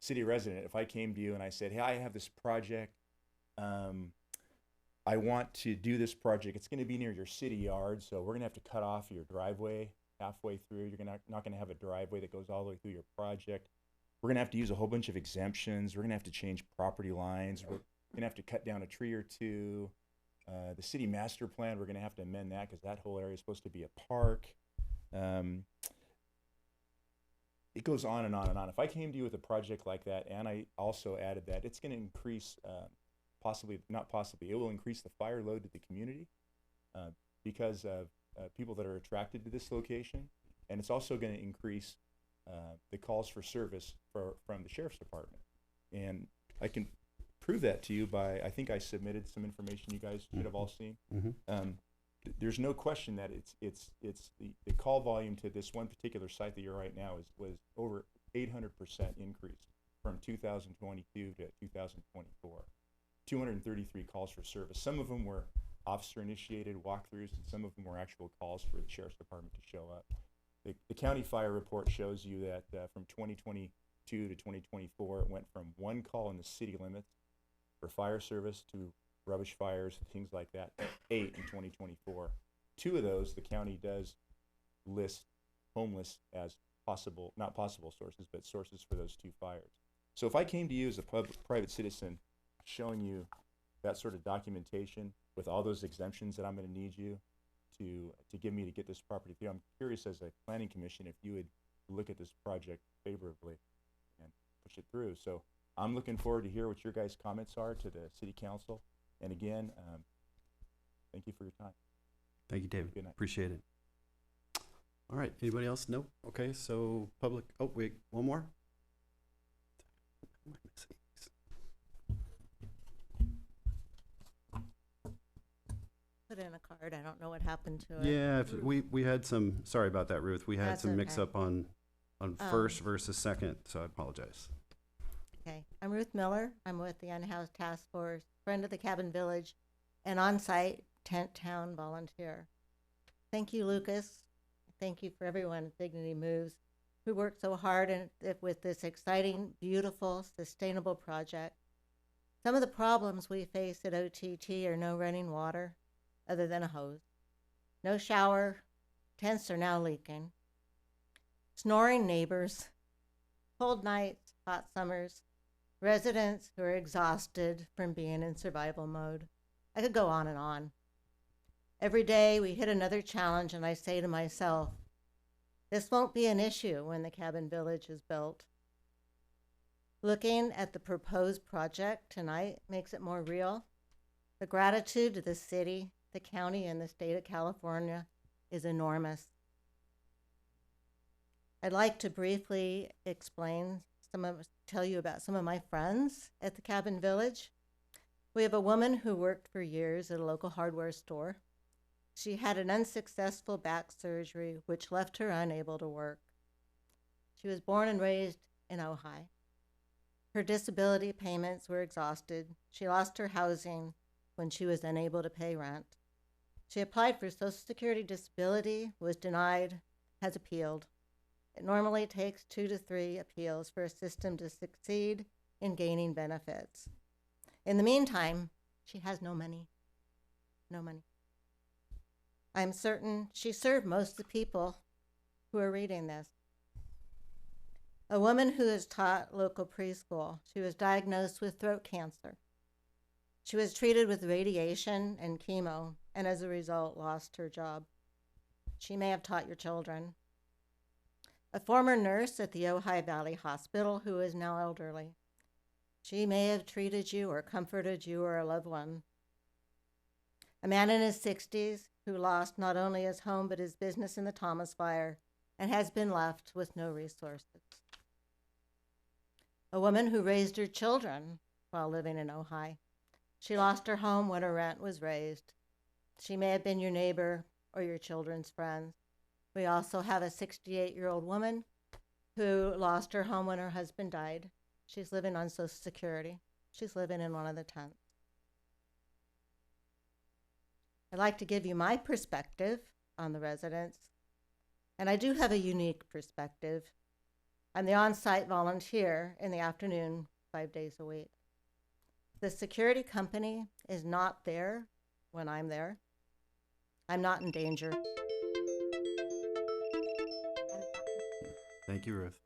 city resident, if I came to you and I said, hey, I have this project, I want to do this project, it's going to be near your city yard, so we're going to have to cut off your driveway halfway through. You're not going to have a driveway that goes all the way through your project. We're going to have to use a whole bunch of exemptions. We're going to have to change property lines. We're going to have to cut down a tree or two. The city master plan, we're going to have to amend that because that whole area is supposed to be a park. It goes on and on and on. If I came to you with a project like that, and I also added that, it's going to increase, it will increase the fire load to the community because of people that are attracted to this location. And it's also going to increase the calls for service from the sheriff's department. And I can prove that to you by, I think I submitted some information you guys should have all seen. There's no question that it's the call volume to this one particular site that you're right now was over 800% increase from 2022 to 2024. 233 calls for service. Some of them were officer initiated walkthroughs, and some of them were actual calls for the sheriff's department to show up. The county fire report shows you that from 2022 to 2024, it went from one call in the city limits for fire service to rubbish fires, things like that, 8 in 2024. 2 of those, the county does list homeless as possible, not possible sources, but sources for those 2 fires. So if I came to you as a private citizen showing you that sort of documentation with all those exemptions that I'm going to need you to give me to get this property through, I'm curious as a planning commission if you would look at this project favorably and push it through. So I'm looking forward to hear what your guys' comments are to the city council. And again, thank you for your time. Thank you, David. Good night. Appreciate it. All right. Anybody else? Nope. Okay. So public. Oh, wait. One more. Put in a card. I don't know what happened to it. Yeah, we had some. Sorry about that, Ruth. We had That's some mix okay. up on first versus second. So I apologize. Okay. I'm Ruth Miller. I'm with the Unhoused Task Force, friend of the Cabin Village, and on-site Tent Town volunteer. Thank you, Lucas. Thank you for everyone at Dignity Moves who worked so hard with this exciting, beautiful, sustainable project. Some of the problems we face at OTT are no running water other than a hose, no shower, tents are now leaking, snoring neighbors, cold nights, hot summers, residents who are exhausted from being in survival mode. I could go on and on. Every day we hit another challenge, and I say to myself, this won't be an issue when the Cabin Village is built. Looking at the proposed project tonight makes it more real. The gratitude to the city, the county, and the state of California is enormous. I'd like to briefly tell you about some of my friends at the Cabin Village. We have a woman who worked for years at a local hardware store. She had an unsuccessful back surgery, which left her unable to work. She was born and raised in Ojai. Her disability payments were exhausted. She lost her housing when she was unable to pay rent. She applied for Social Security disability, was denied, has appealed. It normally takes 2 to 3 appeals for a system to succeed in gaining benefits. In the meantime, she has no money. No money. I'm certain she served most of the people who are reading this. A woman who has taught local preschool. She was diagnosed with throat cancer. She was treated with radiation and chemo, and as a result, lost her job. She may have taught your children. A former nurse at the Ojai Valley Hospital who is now elderly. She may have treated you or comforted you or a loved one. A man in his 60s who lost not only his home but his business in the Thomas fire and has been left with no resources. A woman who raised her children while living in Ojai. She lost her home when her rent was raised. She may have been your neighbor or your children's friend. We also have a 68-year-old woman who lost her home when her husband died. She's living on Social Security. She's living in one of the tents. I'd like to give you my perspective on the residents, and I do have a unique perspective. I'm the on-site volunteer in the afternoon, 5 days a week. The security company is not there when I'm there. I'm not in danger. Thank you, Ruth.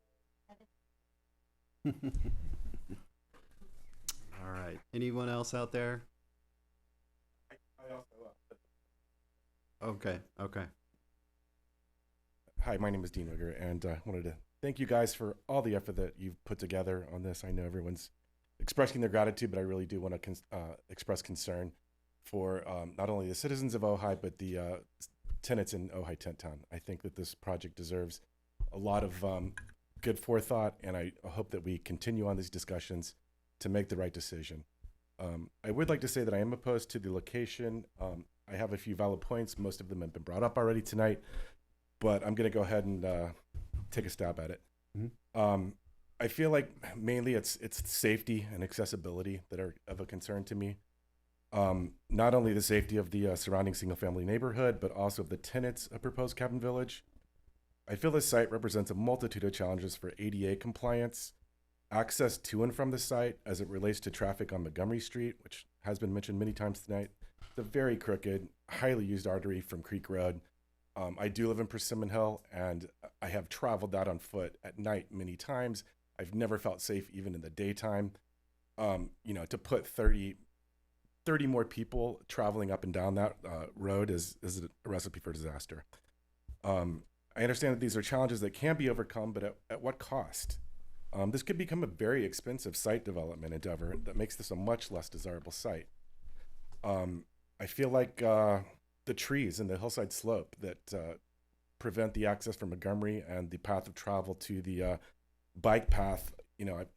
All right. Anyone else out there? I also Okay, okay. Hi, my name is Dean Wigger, and I wanted to thank you guys for all the effort that you've put together on this. I know everyone's expressing their gratitude, but I really do want to express concern for not only the citizens of Ojai, but the tenants in Ojai Tent Town. I think that this project deserves a lot of good forethought, and I hope that we continue on these discussions to make the right decision. I would like to say that I am opposed to the location. I have a few valid points. Most of them have been brought up already tonight, but I'm going to go ahead and take a stab at it. I feel like mainly it's safety and accessibility that are of a concern to me. Not only the safety of the surrounding single-family neighborhood, but also of the tenants of proposed Cabin Village. I feel this site represents a multitude of challenges for ADA compliance, access to and from the site as it relates to traffic on Montgomery Street, which has been mentioned many times tonight. It's a very crooked, highly used artery from Creek Road. I do live in Persimmon Hill, and I have traveled that on foot at night many times. I've never felt safe even in the daytime. To put 30 more people traveling up and down that road is a recipe for disaster. I understand that these are challenges that can be overcome, but at what cost? This could become a very expensive site development endeavor that makes this a much less desirable site. I feel like the trees in the hillside slope that prevent the access from Montgomery and the path of travel to the bike path,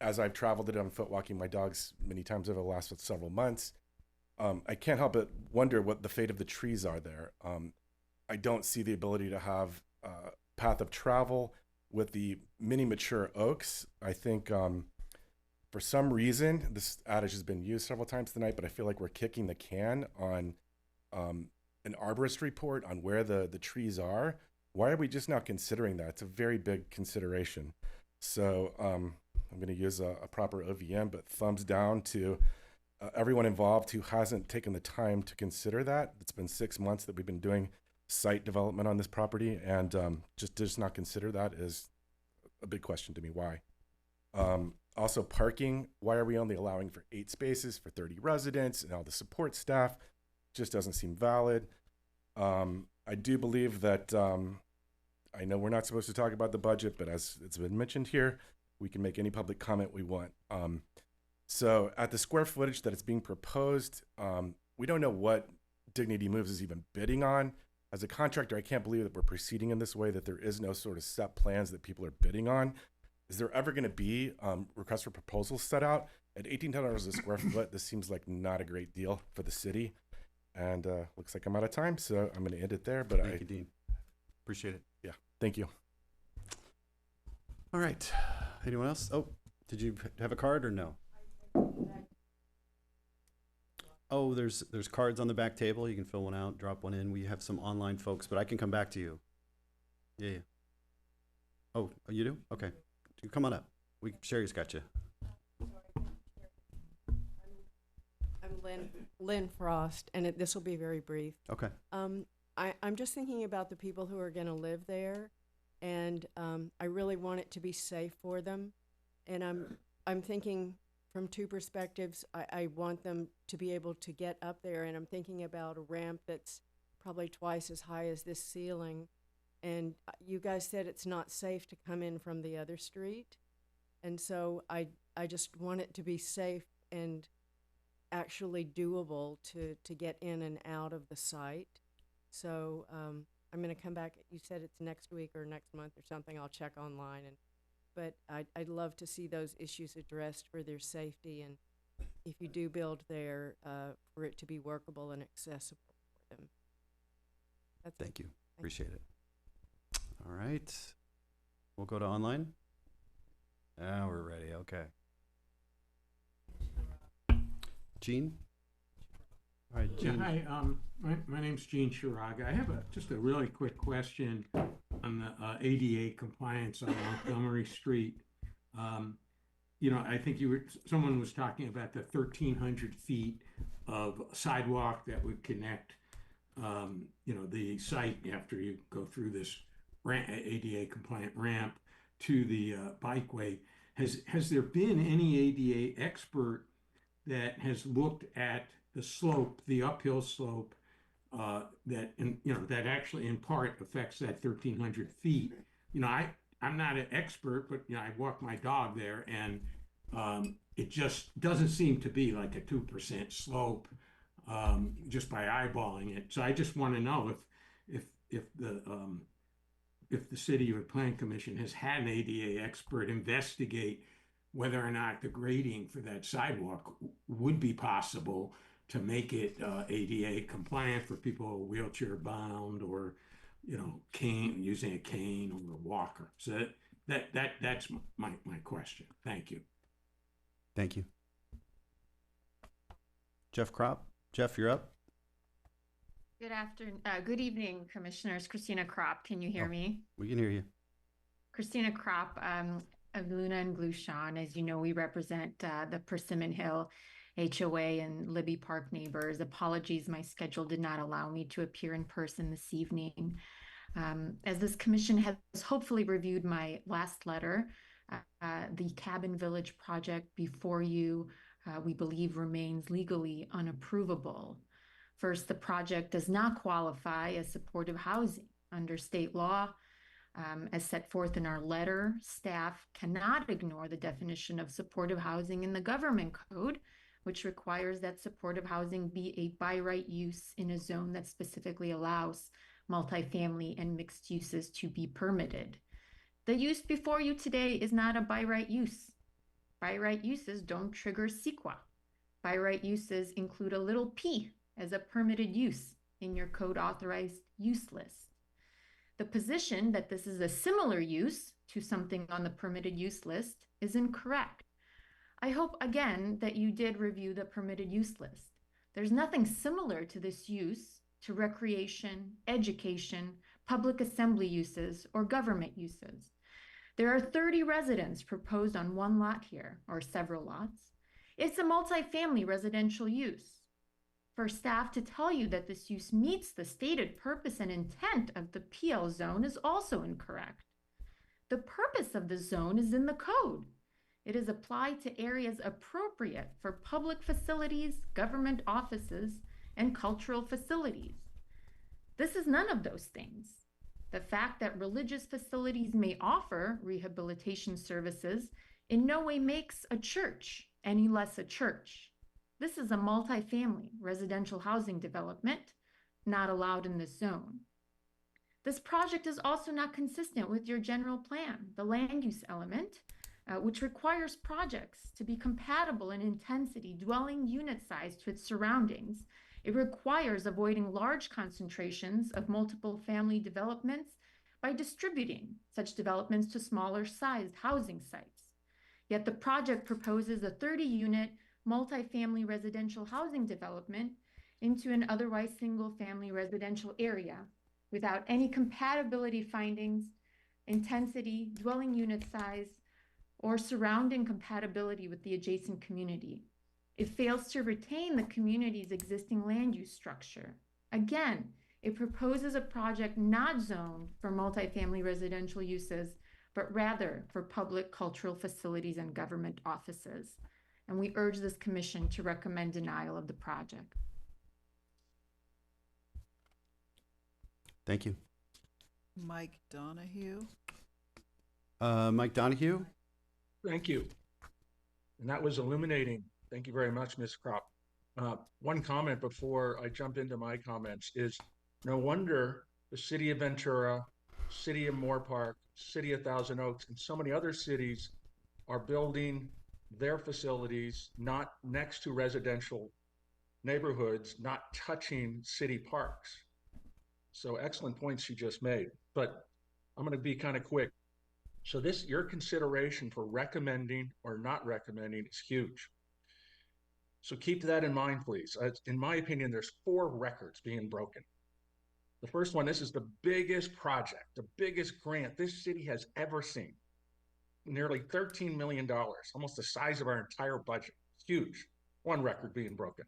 as I've traveled it on foot walking my dogs many times over the last several months, I can't help but wonder what the fate of the trees are there. I don't see the ability to have path of travel with the many mature oaks. I think for some reason, this adage has been used several times tonight, but I feel like we're kicking the can on an arborist report on where the trees are. Why are we just not considering that? It's a very big consideration. So I'm going to use a proper OVM, but thumbs down to everyone involved who hasn't taken the time to consider that. It's been 6 months that we've been doing site development on this property, and just not consider that is a big question to me. Why? Also, parking. Why are we only allowing for 8 spaces for 30 residents and all the support staff? Just doesn't seem valid. I do believe that I know we're not supposed to talk about the budget, but as it's been mentioned here, we can make any public comment we want. So at the square footage that it's being proposed, we don't know what Dignity Moves is even bidding on. As a contractor, I can't believe that we're proceeding in this way, that there is no sort of set plans that people are bidding on. Is there ever going to be requests for proposals set out? At $1,800 a square foot, this seems like not a great deal for the city. And looks like I'm out of time, so I'm going to end it there. But Thank you, Dean. Appreciate it. Yeah, thank you. All right. Anyone else? Oh, did you have a card or no? Oh, there's cards on the back table. You can fill one out, drop one in. We have some online folks, but I can come back to you. Yeah. Oh, you do? Okay. You come on up. Sherry's got you. I'm Lynn Frost, and this will be very brief. Okay. I'm just thinking about the people who are going to live there, and I really want it to be safe for them. And I'm thinking from two perspectives. I want them to be able to get up there, and I'm thinking about a ramp that's probably twice as high as this ceiling. And you guys said it's not safe to come in from the other street, and so I just want it to be safe and actually doable to get in and out of the site. So I'm going to come back. You said it's next week or next month or something. I'll check online, but I'd love to see those issues addressed for their safety, and if you do build there, for it to be workable and accessible for them. Thank you. Appreciate it. All right. We'll go to online. Now we're ready. Okay. Gene? All right, Gene. Yeah, hi. My name's Gene Shiraga. I have just a really quick question on the ADA compliance on Montgomery Street. I think someone was talking about the 1,300 feet of sidewalk that would connect, the site after you go through this ADA compliant ramp to the bikeway. Has there been any ADA expert that has looked at the slope, the uphill slope that actually in part affects that 1,300 feet. I'm not an expert, but I walk my dog there, and it just doesn't seem to be like a 2% slope just by eyeballing it. So I just want to know if the city or plan commission has had an ADA expert investigate whether or not the grading for that sidewalk would be possible to make it ADA compliant for people who are wheelchair bound or using a cane or a walker. So that's my question. Thank you. Thank you. Jeff Kropp. Jeff, you're up. Good evening, Commissioners. Christina Kropp. Can you hear me? We can hear you. Christina Kropp of Luna and Glushan. As you know, we represent the Persimmon Hill HOA and Libby Park neighbors. Apologies, my schedule did not allow me to appear in person this evening. As this commission has hopefully reviewed my last letter, the Cabin Village project before you, we believe, remains legally unapprovable. First, the project does not qualify as supportive housing under state law. As set forth in our letter, staff cannot ignore the definition of supportive housing in the government code, which requires that supportive housing be a by right use in a zone that specifically allows multifamily and mixed uses to be permitted. The use before you today is not a by right use. By right uses don't trigger CEQA. By right uses include a little p as a permitted use in your code authorized use list. The position that this is a similar use to something on the permitted use list is incorrect. I hope again that you did review the permitted use list. There's nothing similar to this use to recreation, education, public assembly uses, or government uses. There are 30 residents proposed on one lot here, or several lots. It's a multifamily residential use. For staff to tell you that this use meets the stated purpose and intent of the PL zone is also incorrect. The purpose of the zone is in the code. It is applied to areas appropriate for public facilities, government offices, and cultural facilities. This is none of those things. The fact that religious facilities may offer rehabilitation services in no way makes a church any less a church. This is a multifamily residential housing development not allowed in this zone. This project is also not consistent with your general plan, the land use element, which requires projects to be compatible in intensity, dwelling unit size to its surroundings. It requires avoiding large concentrations of multiple family developments by distributing such developments to smaller sized housing sites. Yet the project proposes a 30-unit multifamily residential housing development into an otherwise single-family residential area without any compatibility findings, intensity, dwelling unit size, or surrounding compatibility with the adjacent community. It fails to retain the community's existing land use structure. Again, it proposes a project not zoned for multifamily residential uses, but rather for public cultural facilities and government offices. And we urge this commission to recommend denial of the project. Thank you. Mike Donahue. Mike Donahue. Thank you. And that was illuminating. Thank you very much, Ms. Kropp. One comment before I jump into my comments is no wonder the city of Ventura, city of Moore Park, city of Thousand Oaks, and so many other cities are building their facilities not next to residential neighborhoods, not touching city parks. So excellent points you just made, but I'm going to be kind of quick. So your consideration for recommending or not recommending is huge. So keep that in mind, please. In my opinion, there's 4 records being broken. The first one, this is the biggest project, the biggest grant this city has ever seen. Nearly $13 million, almost the size of our entire budget. It's huge. One record being broken.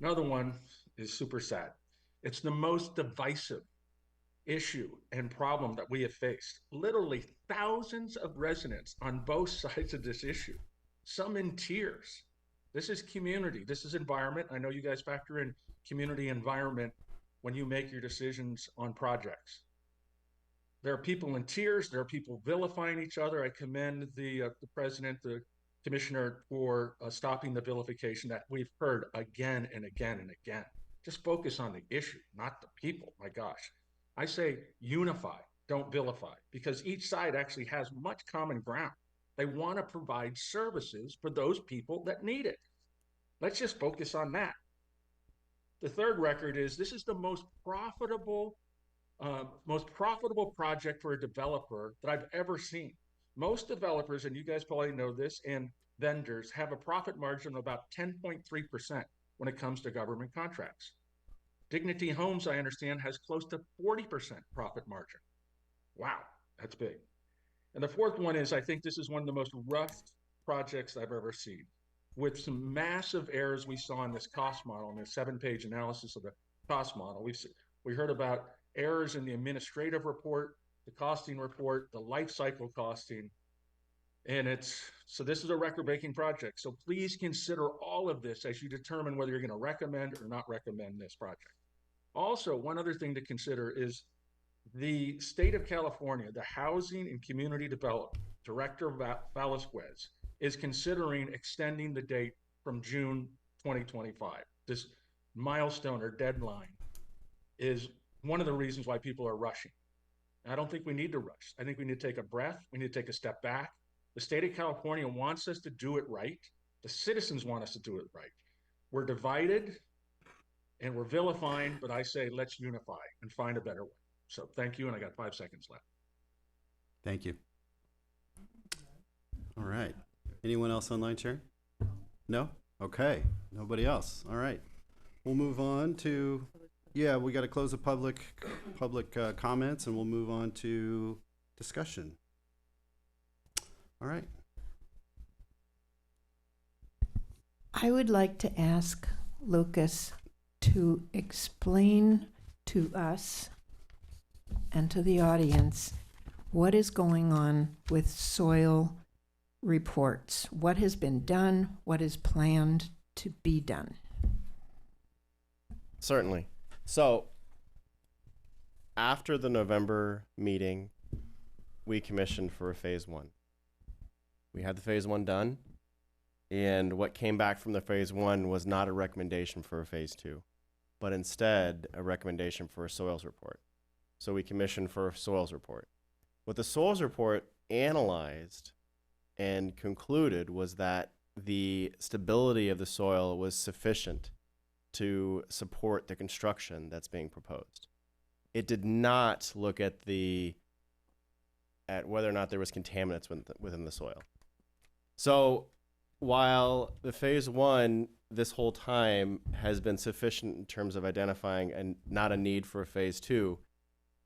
Another one is super sad. It's the most divisive issue and problem that we have faced. Literally thousands of residents on both sides of this issue, some in tears. This is community. This is environment. I know you guys factor in community environment when you make your decisions on projects. There are people in tears. There are people vilifying each other. I commend the president, the commissioner, for stopping the vilification that we've heard again and again and again. Just focus on the issue, not the people. My gosh. I say unify, don't vilify, because each side actually has much common ground. They want to provide services for those people that need it. Let's just focus on that. The third record is this is the most profitable project for a developer that I've ever seen. Most developers, and you guys probably know this, and vendors have a profit margin of about 10.3% when it comes to government contracts. Dignity Homes, I understand, has close to 40% profit margin. Wow, that's big. And the fourth one is, I think this is one of the most rushed projects I've ever seen, with some massive errors we saw in this cost model, in this 7-page analysis of the cost model. We heard about errors in the administrative report, the costing report, the life cycle costing. And so this is a record-breaking project. So please consider all of this as you determine whether you're going to recommend or not recommend this project. Also, one other thing to consider is the state of California, the Housing and Community Development Director Velasquez is considering extending the date from June 2025. This milestone or deadline is one of the reasons why people are rushing. I don't think we need to rush. I think we need to take a breath. We need to take a step back. The state of California wants us to do it right. The citizens want us to do it right. We're divided and we're vilifying, but I say let's unify and find a better way. So thank you, and I got 5 seconds left. Thank you. All right. Anyone else online, Sharon? No? Okay. Nobody else. All right. We'll move on to, we got to close the public comments, and we'll move on to discussion. All right. I would like to ask Lucas to explain to us and to the audience what is going on with soil reports. What has been done? What is planned to be done? Certainly. So after the November meeting, we commissioned for a phase 1. We had the phase 1 done, and what came back from the phase 1 was not a recommendation for a phase 2, but instead a recommendation for a soils report. So we commissioned for a soils report. What the soils report analyzed and concluded was that the stability of the soil was sufficient to support the construction that's being proposed. It did not look at whether or not there was contaminants within the soil. So while the phase 1 this whole time has been sufficient in terms of identifying and not a need for a phase 2,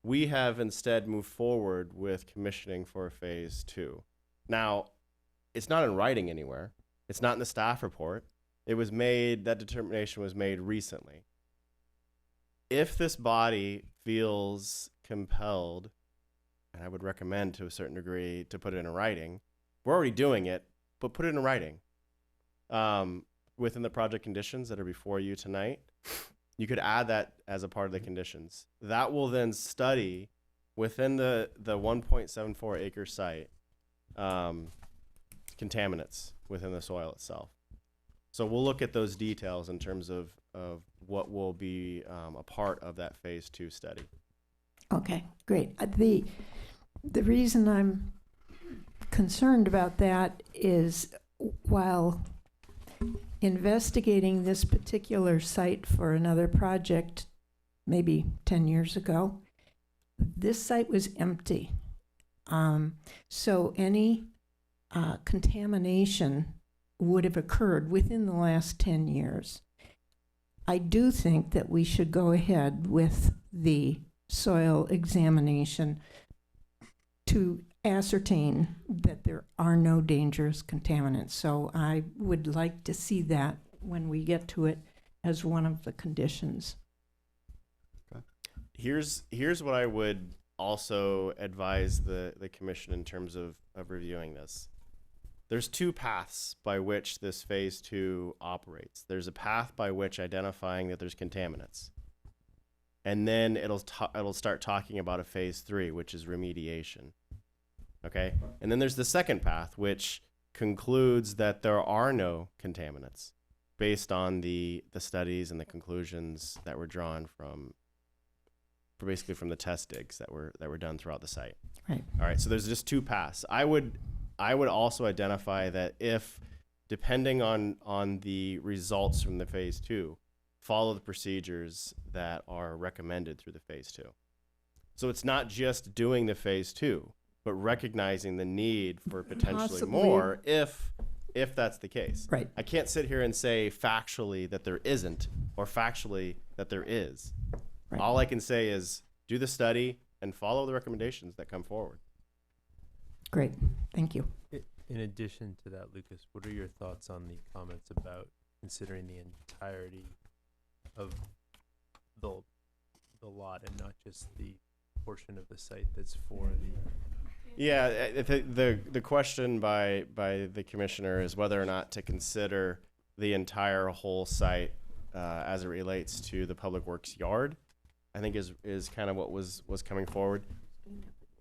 we have instead moved forward with commissioning for a phase 2. Now, it's not in writing anywhere. It's not in the staff report. That determination was made recently. If this body feels compelled, and I would recommend to a certain degree to put it in writing, we're already doing it, but put it in writing. Within the project conditions that are before you tonight, you could add that as a part of the conditions. That will then study within the 1.74 acre site contaminants within the soil itself. So we'll look at those details in terms of what will be a part of that phase 2 study. Okay, great. The reason I'm concerned about that is while investigating this particular site for another project maybe 10 years ago, this site was empty. So any contamination would have occurred within the last 10 years. I do think that we should go ahead with the soil examination to ascertain that there are no dangerous contaminants. So I would like to see that when we get to it as one of the conditions. Okay. Here's what I would also advise the commission in terms of reviewing this. There's 2 paths by which this phase 2 operates. There's a path by which identifying that there's contaminants. and then it'll start talking about a phase 3, which is remediation. Okay, and then there's the second path, which concludes that there are no contaminants based on the studies and the conclusions that were drawn from basically from the test digs that were done throughout the site. Right. All right, so there's just two paths. I would also identify that if, depending on the results from the phase 2, follow the procedures that are recommended through the phase 2. So it's not just doing the phase 2, but recognizing the need for potentially Possibly. more if that's the case. Right. I can't sit here and say factually that there isn't or factually that there is. Right. All I can say is do the study and follow the recommendations that come forward. Great. Thank you. In addition to that, Lucas, what are your thoughts on the comments about considering the entirety of the lot and not just the portion of the site that's for the... Yeah, the question by the commissioner is whether or not to consider the entire whole site as it relates to the public works yard, I think is kind of what was coming forward.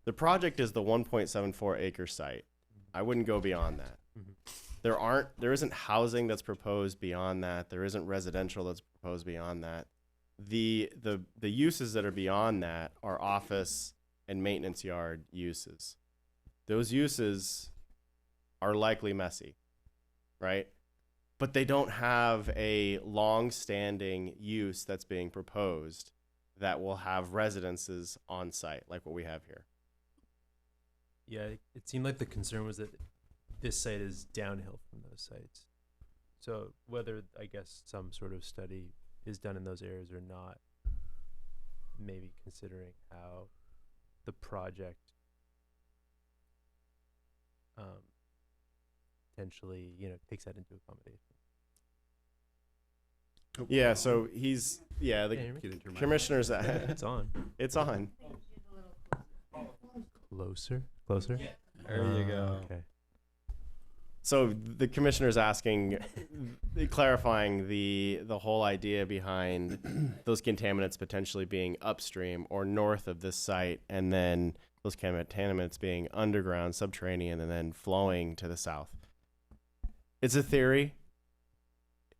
The project is the 1.74 acre site. I wouldn't go beyond that. Mm-hmm. There isn't housing that's proposed beyond that. There isn't residential that's proposed beyond that. The uses that are beyond that are office and maintenance yard uses. Those uses are likely messy, right? But they don't have a long-standing use that's being proposed that will have residences on site like what we have here. Yeah, it seemed like the concern was that this site is downhill from those sites. So whether, I guess, some sort of study is done in those areas or not, maybe considering how the project potentially, takes that into accommodation. Yeah, so the commissioners. It's on. It's on. Closer. There you go. Okay. So the commissioner's asking, clarifying the whole idea behind those contaminants potentially being upstream or north of this site, and then those contaminants being underground, subterranean, and then flowing to the south. It's a theory,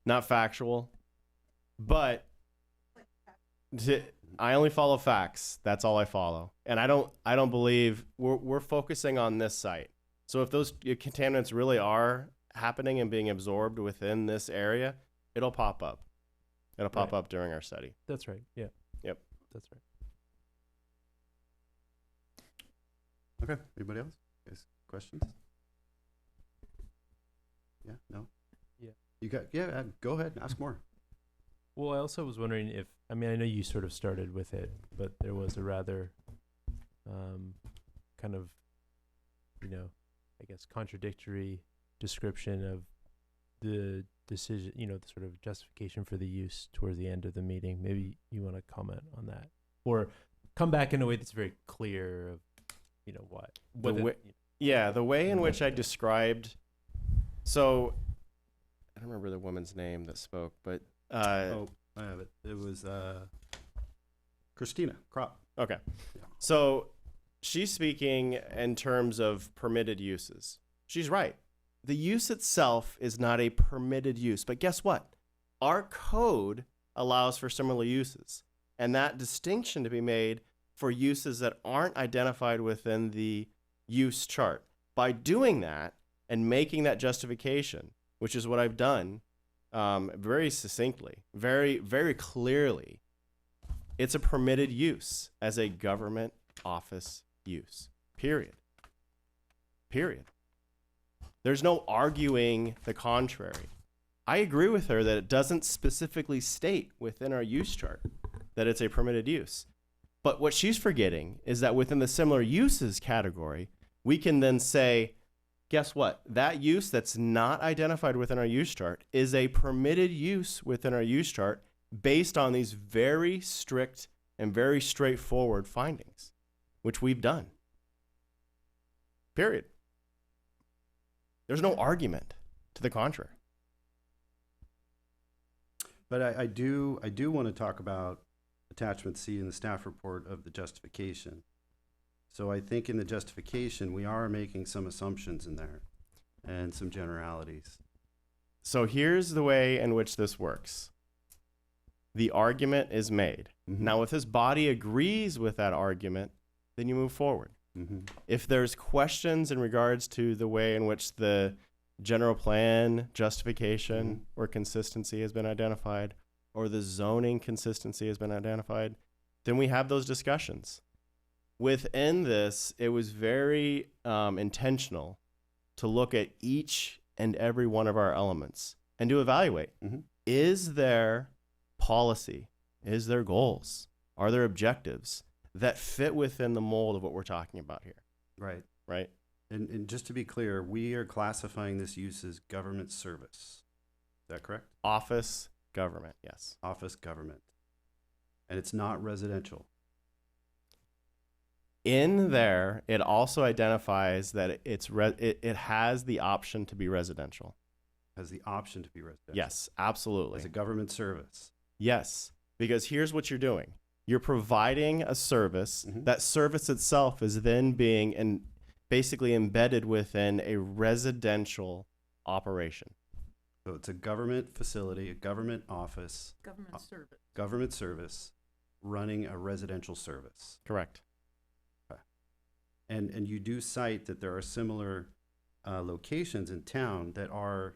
not factual, but I only follow facts. That's all I follow, and I don't believe we're focusing on this site. So if those contaminants really are happening and being absorbed within this area, it'll pop up. It'll pop up during our study. That's right. Yeah. Yep. That's right. Okay. Anybody else? Guys, questions? Yeah. No. Yeah. You got? Yeah. Go ahead and ask more. Well, I also was wondering if, I know you sort of started with it, but there was a rather kind of, I guess, contradictory description of the decision, the sort of justification for the use towards the end of the meeting. Maybe you want to comment on that, or come back in a way that's very clear of, what. The way in which I described. So, I don't remember the woman's name that spoke, but I have it. It was Christina Kropp. Okay. So she's speaking in terms of permitted uses. She's right. The use itself is not a permitted use. But guess what? Our code allows for similar uses. And that distinction to be made for uses that aren't identified within the use chart. By doing that and making that justification, which is what I've done very succinctly, very, very clearly, it's a permitted use as a government office use. Period. There's no arguing the contrary. I agree with her that it doesn't specifically state within our use chart that it's a permitted use. But what she's forgetting is that within the similar uses category, we can then say, guess what? That use that's not identified within our use chart is a permitted use within our use chart based on these very strict and very straightforward findings, which we've done. Period. There's no argument to the contrary. But I do want to talk about attachment C in the staff report of the justification. So I think in the justification, we are making some assumptions in there and some generalities. So here's the way in which this works. The argument is made. Now, if this body agrees with that argument, then you move forward. If there's questions in regards to the way in which the general plan justification or consistency has been identified, or the zoning consistency has been identified, then we have those discussions. Within this, it was very intentional to look at each and every one of our elements and to evaluate. Is there policy? Is there goals? Are there objectives that fit within the mold of what we're talking about here? Right. Right. And just to be clear, we are classifying this use as government service. Is that correct? Office government, yes. Office government. And it's not residential. In there, it also identifies that it has the option to be residential. Has the option to be residential. Yes, absolutely. As a government service. Yes, because here's what you're doing. You're providing a service. That service itself is then being basically embedded within a residential operation. So it's a government facility, a government office. Government service. Government service running a residential service. Correct. Okay. And you do cite that there are similar locations in town that are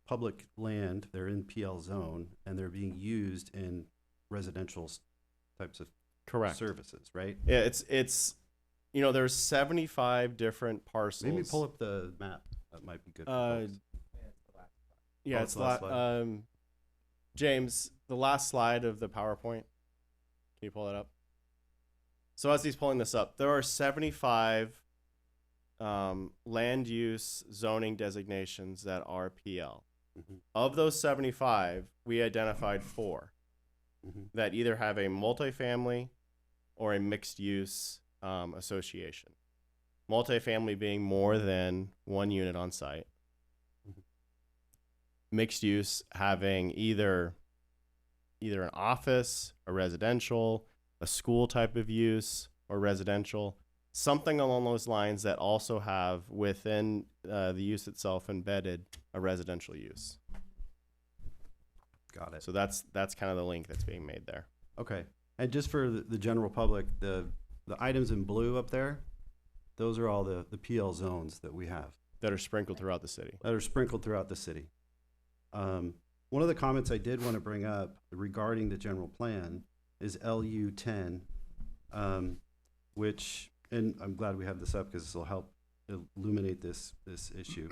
public land, they're in PL zone, and they're being used in residential types of services, right? Yeah, it's there's 75 different parcels. Maybe pull up the map. That might be good for folks. Yeah, it's the last slide. James, the last slide of the PowerPoint. Can you pull that up? So as he's pulling this up, there are 75 land use zoning designations that are PL. Of those 75, we identified 4 that either have a multifamily or a mixed use association. Multifamily being more than 1 unit on site. Mixed use having either an office, a residential, a school type of use, or residential, something along those lines that also have within the use itself embedded a residential use. Got it. So that's kind of the link that's being made there. Okay. And just for the general public, the items in blue up there, those are all the PL zones that we have. That are sprinkled throughout the city. One of the comments I did want to bring up regarding the general plan is LU 10, which, and I'm glad we have this up because this will help illuminate this issue.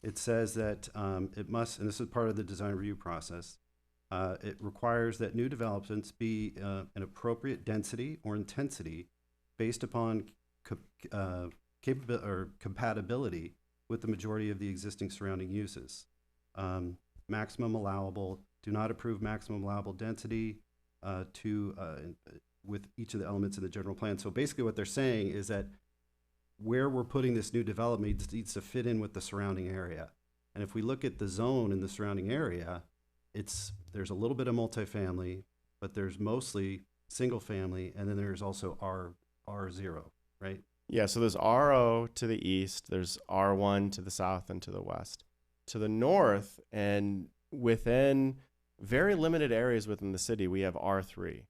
It says that it must, and this is part of the design review process, it requires that new developments be an appropriate density or intensity based upon compatibility with the majority of the existing surrounding uses. Maximum allowable, do not approve maximum allowable density with each of the elements in the general plan. So basically what they're saying is that where we're putting this new development needs to fit in with the surrounding area. And if we look at the zone in the surrounding area, there's a little bit of multifamily, but there's mostly single family, and then there's also R0, right? Yeah, so there's RO to the east, there's R1 to the south and to the west. To the north, and within very limited areas within the city, we have R3.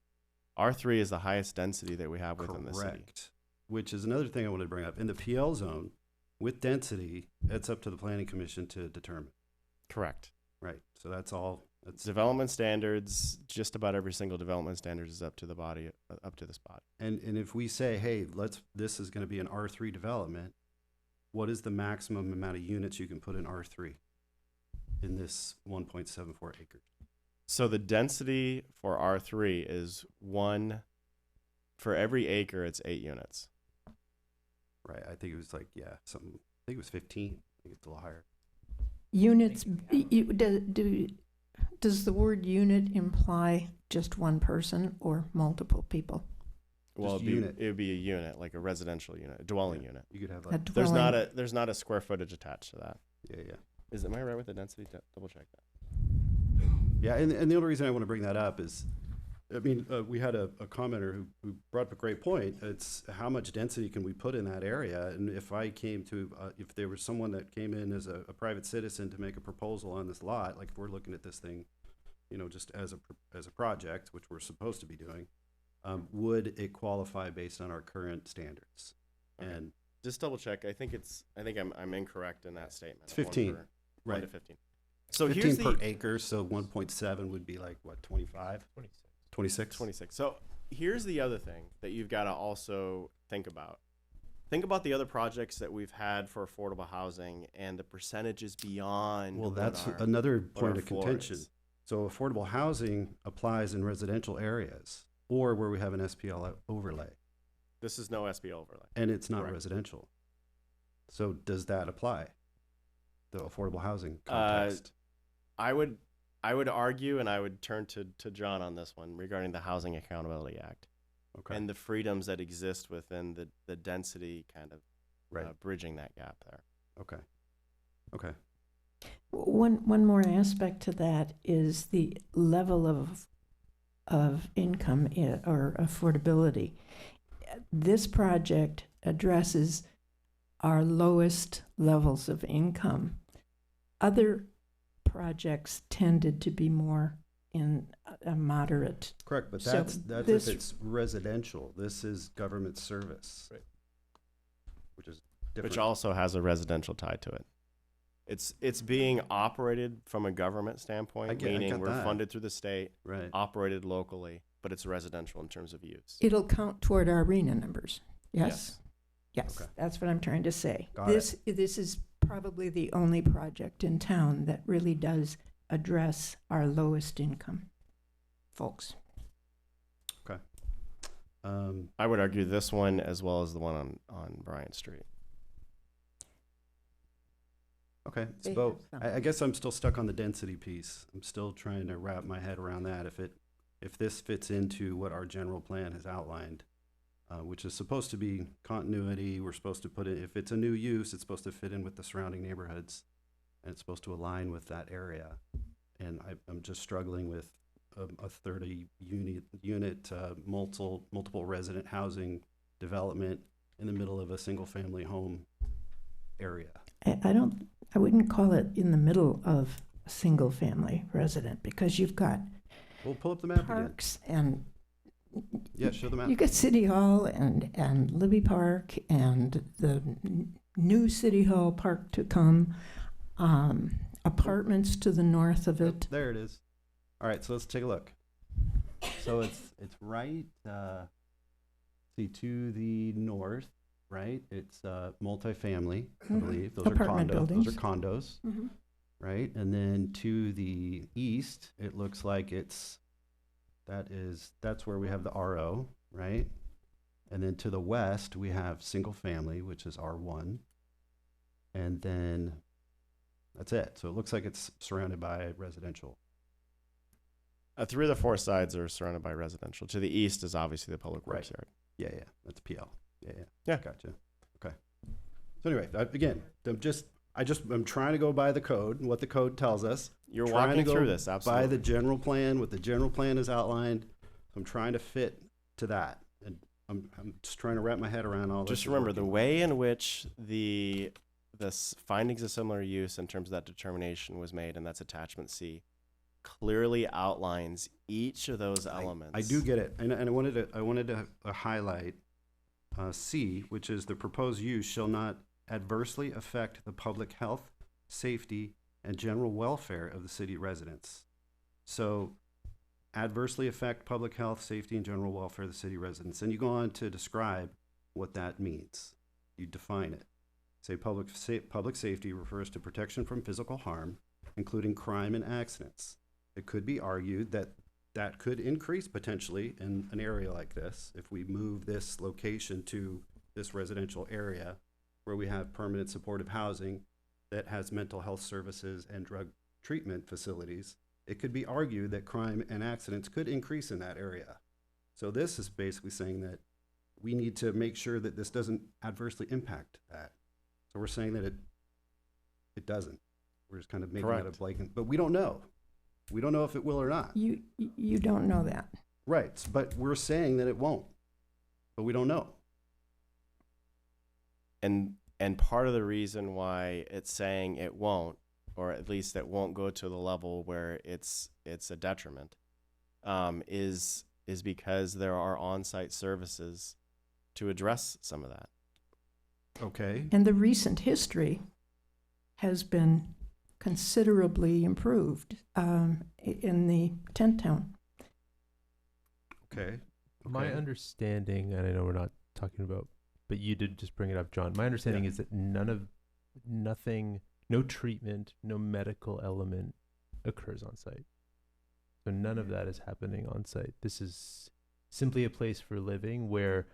R3 is the highest density that we have within the city. Correct. Which is another thing I wanted to bring up. In the PL zone, with density, it's up to the Planning Commission to determine. Correct. Right. So that's all. That's development standards. Just about every single development standard is up to the body, up to this body. And if we say, hey, this is going to be an R3 development, what is the maximum amount of units you can put in R3 in this 1.74 acres? So the density for R3 is 1 for every acre. It's 8 units. Right. I think it was like, I think it was 15. I think it's a little higher. Units, does the word unit imply just one person or multiple people? Well, it would be a unit, like a residential unit, a dwelling unit. You could have there's not a square footage attached to that. Yeah. Am I right with the density? Double check that. Yeah, and the only reason I want to bring that up is I mean, we had a commenter who brought up a great point. It's how much density can we put in that area? And if I came to, if there was someone that came in as a private citizen to make a proposal on this lot, like if we're looking at this thing, you know, just as a project, which we're supposed to be doing, would it qualify based on our current standards? Okay. And just double check. I think I'm incorrect in that statement. it's 15, Right. 1 right? to 15. So 15 here's per the acre, so 1.7 would be like what, 25? 26? 26. So here's the other thing that you've got to also think about. Think about the other projects that we've had for affordable housing and the percentages beyond. Well, what that's our- another what point our of floor contention. is. So affordable housing applies in residential areas or where we have an SPL overlay, This is no SB overlay. and it's not Correct. residential. So does that apply? The affordable housing Uh, context? I would argue, and I would turn to John on this one regarding the Housing Accountability Act Okay. and the freedoms that exist within the density kind of Right. bridging that gap there. Okay. Okay. One more aspect to that is the level of income or affordability. This project addresses our lowest levels of income. Other projects tended to be more in a moderate. Correct, but So that's this- if it's residential. This is government service. Right. Which is different. Which also has a residential tie to it. It's being operated from a government standpoint, I meaning get we're that. funded through the state, Right. operated locally, but it's residential in terms of use. It'll count toward our arena numbers. Yes? Yes, Okay. that's what I'm trying to say. Got This is probably the only project in town that really does address our lowest income folks. Okay. I would argue this one as well as the one on Bryant Street. Okay, They so have some. I guess I'm still stuck on the density piece. I'm still trying to wrap my head around that. If this fits into what our general plan has outlined, which is supposed to be continuity, we're supposed to put it, if it's a new use, it's supposed to fit in with the surrounding neighborhoods, and it's supposed to align with that area. And I'm just struggling with a 30 unit multiple resident housing development in the middle of a single family home area. I wouldn't call it in the middle of a single family resident because you've got We'll pull up the map parks and Yeah, show the map. you got City Hall and Libby Park and the new City Hall Park to come, apartments to the north of it. There it is. All right, so let's take a look. So it's right, see, to the north, right? It's multifamily, I Mhm. believe. Those Apartment are condos. buildings. Those are condos, Mhm. right? And then to the east, it looks like that's where we have the RO, right? And then to the west, we have single family, which is R1. And then that's it. So it looks like it's surrounded by residential. 3 of the 4 sides are surrounded by residential. To the east is obviously the public works Right. yard. Yeah, that's PL. Yeah. Yeah. Gotcha. Okay. So anyway, again, I'm trying to go by the code and what the code tells us. You're Trying walking to go through this, by absolutely. the general plan, what the general plan is outlined. So I'm trying to fit to that, and I'm just trying to wrap my head around all this. Just remember the way in which the findings of similar use in terms of that determination was made, and that's attachment C, clearly outlines each of those elements. I do get it, and I wanted to highlight C, which is the proposed use shall not adversely affect the public health, safety, and general welfare of the city residents. So adversely affect public health, safety, and general welfare of the city residents. And you go on to describe what that means. You define it. Say public safety refers to protection from physical harm, including crime and accidents. It could be argued that that could increase potentially in an area like this if we move this location to this residential area where we have permanent supportive housing that has mental health services and drug treatment facilities. It could be argued that crime and accidents could increase in that area. So this is basically saying that we need to make sure that this doesn't adversely impact that. So we're saying that it doesn't. We're just kind of making that a Correct. blanket, but we don't know. We don't know if it will or not. You don't know that. Right, but we're saying that it won't, but we don't know. And part of the reason why it's saying it won't, or at least it won't go to the level where it's a detriment, is because there are on-site services to address some of that. Okay. And the recent history has been considerably improved in the tent town. Okay. My understanding, and I know we're not talking about, but you did just bring it up, John. My understanding is that no treatment, no medical element occurs on site. So none of that is happening on site. This is simply a place for living where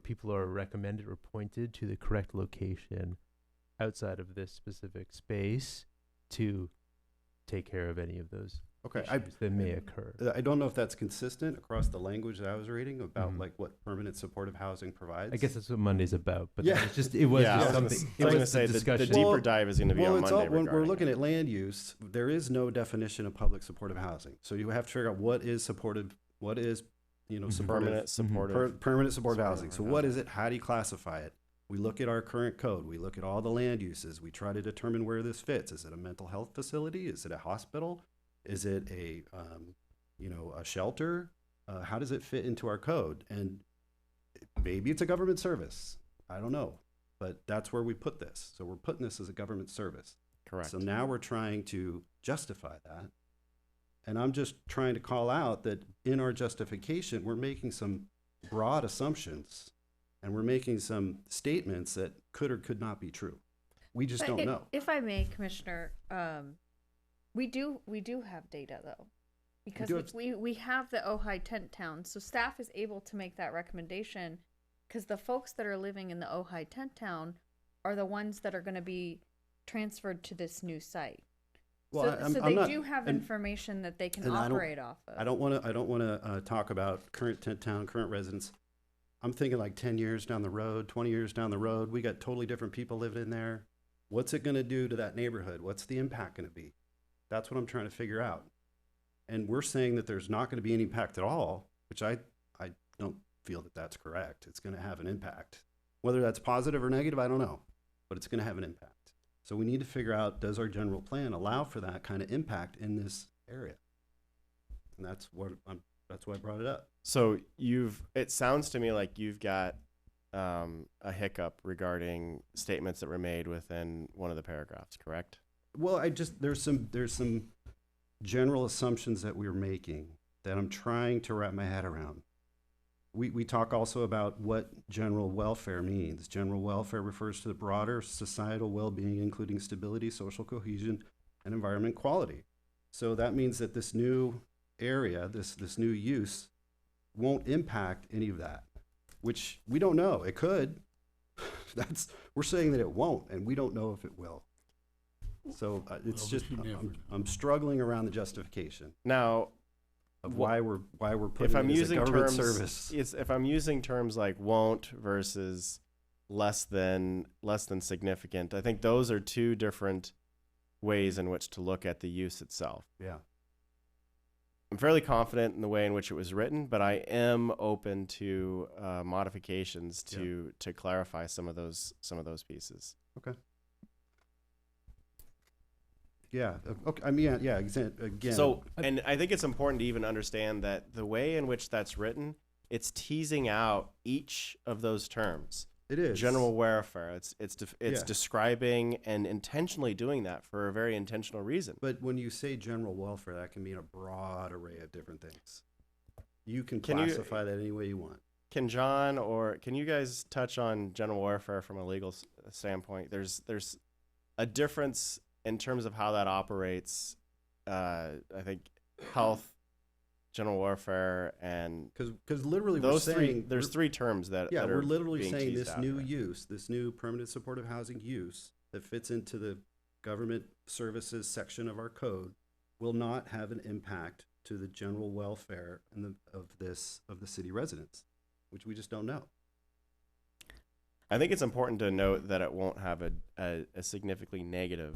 people are recommended or pointed to the correct location outside of this specific space to take care of any of those issues that may occur. I don't know if that's consistent across the language that I was reading about like what permanent supportive housing provides. I guess that's what Monday's about, but yeah, it's just, it was just something. I was going to say the deeper dive is going to be on Monday. When we're looking at land use, there is no definition of public supportive housing. So you have to figure out what is supportive, what is, permanent supportive housing. So what is it? How do you classify it? We look at our current code. We look at all the land uses. We try to determine where this fits. Is it a mental health facility? Is it a hospital? Is it a shelter? How does it fit into our code? And maybe it's a government service. I don't know, but that's where we put this. So we're putting this as a government service. Correct. So now we're trying to justify that. And I'm just trying to call out that in our justification, we're making some broad assumptions and we're making some statements that could or could not be true. We just don't know. If I may, Commissioner, we do have data though, because we have the Ojai tent town, so staff is able to make that recommendation because the folks that are living in the Ojai tent town are the ones that are going to be transferred to this new site. Well, so they do have information that they can operate off of. I don't want to talk about current tent town, current residents. I'm thinking like 10 years down the road, 20 years down the road, we got totally different people living in there. What's it going to do to that neighborhood? What's the impact going to be? That's what I'm trying to figure out. And we're saying that there's not going to be any impact at all, which I don't feel that that's correct. It's going to have an impact. Whether that's positive or negative, I don't know, but it's going to have an impact. So we need to figure out, does our general plan allow for that kind of impact in this area? And that's why I brought it up. So it sounds to me like you've got a hiccup regarding statements that were made within one of the paragraphs, correct? Well, there's some general assumptions that we're making that I'm trying to wrap my head around. We talk also about what general welfare means. General welfare refers to the broader societal well-being, including stability, social cohesion, and environment quality. So that means that this new area, this new use, won't impact any of that, which we don't know. It could. We're saying that it won't, and we don't know if it will. So it's just I'm struggling around the justification now of why we're putting it as a government service. If I'm using terms like won't versus less than significant, I think those are two different ways in which to look at the use itself. Yeah. I'm fairly confident in the way in which it was written, but I am open to modifications to clarify some of those pieces. Okay. Yeah. Okay. I mean, yeah. Again. So, and I think it's important to even understand that the way in which that's written, it's teasing out each of those terms. It is general welfare. It's describing and intentionally doing that for a very intentional reason. But when you say general welfare, that can mean a broad array of different things. You can classify that any way you want. Can John or can you guys touch on general welfare from a legal standpoint? There's a difference in terms of how that operates. I think health, general welfare, and because literally those there's three terms that we're literally saying this new there. use, this new permanent supportive housing use that fits into the government services section of our code will not have an impact to the general welfare of the city residents, which we just don't know. I think it's important to note that it won't have a significantly negative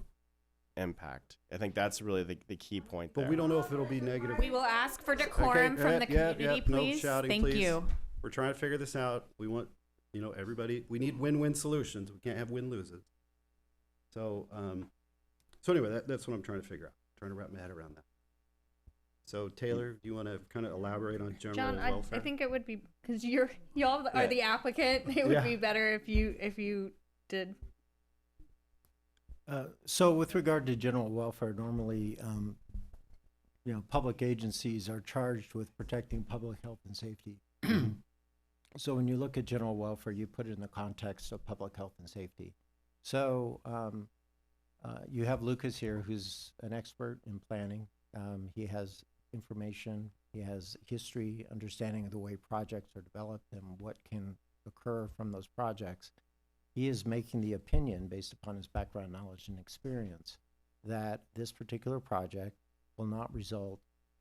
impact. I think that's really the key point there. But we don't know if it'll be negative. We will ask for decorum from the community, no please. shouting, Thank please. you. We're trying to figure this out. We want, everybody, we need win-win solutions. We can't have win-loses. So, anyway, that's what I'm trying to figure out. Trying to wrap my head around that. So Taylor, do you want to kind of elaborate on general John, welfare? I think it would be, because y'all are the applicant. It would be better if you did. So with regard to general welfare, normally, public agencies are charged with protecting public health and safety. So when you look at general welfare, you put it in the context of public health and safety. So you have Lucas here, who's an expert in planning. He has information, he has history, understanding of the way projects are developed and what can occur from those projects. He is making the opinion, based upon his background knowledge and experience, that this particular project will not result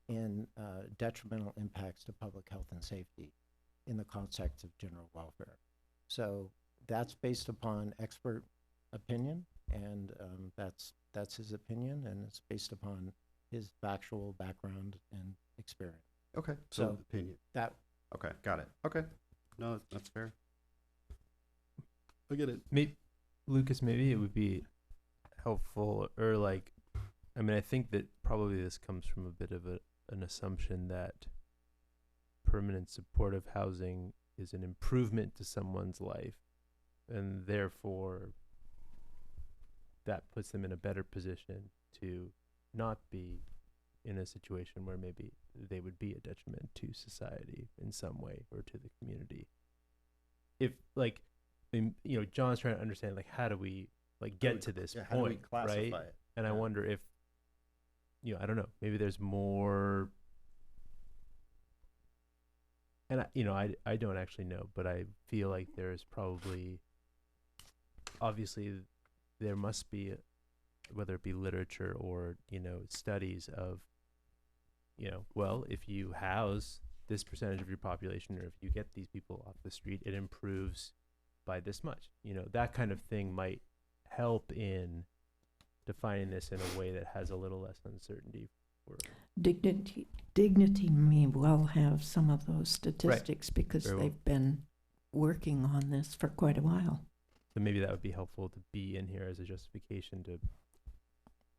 in detrimental impacts to public health and safety in the context of general welfare. So that's based upon expert opinion, and that's his opinion, and it's based upon his factual background and experience. Okay, so opinion. Okay, got it. Okay, no, that's fair. I get it. Lucas, maybe it would be helpful, or I think that probably this comes from a bit of an assumption that permanent supportive housing is an improvement to someone's life, and therefore that puts them in a better position to not be in a situation where maybe they would be a detriment to society in some way or to the community. If John's trying to understand how do we get to this point, how do we classify right? it? And I wonder if I don't know, maybe there's more. And I don't actually know, but I feel like there's probably, obviously, there must be, whether it be literature or studies of, well, if you house this percentage of your population, or if you get these people off the street, it improves by this much. That kind of thing might help in defining this in a way that has a little less uncertainty. Dignity may well have some of those statistics, because Very well. they've been working on this for quite a while. So maybe that would be helpful to be in here as a justification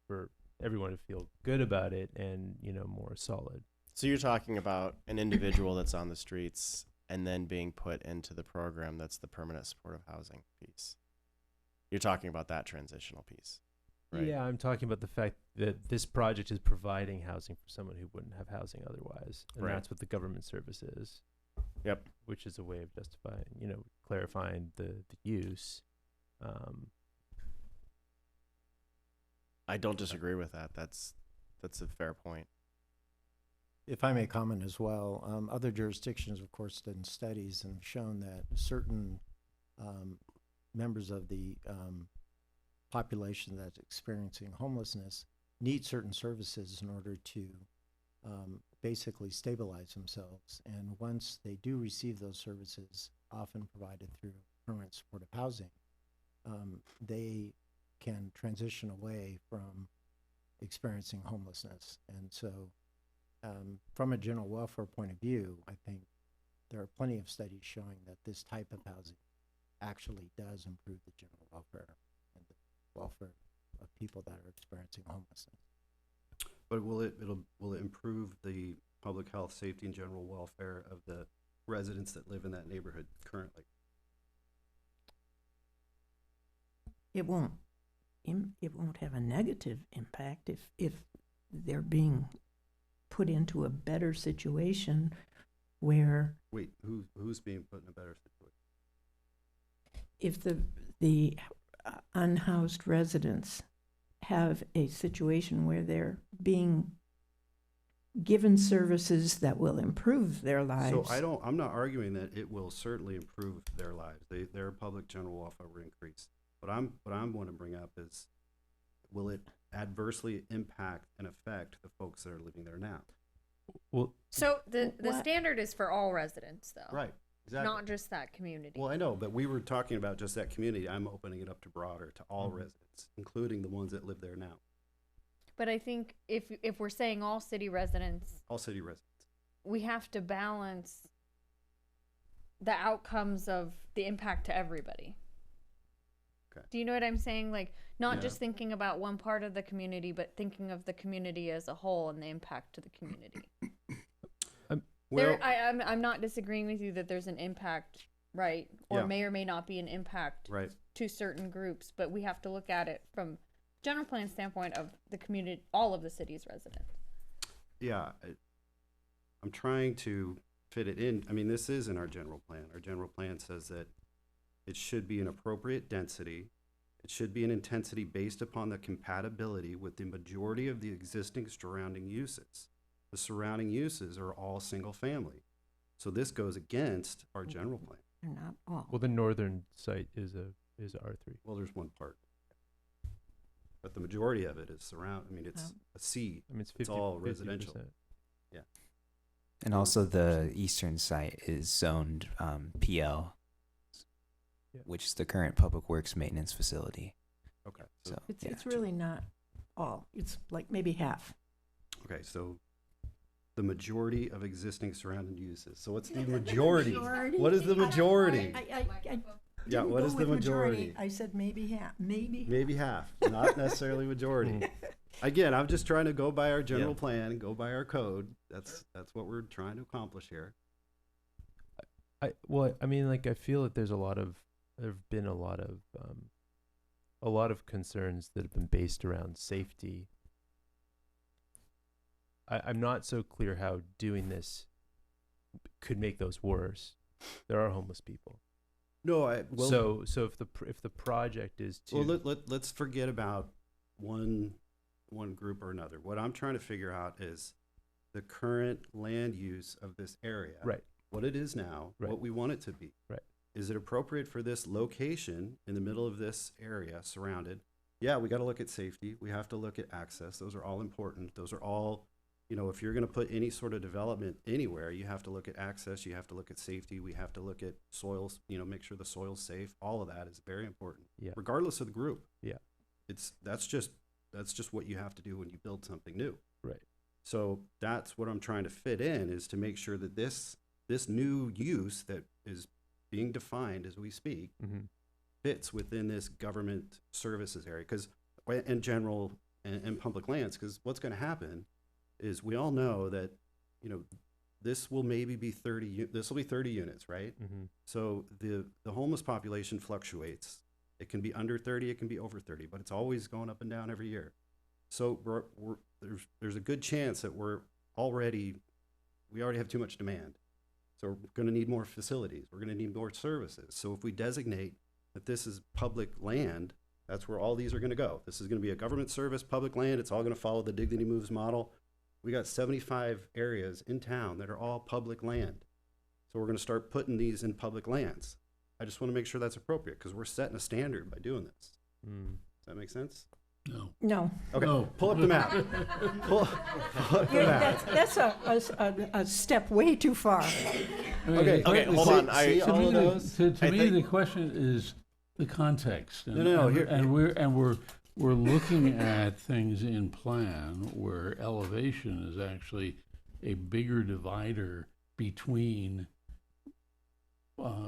for everyone to feel good about it and more solid. So you're talking about an individual that's on the streets and then being put into the program that's the permanent supportive housing piece. You're talking about that transitional piece, right? Yeah, I'm talking about the fact that this project is providing housing for someone who wouldn't have housing otherwise. And Right. that's what the government service is. Yep. Which is a way of justifying, clarifying the use. I don't disagree with that. That's a fair point. If I may comment as well, other jurisdictions, of course, done studies and shown that certain members of the population that's experiencing homelessness need certain services in order to basically stabilize themselves. And once they do receive those services, often provided through permanent supportive housing, they can transition away from experiencing homelessness. And so from a general welfare point of view, I think there are plenty of studies showing that this type of housing actually does improve the general welfare and the welfare of people that are experiencing homelessness. But will it improve the public health, safety, and general welfare of the residents that live in that neighborhood currently? It won't have a negative impact if they're being put into a better situation where. Wait, who's being put in a better situation? If the unhoused residents have a situation where they're being given services that will improve their lives. So I'm not arguing that it will certainly improve their lives. Their public general welfare will increase. What I'm want to bring up is, will it adversely impact and affect the folks that are living there now? Well, so the standard is for all residents, though. Right. Exactly. Not just that community. Well, I know, but we were talking about just that community. I'm opening it up to broader, to all residents, including the ones that live there now. But I think if we're saying all city residents, we have to balance the outcomes of the impact to everybody. Okay. Do you know what I'm saying? Like, not Yeah. just thinking about one part of the community, but thinking of the community as a whole and the impact to the community. Well, I'm not disagreeing with you that there's an impact, right? Or Yeah. may or may not be an impact right. to certain groups, but we have to look at it from general plan standpoint of the community, all of the city's residents. Yeah, I'm trying to fit it in. I mean, this is in our general plan. Our general plan says that it should be an appropriate density. It should be an intensity based upon the compatibility with the majority of the existing surrounding uses. The surrounding uses are all single family. So this goes against our general plan. They're not all. Well, the northern site is R3. Well, there's one part. But the majority of it is it's a C. I mean, it's It's all residential. 50%. Yeah. And also the eastern site is zoned PL, Yeah. which is the current public works maintenance facility. Okay. So It's really not all. It's like maybe half. Okay, so the majority of existing surrounding uses. So what's the majority? What is the majority? Yeah, Didn't what go is the with majority? I said maybe half. Maybe half, not necessarily majority. Again, I'm just trying to go by our general plan and go by our code. That's what we're trying to accomplish here. I feel that there's there've been a lot of concerns that have been based around safety. I'm not so clear how doing this could make those worse. There are homeless people. No, so if the project is to let's forget about one group or another. What I'm trying to figure out is the current land use of this area. Right. What it is now, Right. what we want it to be. Right. Is it appropriate for this location in the middle of this area surrounded? Yeah, we got to look at safety. We have to look at access. Those are all important. Those are all, if you're going to put any sort of development anywhere, you have to look at access. You have to look at safety. We have to look at soils, make sure the soil's safe. All of that is very important. Yeah. Regardless of the group. Yeah. That's just what you have to do when you build something new. Right. So that's what I'm trying to fit in, is to make sure that this new use that is being defined as we speak fits within this government services area, because in general and public lands, because what's going to happen is we all know that this will maybe be 30 units, right? So the homeless population fluctuates. It can be under 30, it can be over 30, but it's always going up and down every year. So there's a good chance that we already have too much demand. So we're going to need more facilities. We're going to need more services. So if we designate that this is public land, that's where all these are going to go. This is going to be a government service, public land. It's all going to follow the Dignity Moves model. We got 75 areas in town that are all public land. So we're going to start putting these in public lands. I just want to make sure that's appropriate, because we're setting a standard by doing this. Does that make sense? No. Okay. No. Pull up the map. pull up the map. That's a step way too far. Okay, hold on. See all of those? To me, the question is the context. And, No. We're looking at things in plan where elevation is actually a bigger divider between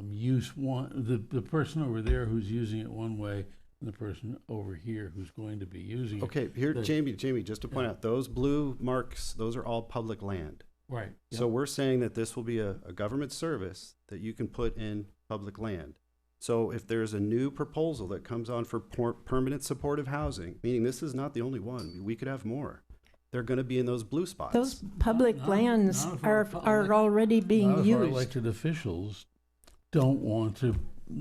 use one, the person over there who's using it one way and the person over here who's going to be using it. Okay, here, Jamie, just to point out, those blue marks, those are all public land. Right. So we're saying that this will be a government service that you can put in public land. So if there's a new proposal that comes on for permanent supportive housing, meaning this is not the only one, we could have more. They're going to be in those blue spots. Those public lands are already being Our used. elected officials don't want to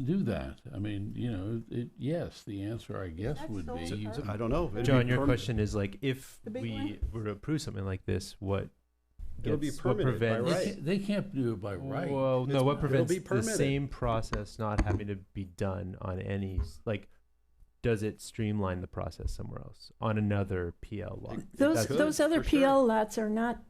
do that. I mean, yes, the answer, I guess, would be. I don't know. John, your question is like, if we were to approve something like this, what It'll be permitted by right. They can't do it by right. Well, no, what prevents be the permitted. same process not having to be done on any, does it streamline the process somewhere else on another PL lot? Those other PL lots are not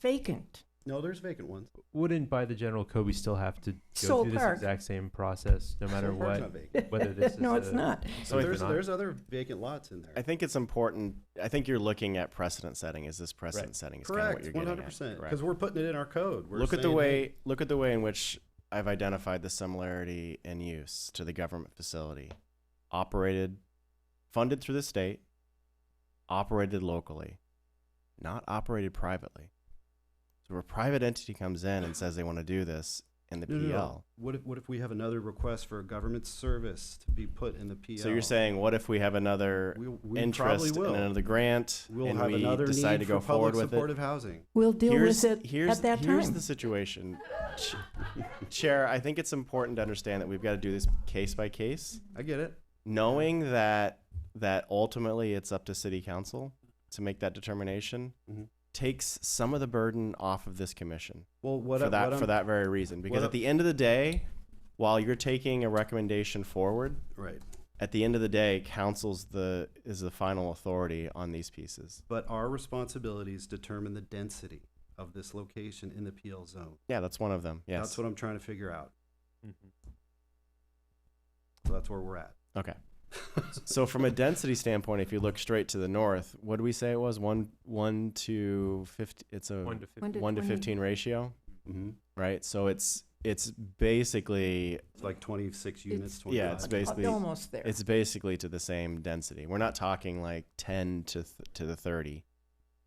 vacant. No, there's vacant ones. Wouldn't by the general code we still have to go Soul through this Park. exact same process no matter Soul Park's what, not vacant. whether this is No, it's not. So vacant or not? there's other vacant lots in there. I think it's important. I think you're looking at precedent setting. Is this precedent setting? Is Correct, kind of what you're 100%. getting at. Because we're putting it in our code. We're Look at the saying, way hey, look at the way in which I've identified the similarity in use to the government facility, operated, funded through the state, operated locally, not operated privately. So if a private entity comes in and says they want to do this in the no, PL. no, no. What if we have another request for a government service to be put in the PL? So you're saying, what if we have another we interest probably in will. another grant We'll and have we another decide need to go for public forward with supportive it? housing. We'll deal with it Here's at that here's time. the situation. Chair, I think it's important to understand that we've got to do this case by case. I get it. Knowing that ultimately it's up to city council to make that determination takes some of the burden off of this commission. Well, what for I- that what for I'm- that very reason, because what at the end of the day, while you're taking a recommendation forward, right, at the end of the day, council's is the final authority on these pieces. But our responsibilities determine the density of this location in the PL zone. Yeah, that's one of them. Yes. That's what I'm trying to figure out. So that's where we're at. Okay. So from a density standpoint, if you look straight to the north, what do we say it was? 1 to 50. It's a 1 to 1 15. to 15 ratio, Mhm. right? So it's basically It's like 26 units. yeah, it's 25. basically Almost there. It's basically to the same density. We're not talking like 10 to the 30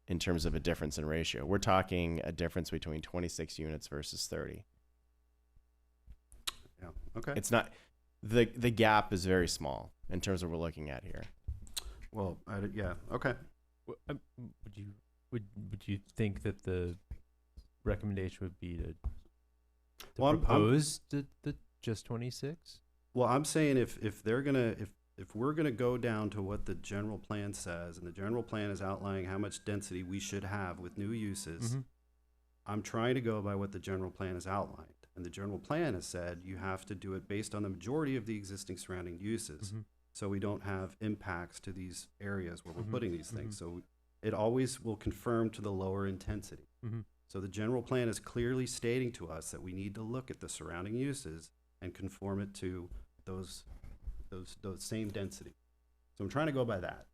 in terms of a difference in ratio. We're talking a difference between 26 units versus 30. Yeah. Okay. It's not the gap is very small in terms of what we're looking at here. Well, yeah. Okay. Would you think that the recommendation would be to Well, I'm- propose the just 26? Well, I'm saying if they're gonna if we're gonna go down to what the general plan says, and the general plan is outlining how much density we should have with new uses, Mhm. I'm trying to go by what the general plan has outlined. And the general plan has said you have to do it based on the majority of the existing surrounding uses. Mhm. So we don't have impacts to these areas where we're Mhm. putting these things. So it always will confirm to the lower intensity. Mhm. So the general plan is clearly stating to us that we need to look at the surrounding uses and conform it to those same density. So I'm trying to go by that.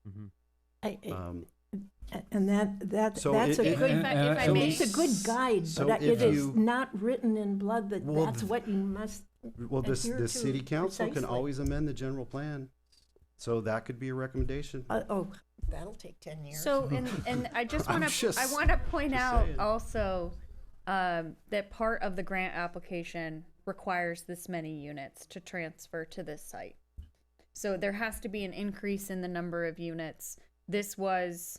And that's So a it- good. if I may- It's a good guide, So but if it is you- not written in blood that Well, that's what you must. Well, the adhere to city council can precisely. always amend the general plan. So that could be a recommendation. That'll take 10 years. So, and I just I'm want to, just- I want to point just out saying. also that part of the grant application requires this many units to transfer to this site. So there has to be an increase in the number of units. This was,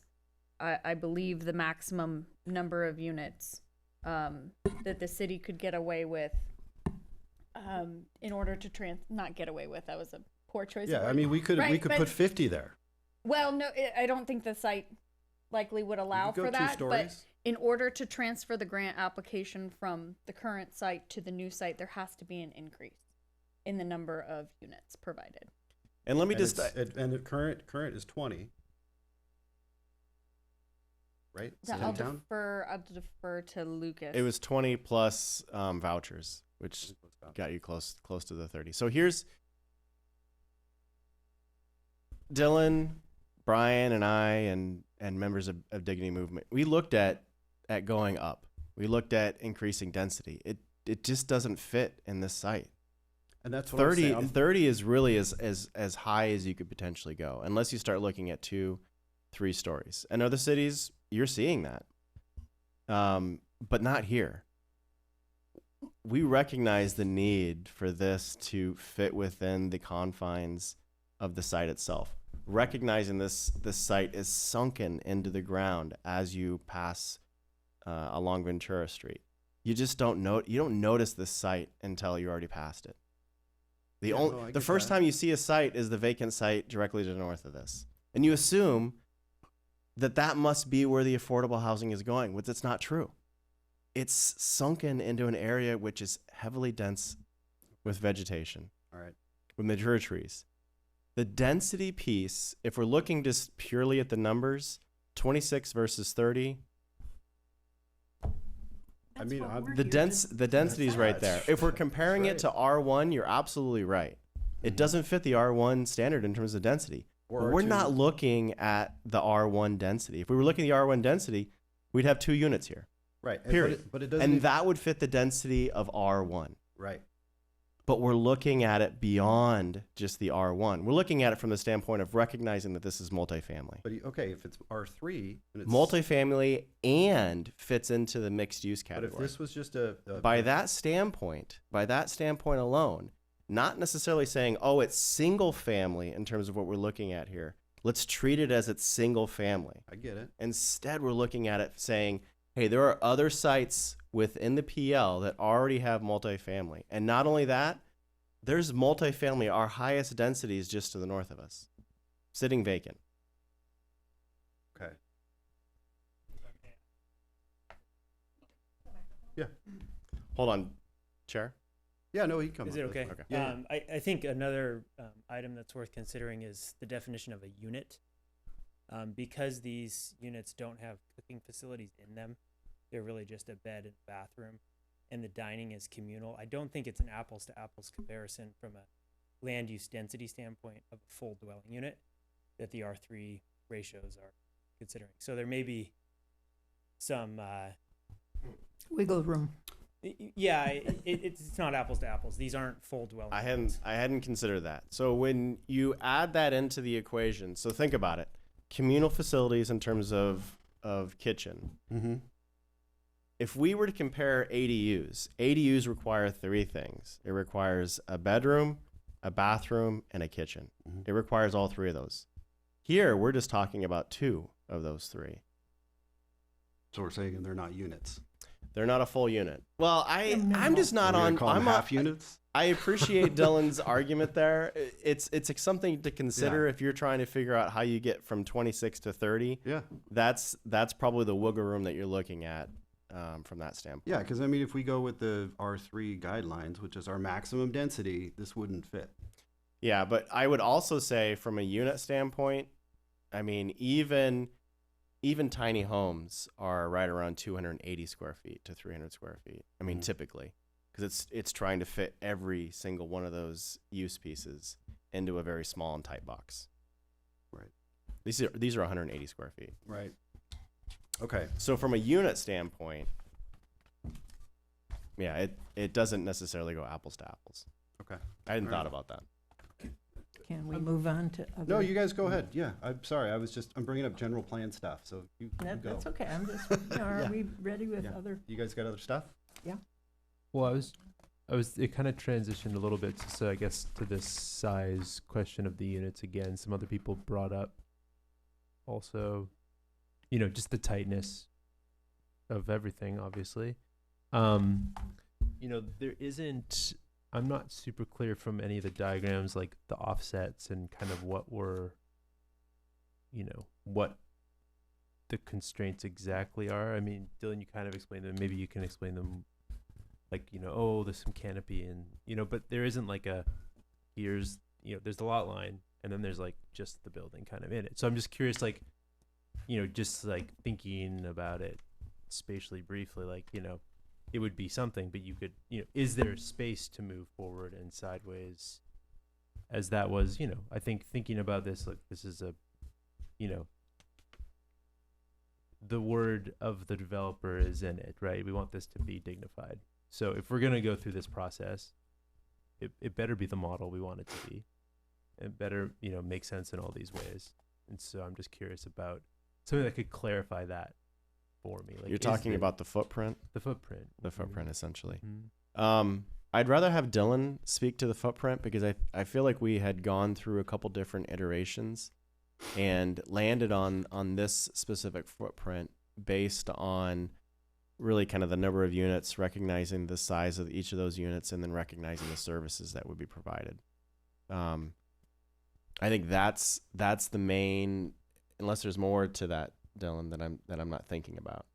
I believe, the maximum number of units that the city could get away with in order to not get away with. That was a poor choice. Yeah, of I word. mean, we could Right, but- put 50 there. Well, no, I don't think the site likely would allow could go for 2 that. But stories. in order to transfer the grant application from the current site to the new site, there has to be an increase in the number of units provided. And let me And just and the current is 20. Right? I'll Downtown? defer to Lucas. it was 20 plus vouchers, which got you close to the 30. So here's Dylan, Brian, and I, and members of Dignity Movement. We looked at going up. We looked at increasing density. It just doesn't fit in this site. And that's what I'm 30, saying. 30 is really as high as you could potentially go, unless you start looking at 2-3 stories. In other cities, you're seeing that, but not here. We recognize the need for this to fit within the confines of the site itself. Recognizing this site is sunken into the ground as you pass along Ventura Street. You just don't notice this site until you already passed it. The first time you see a site is the vacant site directly to the north of this, and you assume that must be where the affordable housing is going, which it's not true. It's sunken into an area which is heavily dense with vegetation. All right. With mature trees. The density piece, if we're looking just purely at the numbers, 26 versus 30. mean, the density is right there. If we're comparing That's it to R1, you're absolutely right. It doesn't fit the R1 standard in terms of density. Or But we're R2. not looking at the R1 density. If we were looking at the R1 density, we'd have 2 units here. Right. Period. But it doesn't. And that would fit the density of R1. Right. But we're looking at it beyond just the R1. We're looking at it from the standpoint of recognizing that this is multifamily. But okay, if it's R3, and it's Multifamily and fits into the mixed use But category. if this was just by that standpoint alone, not necessarily saying, oh, it's single family in terms of what we're looking at here. Let's treat it as it's single family. I get it. Instead, we're looking at it saying, hey, there are other sites within the PL that already have multifamily. And not only that, there's multifamily, our highest density is just to the north of us, sitting vacant. Okay. Yeah. Hold on, Chair. Yeah, no, he comes. Is it okay? Yeah. I think another item that's worth considering is the definition of a unit. Because these units don't have cooking facilities in them, they're really just a bed and bathroom, and the dining is communal. I don't think it's an apples to apples comparison from a land use density standpoint of a full dwelling unit that the R3 ratios are considering. So there may be some wiggle room. Yeah, it's not apples to apples. These aren't full dwelling. I hadn't considered that. So when you add that into the equation, so think about it: communal facilities in terms of kitchen. Mm-hmm. If we were to compare ADUs require 3 things. It requires a bedroom, a bathroom, and a kitchen. Mm-hmm. It requires all 3 of those. Here, we're just talking about 2 of those 3. So we're saying they're not units. They're not a full unit. Well, I'm just not Are we on. gonna call them I'm half units. I appreciate Dylan's argument there. It's something to consider if you're trying to figure out how you get from 26 to 30. Yeah. That's probably the wiggle room that you're looking at from that standpoint. Yeah, because I mean, if we go with the R3 guidelines, which is our maximum density, this wouldn't fit. Yeah, but I would also say from a unit standpoint, I mean, even tiny homes are right around 280 square feet to 300 square feet. I mean, typically, because it's trying to fit every single one of those use pieces into a very small and tight box. Right. These are 180 square feet. Right. Okay. So from a unit standpoint, yeah, it doesn't necessarily go apples to apples. Okay. I hadn't All thought right. about that. Can we move on to other? No, you guys go ahead. Yeah, I'm sorry. I'm bringing up general plan stuff, so you go. That's okay. I'm just, are Yeah. we ready with Yeah. other? You guys got other stuff? Yeah. Well, it kind of transitioned a little bit, so I guess to this size question of the units again. Some other people brought up also, just the tightness of everything, obviously. There isn't, I'm not super clear from any of the diagrams, like the offsets and kind of what were, what the constraints exactly are. I mean, Dylan, you kind of explained them. Maybe you can explain them like, there's some canopy and, but there isn't like there's the lot line and then there's like just the building kind of in it. So I'm just curious, like, just like thinking about it spatially briefly, like, it would be something, but you could, is there space to move forward and sideways as that was, I think thinking about this, like this is a, the word of the developer is in it, right? We want this to be dignified. So if we're going to go through this process, it better be the model we want it to be. It better, make sense in all these ways. And so I'm just curious about something that could clarify that for me. Like, You're talking about the footprint? The footprint. The footprint, essentially. Mhm. I'd rather have Dylan speak to the footprint because I feel like we had gone through a couple different iterations and landed on this specific footprint based on really kind of the number of units, recognizing the size of each of those units, and then recognizing the services that would be provided. I think that's the main, unless there's more to that, Dylan, that I'm not thinking about.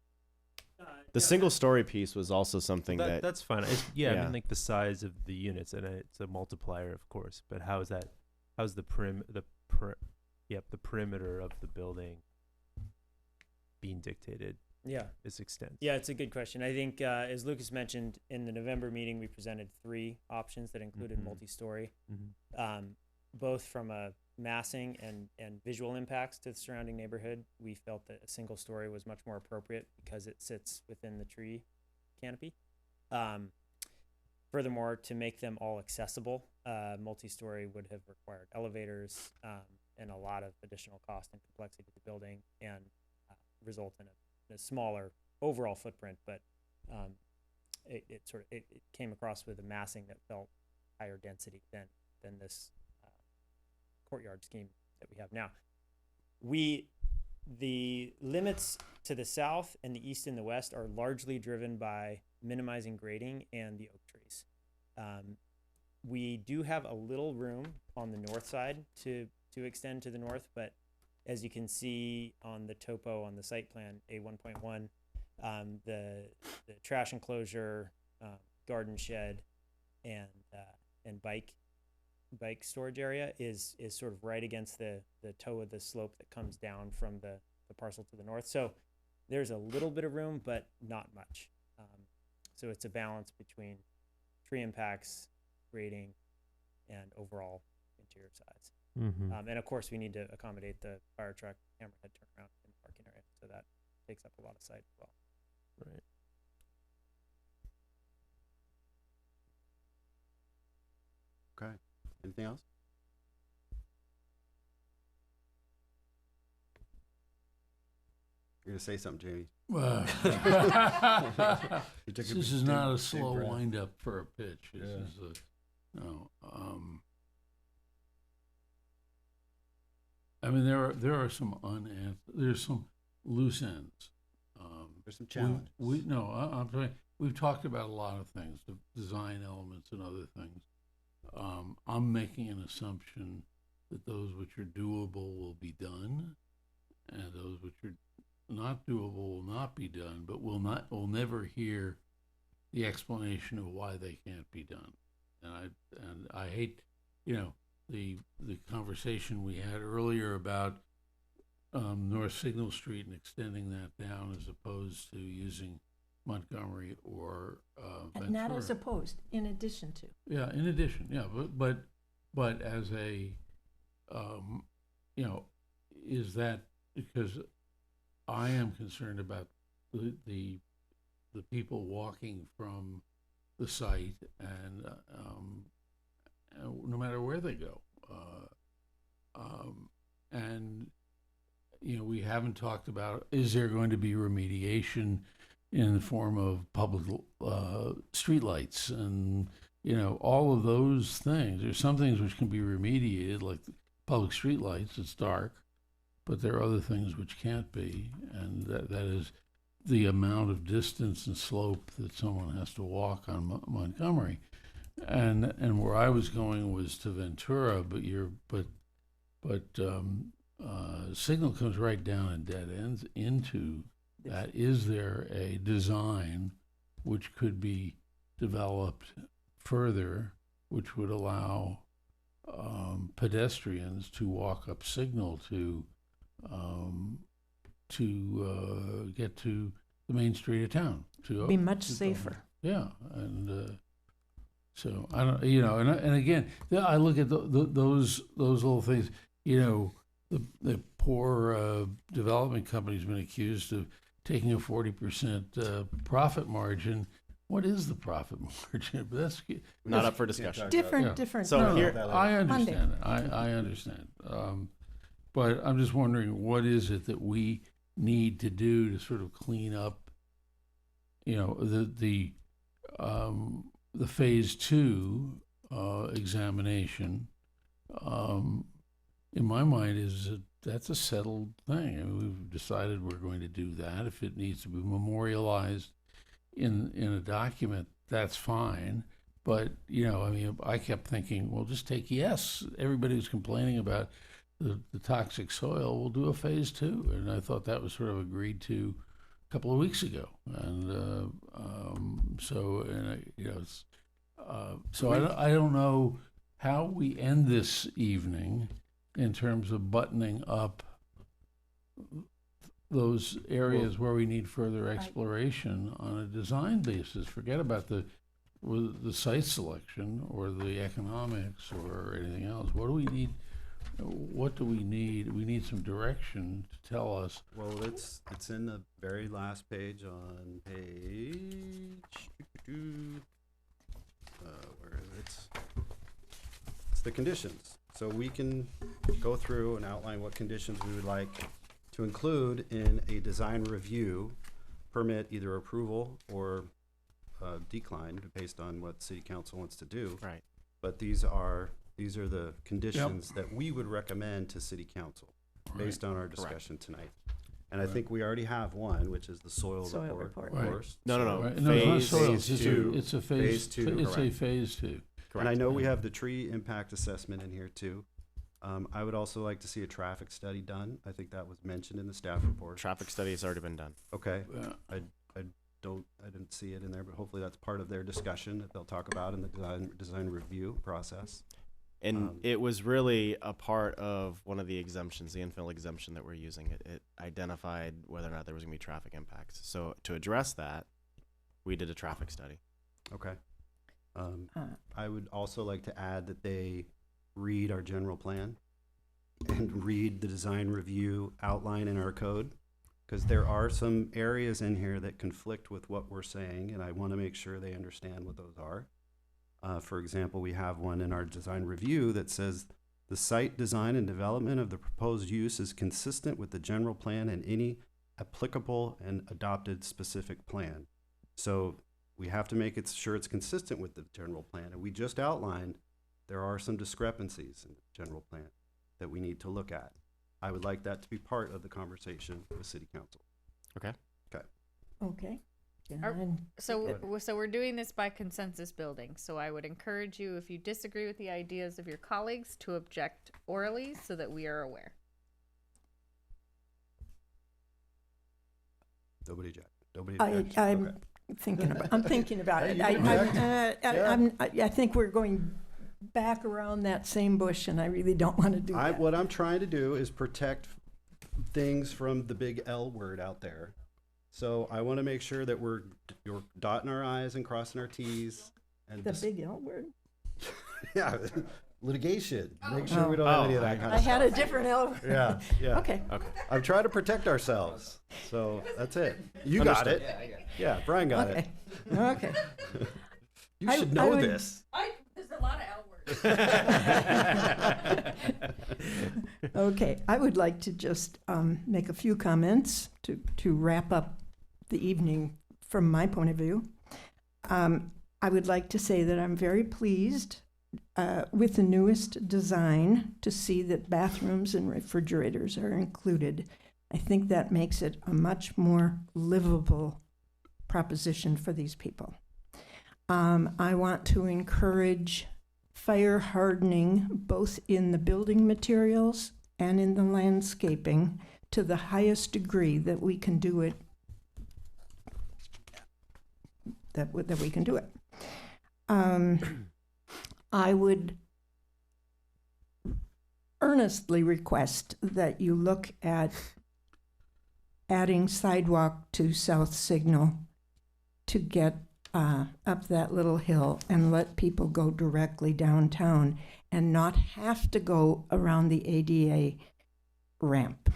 The single story piece was also something that's fine. I mean, like the size of the units, and it's a multiplier, of course. But how's the perimeter of the building being dictated? Yeah. this extends. Yeah, it's a good question. I think, as Lucas mentioned, in the November meeting, we presented 3 options that included Mhm. multi-story, Mhm. both from a massing and visual impacts to the surrounding neighborhood. We felt that a single story was much more appropriate because it sits within the tree canopy. Furthermore, to make them all accessible, multi-story would have required elevators and a lot of additional cost and complexity to the building, and result in a smaller overall footprint. But it came across with a massing that felt higher density than this courtyard scheme that we have now. The limits to the south and the east and the west are largely driven by minimizing grading and the oak trees. We do have a little room on the north side to extend to the north, but as you can see on the topo on the site plan A1.1, the trash enclosure, garden shed, and bike storage area is sort of right against the toe of the slope that comes down from the parcel to the north. So there's a little bit of room, but not much. So it's a balance between tree impacts, grading, and overall interior size. Mhm. And of course, we need to accommodate the fire truck hammerhead turnaround in the parking area, so that takes up a lot of site as well. Right. Okay. Anything else? You're gonna say something, Jamie. Well, You took a this is big- not a big slow breath. wind up for a pitch. This Yeah. is a, no. I mean, there are some there's some loose ends. There's some challenges. I'm saying we've talked about a lot of things, the design elements and other things. I'm making an assumption that those which are doable will be done, and those which are not doable will not be done, but we'll never hear the explanation of why they can't be done. And I hate, the conversation we had earlier about North Signal Street and extending that down as opposed to using Montgomery or And not as Ventura. opposed, in addition to. Yeah, in addition, yeah, but as a, is that because I am concerned about the people walking from the site and no matter where they go, and we haven't talked about, is there going to be remediation in the form of public streetlights and all of those things. There's some things which can be remediated, like public streetlights. It's dark, but there are other things which can't be, and that is the amount of distance and slope that someone has to walk on Montgomery. And where I was going was to Ventura, but Signal comes right down and dead ends into that. Is there a design which could be developed further, which would allow pedestrians to walk up Signal to get to the main street of town? Be much safer. Yeah, and so I don't, and again, I look at those little things. The poor development company's been accused of taking a 40% profit margin. What is the profit margin? But that's Not up for discussion. Different. So no, here, I understand. I understand. But I'm just wondering, what is it that we need to do to sort of clean up, the phase 2 examination? In my mind, that's a settled thing. I mean, we've decided we're going to do that. If it needs to be memorialized in a document, that's fine. But I kept thinking, well, just take everybody who's complaining about the toxic soil, we'll do a phase 2, and I thought that was sort of agreed to a couple of weeks ago, and I don't know how we end this evening in terms of buttoning up those areas where we need further exploration on a design basis. Forget about the site selection or the economics or anything else. What do we need? What do we need? We need some direction to tell us. Well, it's in the very last page on page. Where is it? It's the conditions. So we can go through and outline what conditions we would like to include in a design review permit, either approval or decline based on what City Council wants to do. Right. But these are the conditions that we would recommend to City Council based on our discussion tonight. And I think we already have one, which is the soil report. Right. Of course. No. Right. No, it's not soil. Phase two. It's a phase two. It's a phase two. And I know we have the tree impact assessment in here too. I would also like to see a traffic study done. I think that was mentioned in the staff report. Traffic study has already been done. Okay. Yeah. I didn't see it in there, but hopefully that's part of their discussion that they'll talk about in the design review process. And it was really a part of one of the exemptions, the infill exemption that we're using. It identified whether or not there was going to be traffic impacts. So to address that, we did a traffic study. Okay. I would also like to add that they read our general plan and read the design review outline in our code, because there are some areas in here that conflict with what we're saying, and I want to make sure they understand what those are. For example, we have one in our design review that says the site design and development of the proposed use is consistent with the general plan and any applicable and adopted specific plan. So we have to make sure it's consistent with the general plan. And we just outlined there are some discrepancies in the general plan that we need to look at. I would like that to be part of the conversation with City Council. Okay. Okay. Okay. So we're doing this by consensus building. So I would encourage you, if you disagree with the ideas of your colleagues, to object orally so that we are aware. Nobody object. Nobody object. I'm thinking about it. I think we're going back around that same bush, and I really don't want to do that. What I'm trying to do is protect things from the big L word out there. So I want to make sure that we're dotting our I's and crossing our T's. And the big L word? Yeah, litigation. Make sure we don't have any of that kind of I stuff. had a different L word. Yeah. Okay. I'm trying to protect ourselves. So that's it. You got it. Yeah, Brian got it. Okay. You should know this. There's a lot of L words. Okay, I would like to just make a few comments to wrap up the evening from my point of view. I would like to say that I'm very pleased with the newest design to see that bathrooms and refrigerators are included. I think that makes it a much more livable proposition for these people. I want to encourage fire hardening both in the building materials and in the landscaping to the highest degree that we can do it. That we can do it. I would earnestly request that you look at adding sidewalk to South Signal to get up that little hill and let people go directly downtown and not have to go around the ADA ramp.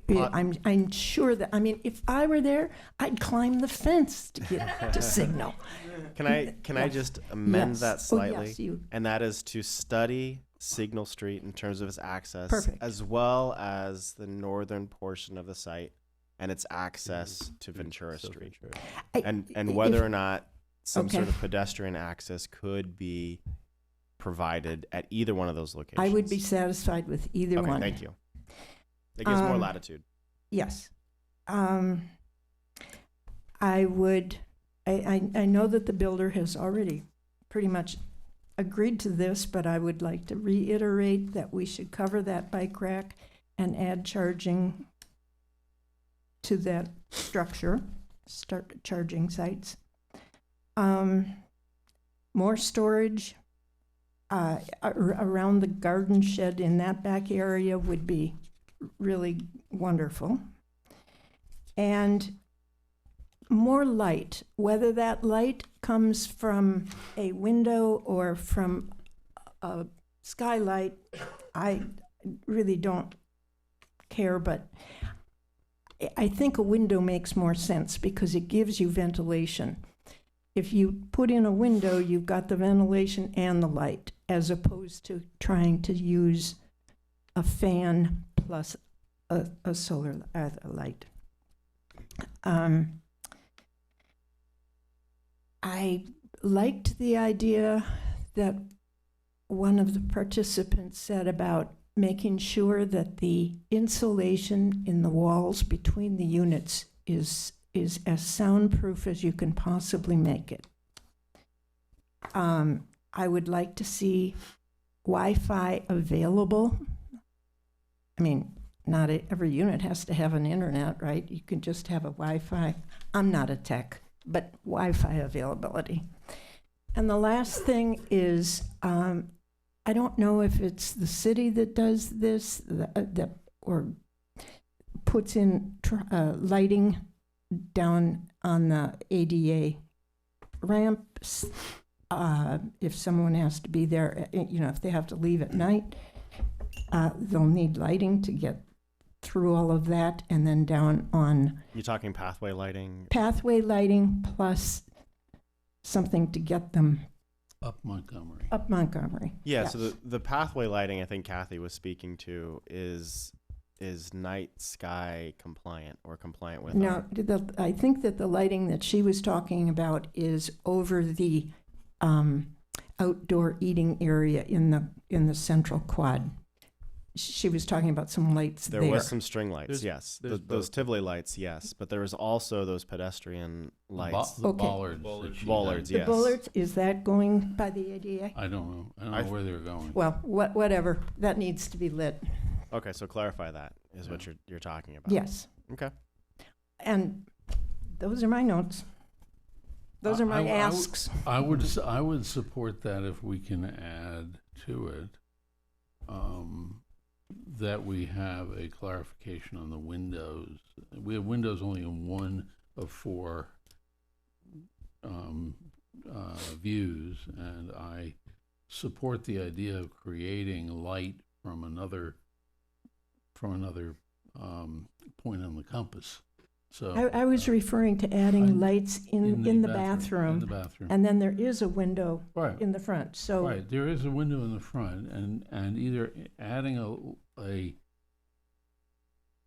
I'm sure that, if I were there, I'd climb the fence to get to Signal. Can I just amend that slightly? Yes, you. And that is to study Signal Street in terms of its access, Perfect. as well as the northern portion of the site and its access to Ventura Street, and whether or not some sort of pedestrian access could be provided at either one of those locations. I would be satisfied with either one. Thank you. It gives more latitude. Yes. I know that the builder has already pretty much agreed to this, but I would like to reiterate that we should cover that bike rack and add charging to that structure, start charging sites. More storage around the garden shed in that back area would be really wonderful. and more light, whether that light comes from a window or from a skylight, I really don't care, but I think a window makes more sense because it gives you ventilation. If you put in a window, you've got the ventilation and the light, as opposed to trying to use a fan plus a solar light. I liked the idea that one of the participants said about making sure that the insulation in the walls between the units is as soundproof as you can possibly make it. I would like to see Wi-Fi available. I mean, not every unit has to have an internet, right? You can just have a Wi-Fi. I'm not a tech, but Wi-Fi availability. And the last thing is, I don't know if it's the city that does this, or puts in lighting down on the ADA ramps. If someone has to be there, if they have to leave at night, they'll need lighting to get through all of that, and then down on You're talking pathway lighting? pathway lighting plus something to get them Up Montgomery. up Montgomery. Yeah, Yes. so the pathway lighting I think Kathy was speaking to is night sky compliant or compliant with Now, our- I think that the lighting that she was talking about is over the outdoor eating area in the central quad. She was talking about some lights There there. was some string lights, There's- yes. there's Those Tivoli lights, yes. But there was also those pedestrian lights. The Okay. bollards. that she Bollards, had. The yes. bollards, is that going by the ADA? I don't know. I don't I know where they're going. Well, whatever, that needs to be lit. Okay, so clarify that is what you're talking about. Yes. Okay. And those are my notes. Those are my asks. I would support that if we can add to it that we have a clarification on the windows. We have windows only in one of four views, and I support the idea of creating light from another point on the compass. So I was referring to adding lights in the In bathroom. the bathroom. And then there is a window Right. in the front, so. Right, there is a window in the front, and either adding a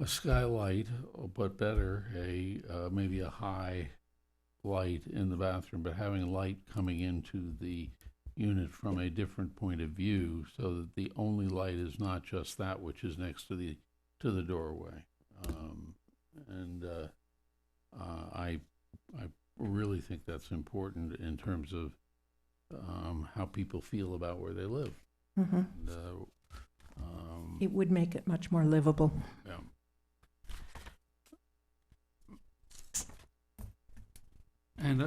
skylight, but better, maybe a high light in the bathroom, but having light coming into the unit from a different point of view, so that the only light is not just that which is next to the doorway. I really think that's important in terms of how people feel about where they live. Mhm. And, It would make it much more livable. yeah. And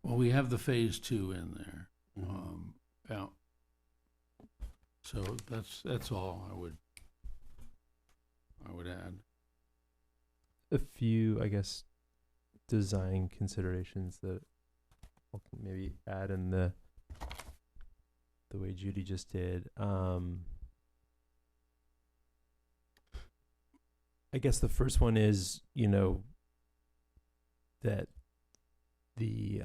well, we have the phase 2 in there. Yeah. So that's all I would add. A few, I guess, design considerations that I'll maybe add in the way Judy just did. I guess the first one is, that the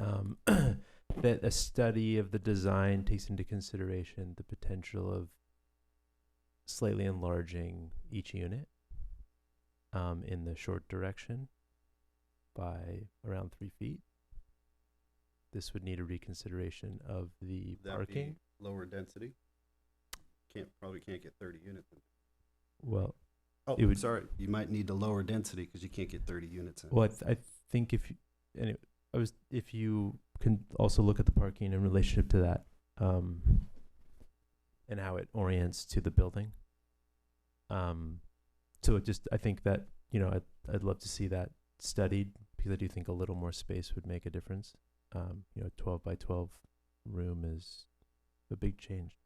that a study of the design takes into consideration the potential of slightly enlarging each unit in the short direction by around 3 feet. This would need a reconsideration of the parking. Lower density? Probably can't get 30 units in. Well, Oh, it would, sorry. You might need a lower density because you can't get 30 units in. well, I think if you can also look at the parking in relationship to that, and how it orients to the building. So I think that, I'd love to see that studied, because I do think a little more space would make a difference. 12 by 12 room is a big change.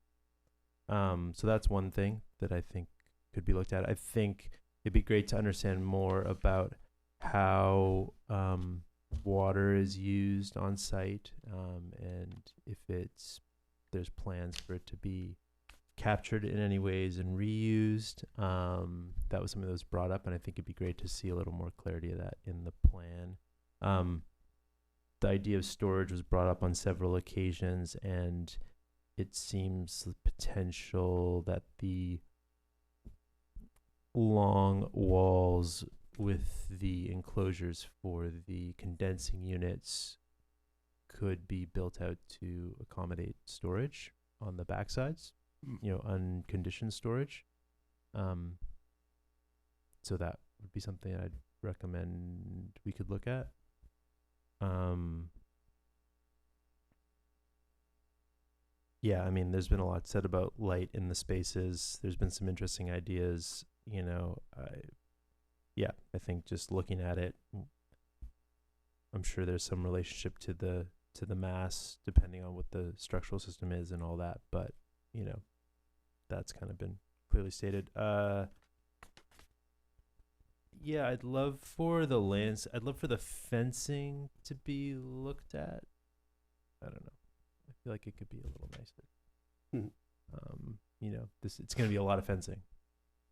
So that's one thing that I think could be looked at. I think it'd be great to understand more about how water is used on site, and if there's plans for it to be captured in any ways and reused. That was something that was brought up, and I think it'd be great to see a little more clarity of that in the plan. The idea of storage was brought up on several occasions, and it seems the potential that the long walls with the enclosures for the condensing units could be built out to accommodate storage on the backsides, unconditioned storage. So that would be something I'd recommend we could look at. Yeah, I mean, there's been a lot said about light in the spaces. There's been some interesting ideas, I think just looking at it, I'm sure there's some relationship to the mass, depending on what the structural system is and all that, but that's kind of been clearly stated. Yeah, I'd love for the fencing to be looked at. I don't know. I feel like it could be a little nicer. It's going to be a lot of fencing,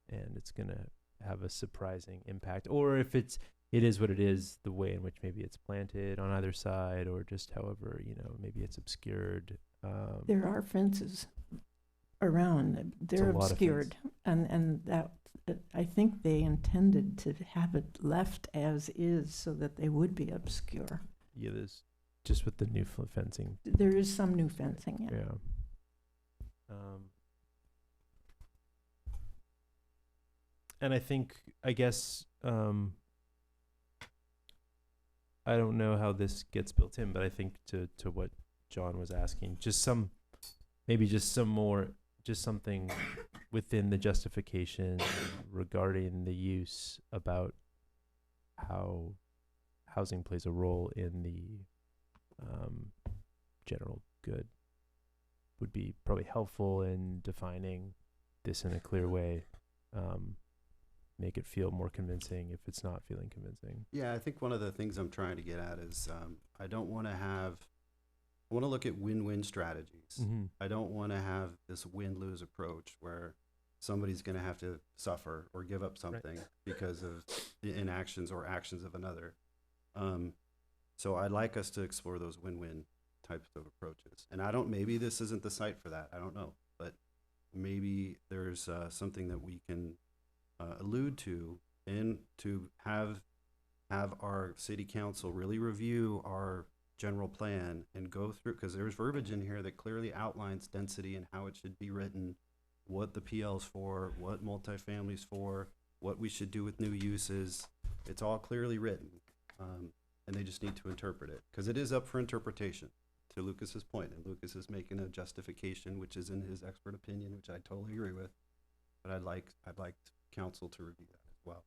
and it's going to have a surprising impact. Or if it is what it is, the way in which maybe it's planted on either side, or just however, maybe it's obscured. There are fences around. They're obscured, and that I think they intended to have it left as is so that they would be obscure. Yeah, there's just with the new fencing. There is some new fencing. Yeah. And I guess I don't know how this gets built in, but I think to what John was asking, something within the justification regarding the use about how housing plays a role in the general good would be probably helpful in defining this in a clear way. Make it feel more convincing if it's not feeling convincing. Yeah, I think one of the things I'm trying to get at is I want to look at win-win strategies. Mm-hmm. I don't want to have this win-lose approach where somebody's going to have to suffer or give up something because of the inactions or actions of another. So I'd like us to explore those win-win types of approaches. And maybe this isn't the site for that. I don't know. But maybe there's something that we can allude to, and to have our city council really review our general plan and go through, because there's verbiage in here that clearly outlines density and how it should be written, what the PL's for, what multifamily's for, what we should do with new uses. It's all clearly written, and they just need to interpret it, because it is up for interpretation, to Lucas's point, and Lucas is making a justification which is in his expert opinion, which I totally agree with, but I'd like council to review that as well.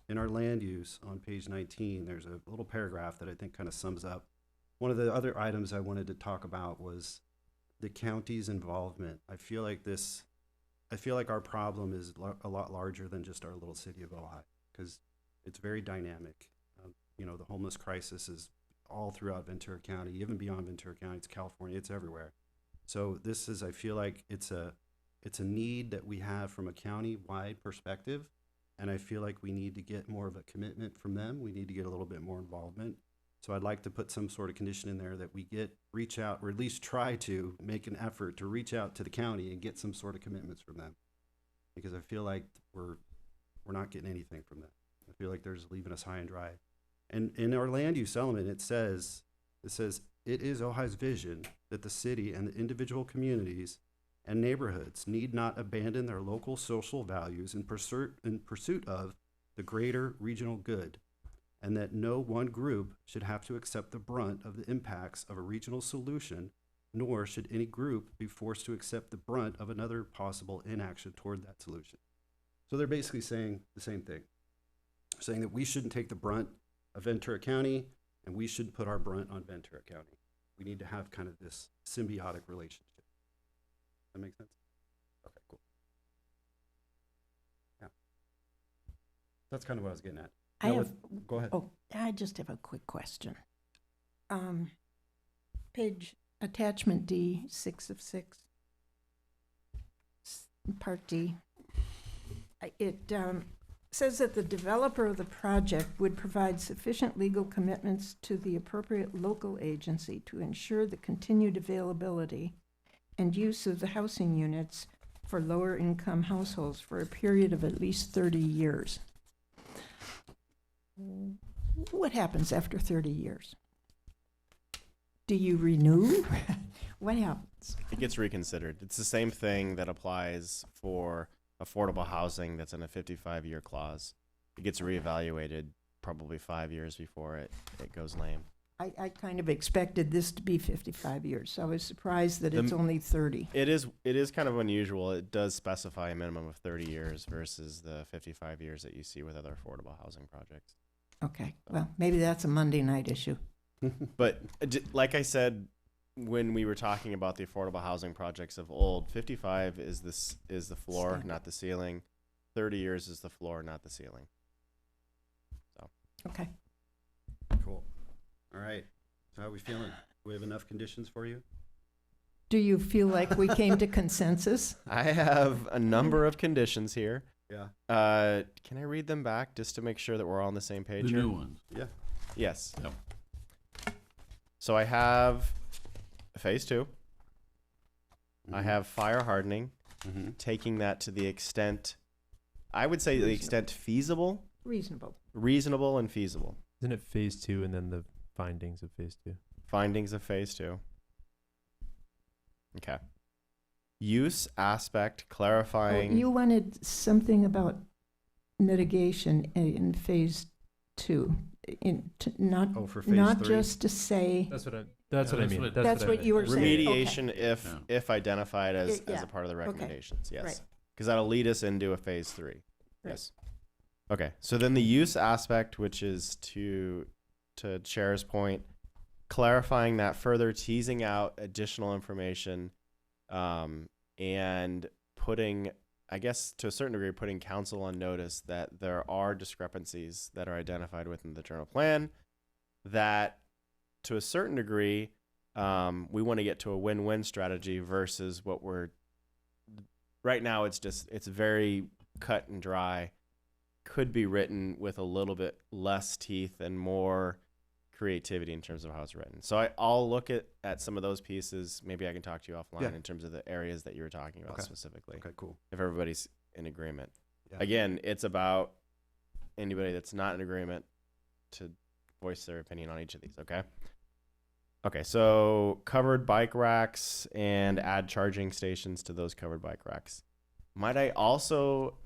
In our land use on page 19, there's a little paragraph that I think kind of sums up. One of the other items I wanted to talk about was the county's involvement. I feel like our problem is a lot larger than just our little city of Ojai, because it's very dynamic. The homeless crisis is all throughout Ventura County, even beyond Ventura County. It's California, it's everywhere. So I feel like it's a need that we have from a county-wide perspective, and I feel like we need to get more of a commitment from them. We need to get a little bit more involvement. So I'd like to put some sort of condition in there that we reach out, or at least try to make an effort to reach out to the county and get some sort of commitments from them, because I feel like we're not getting anything from them. I feel like they're just leaving us high and dry. And in our land use element, it says it is Ojai's vision that the city and the individual communities and neighborhoods need not abandon their local social values in pursuit of the greater regional good, and that no one group should have to accept the brunt of the impacts of a regional solution, nor should any group be forced to accept the brunt of another possible inaction toward that solution. So they're basically saying the same thing, saying that we shouldn't take the brunt of Ventura County, and we shouldn't put our brunt on Ventura County. We need to have kind of this symbiotic relationship. That make sense? That's kind of what I was getting at. I Now have, go ahead. Oh, I just have a quick question. Page attachment D, 6 of 6, part D. It says that the developer of the project would provide sufficient legal commitments to the appropriate local agency to ensure the continued availability and use of the housing units for lower income households for a period of at least 30 years. What happens after 30 years? Do you renew? What happens? It gets reconsidered. It's the same thing that applies for affordable housing that's in a 55-year clause. It gets reevaluated probably 5 years before it goes lame. I kind of expected this to be 55 years, so I was surprised that it's only 30. It is kind of unusual. It does specify a minimum of 30 years versus the 55 years that you see with other affordable housing projects. Okay, well, maybe that's a Monday night issue. But like I said, when we were talking about the affordable housing projects of old, 55 is the floor, Standard. not the ceiling. 30 years is the floor, not the ceiling. So. Okay. Cool. All right. So how are we feeling? We have enough conditions for you? Do you feel like we came to consensus? I have a number of conditions here. Yeah. Can I read them back just to make sure that we're all on the same page The here? new ones. Yeah. Yes. Yep. So I have phase 2. I have fire hardening, taking that to the extent, I would say the extent feasible. Reasonable. Reasonable and feasible. Isn't it phase 2 and then the findings of phase 2? Findings of phase 2. Okay. Use aspect clarifying. Oh, you wanted something about mitigation in phase 2. Not for phase not 3? just to say. That's what I mean. That's what you were saying. Remediation Okay. if identified as Yeah. a part of the Okay. recommendations. Yes. Right. Because that'll lead us into a phase 3. Right. Yes. Okay. So then the use aspect, which is to Chair's point, clarifying that further, teasing out additional information, and putting, I guess to a certain degree, putting council on notice that there are discrepancies that are identified within the general plan, that to a certain degree, we want to get to a win-win strategy versus what we're, right now it's very cut and dry, could be written with a little bit less teeth and more creativity in terms of how it's written. So I'll look at some of those pieces. Maybe I can talk to you offline in terms of the areas that you were talking about specifically. Okay, cool. If everybody's in agreement. Yeah. Again, it's about anybody that's not in agreement to voice their opinion on each of these, okay? Okay, so covered bike racks and add charging stations to those covered bike racks. Might I also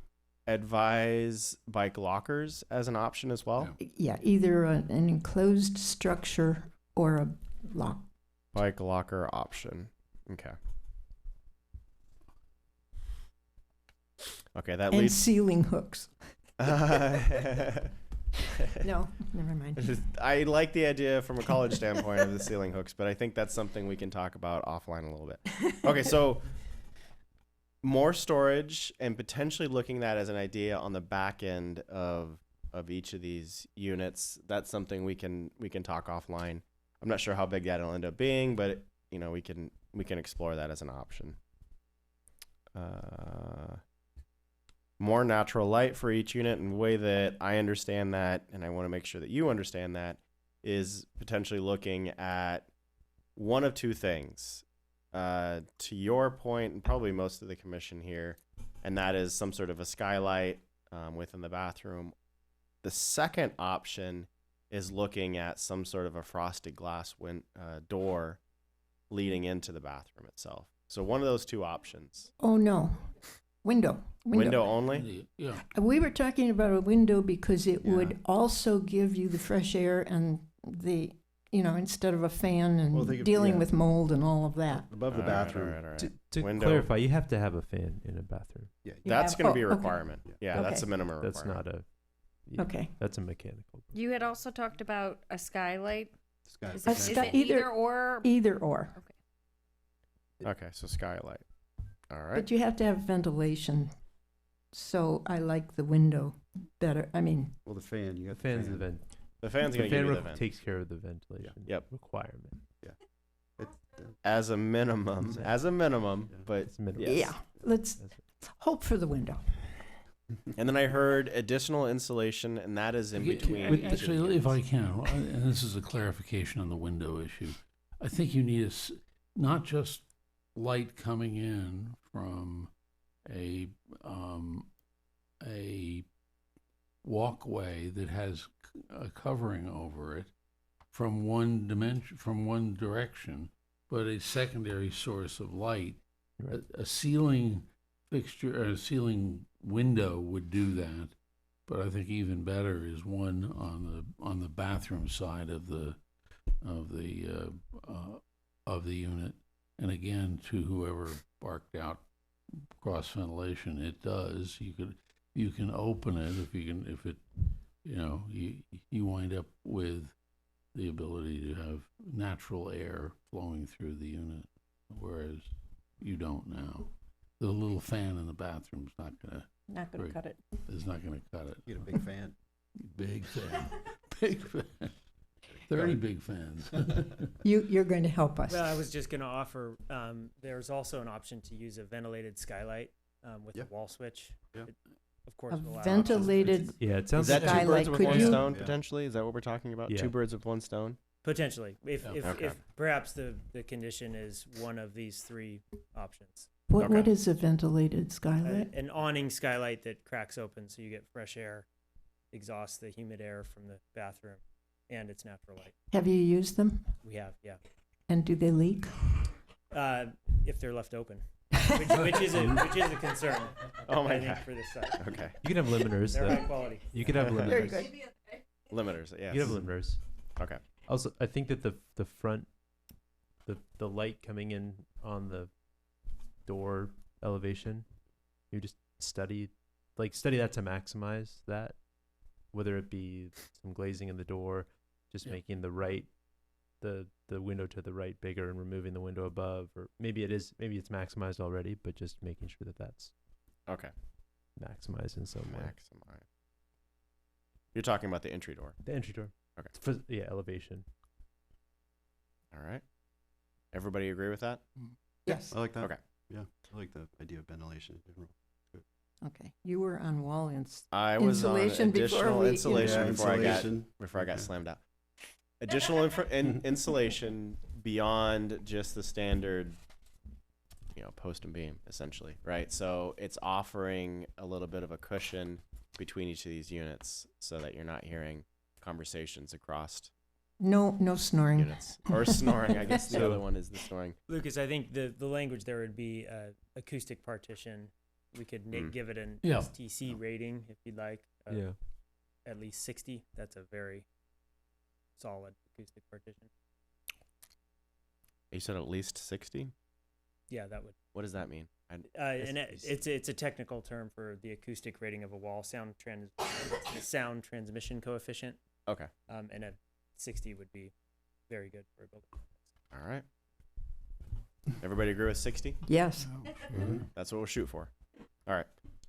advise bike lockers as an option as well? Yeah, either an enclosed structure or a lock. Bike locker option. Okay. Okay, that And leads ceiling hooks. No, never mind. I like the idea from a college standpoint of the ceiling hooks, but I think that's something we can talk about offline a little bit. Okay, so more storage and potentially looking at that as an idea on the back end of each of these units. That's something we can talk offline. I'm not sure how big that'll end up being, but we can explore that as an option. More natural light for each unit, and the way that I understand that, and I want to make sure that you understand that, is potentially looking at one of two things. To your point, and probably most of the commission here, and that is some sort of a skylight within the bathroom. The second option is looking at some sort of a frosted glass door leading into the bathroom itself. So one of those two options. Oh, no. Window. Window only? Yeah. We were talking about a window because it would also give you the fresh air and the, instead of a fan and dealing with mold and all of that. Above the bathroom. All right. To Window. clarify, you have to have a fan in a bathroom. Yeah. That's going to be a okay. requirement. Yeah, that's a minimum That's requirement. not a. Yeah, Okay. That's a mechanical. You had also talked about a skylight. Is A it, is sky- it either or? Either or. Okay, so skylight. All right. But you have to have ventilation so I like the window better. I mean, Well, the fan, you got The fan's the vent. The fan's The gonna give fan you the vent. takes care of the ventilation Yep. requirement. As a minimum, but It's minimal. yes. yeah, let's hope for the window. And then I heard additional insulation, and that is in between. each of the Actually, if I units. can, and this is a clarification on the window issue, I think you need not just light coming in from a walkway that has a covering over it from one dimension, from one direction, but a secondary source of light. Right. A ceiling fixture, or a ceiling window would do that, but I think even better is one on the bathroom side of the unit. And again, to whoever barked out cross ventilation, it does. You can open it if it you wind up with the ability to have natural air flowing through the unit, whereas you don't now. The little fan in the bathroom's not gonna cut it. It's not gonna cut it. You get a big fan. Big fan. Big fan. 30 big fans. You're going to help us. Well, I was just going to offer, there's also an option to use a ventilated skylight with a wall switch. Yep. It, of course, A will allow ventilated Yeah, it Is sounds that two skylight. birds with Could one you- stone Yeah. potentially? Is that what we're talking about? Yeah. Two birds with one stone. potentially, if Okay. if perhaps the condition is one of these three options. What is a ventilated skylight? An awning skylight that cracks open so you get fresh air, exhausts the humid air from the bathroom, and it's natural light. Have you used them? We have, yeah. And do they leak? If they're left open, which is a concern. Oh my I think God. for this site. Okay. You can have limiters. They're though. high quality. You could have Very limiters. good. Limiters, yes. You could have limiters. Okay. Also, I think that the front, the light coming in on the door elevation, you just study that to maximize that, whether it be some glazing in the door, just making the window to the right bigger and removing the window above, or maybe it's maximized already, but just making sure that that's Okay. maximized in some way. Maximize. You're talking about the entry door. The entry door. Okay. For, elevation. All right. Everybody agree with that? Yes. I like that. Okay. Yeah, I like the idea of ventilation in general. Okay. You were on wall I was on insulation before additional we. insulation Yeah, before insulation. I got Okay. slammed out. Additional insulation beyond just the standard, post and beam, essentially, right? So it's offering a little bit of a cushion between each of these units so that you're not hearing conversations across No snoring. units. Or snoring, I guess the So- other one is the snoring. Lucas, I think the language there would be acoustic partition. We could give it an Yeah. STC rating if you'd like. Yeah. At least 60. That's a very solid acoustic partition. You said at least 60? Yeah, that would. What does that mean? It's a technical term for the acoustic rating of a wall, sound transmission coefficient. Okay. And a 60 would be very good for a building. All right. Everybody agree with 60? Yes. That's what we'll shoot for. All right.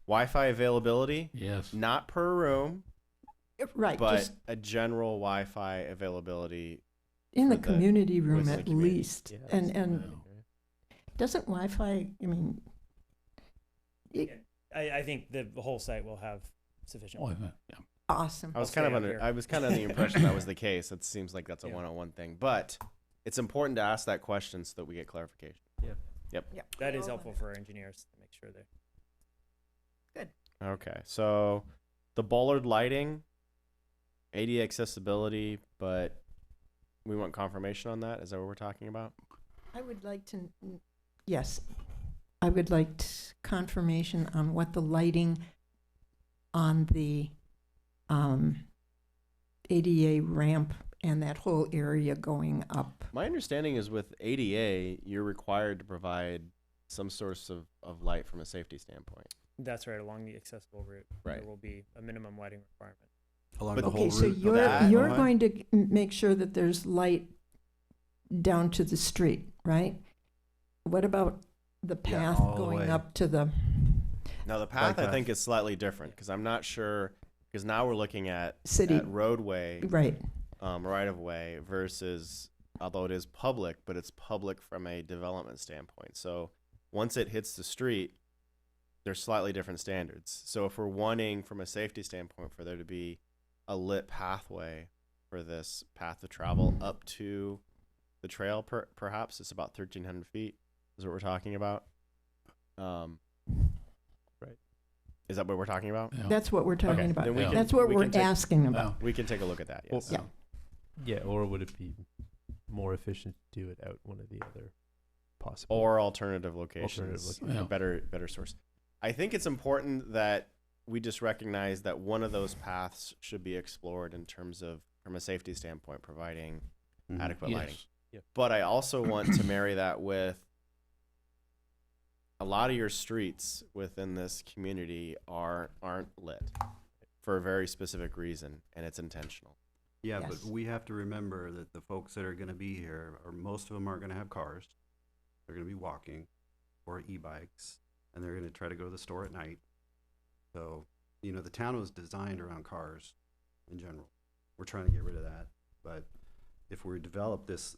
Wi-Fi availability? Yes. Not per room, Right. but Just a general Wi-Fi availability. in the for community room with the at community. least. Yes. And doesn't Wi-Fi, I mean, I think the whole site will have sufficient. awesome. I was I'll kind of stay up under. here. I was kind of under the impression that was the case. It seems like that's a one-on-one thing, but it's important to ask that question so that we get clarification. Yeah. Yep. Yeah. That is helpful for our engineers to make sure they're. Okay. So the bollard lighting, ADA accessibility, but we want confirmation on that. Is that what we're talking about? I would like to, yes, I would like confirmation on what the lighting on the ADA ramp and that whole area going up. My understanding is with ADA, you're required to provide some source of light from a safety standpoint. That's right. Along the accessible route, Right. there will be a minimum lighting requirement. Along But- the whole Okay, so route. you're going to make sure that there's light down to the street, right? What about the path all the going way. up to the, Now the path Bike I think is slightly different because I'm not sure, because now we're looking at City. at roadway, Right. right of way versus, although it is public, but it's public from a development standpoint. So once it hits the street, there's slightly different standards. So if we're wanting from a safety standpoint for there to be a lit pathway for this path to travel up to the trail, perhaps it's about 1,300 feet is what we're talking about. Right. Is that what we're talking about? Yeah. That's what we're talking Okay, about. then we can- That's what we we're can take- asking about. We can take a look at that, yes. Yeah. Yeah, or would it be more efficient to do it out one of the other possible Or alternative locations, locations. Yeah. better source. I think it's important that we just recognize that one of those paths should be explored in terms of, from a safety standpoint, providing adequate lighting. Yes. Yep. But I also want to marry that with a lot of your streets within this community aren't lit for a very specific reason, and it's intentional. Yeah, Yes. but we have to remember that the folks that are gonna be here, or most of them aren't gonna have cars. They're gonna be walking or e-bikes, and they're gonna try to go to the store at night. So, you know, the town was designed around cars in general. We're trying to get rid of that, but if we develop this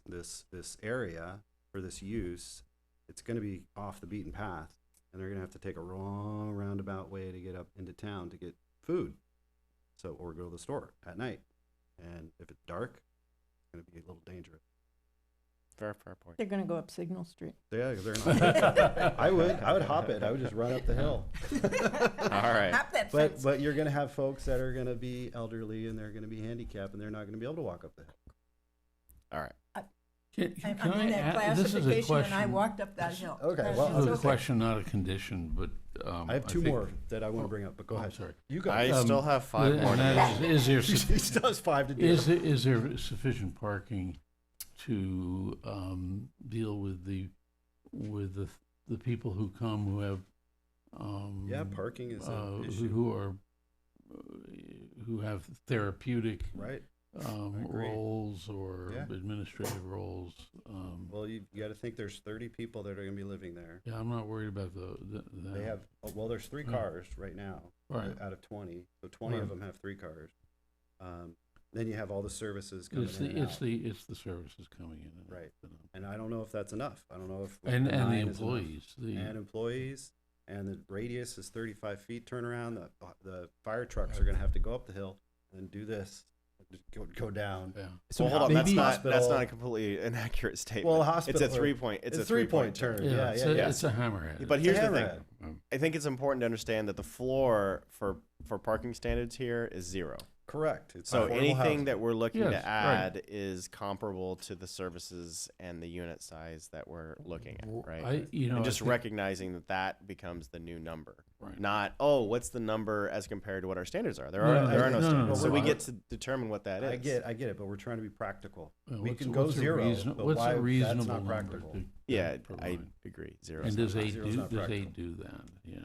area for this use, it's gonna be off the beaten path, and they're gonna have to take a long roundabout way to get up into town to get food. So, or go to the store at night. And if it's dark, it's going to be a little dangerous. Fair point. They're going to go up Signal Street. Yeah, they're not. I would hop it. I would just run up the hill. All right. Hop that fence. But you're going to have folks that are going to be elderly and they're going to be handicapped and they're not going to be able to walk up the hill. All right. Can I'm in that I this is a classification, and I question. walked up that hill. Okay, That's well, This is a okay. question, not a condition, but I have two think- more that I want to bring up, but go Oh, ahead. sorry. You go. I still have 5 and more. to that go. is there he still has 5 to do. is there sufficient parking to deal with the people who come who have Yeah, parking is an issue. who have therapeutic Right. agree. roles or Yeah. administrative roles. Well, you got to think there's 30 people that are going to be living there. Yeah, I'm not worried about They have, well, there's 3 Yeah. cars right now Right. out of 20. So 20 of Right. them have 3 cars. Then you have all the services coming It's in and out. it's the services coming in. And Right. out. And I don't know if that's enough. I don't know if And the 9 is enough. employees. And employees, and the radius is 35 feet turnaround. The fire trucks are going to have to go up the hill and do this, go down. Yeah. So hold on, that's Maybe not hospital- a completely inaccurate statement. Well, hospital. It's a 3-point. It's a 3-point 3-point turn. Yeah, Yeah, it's, yeah, a, yeah. it's a hammerhead. But It's a here's the hammerhead. thing. I think it's important to understand that the floor for parking standards here is 0. Correct. It's So affordable anything housing. that we're looking Yes, to right. add is comparable to the services and the unit size that we're looking at, right? I and just think- recognizing that becomes the new number, Right. not what's the number as compared to what our standards are. There No, are no, there are no no, no, standards, no, so we we're get not. to determine what that is. I get it, but we're trying to be practical. We what's- can go what's a 0, reason- but what's why a reasonable that's not number practical. to Yeah, I provide? agree. 0. And does Zero's does not they practical. do that? Yeah.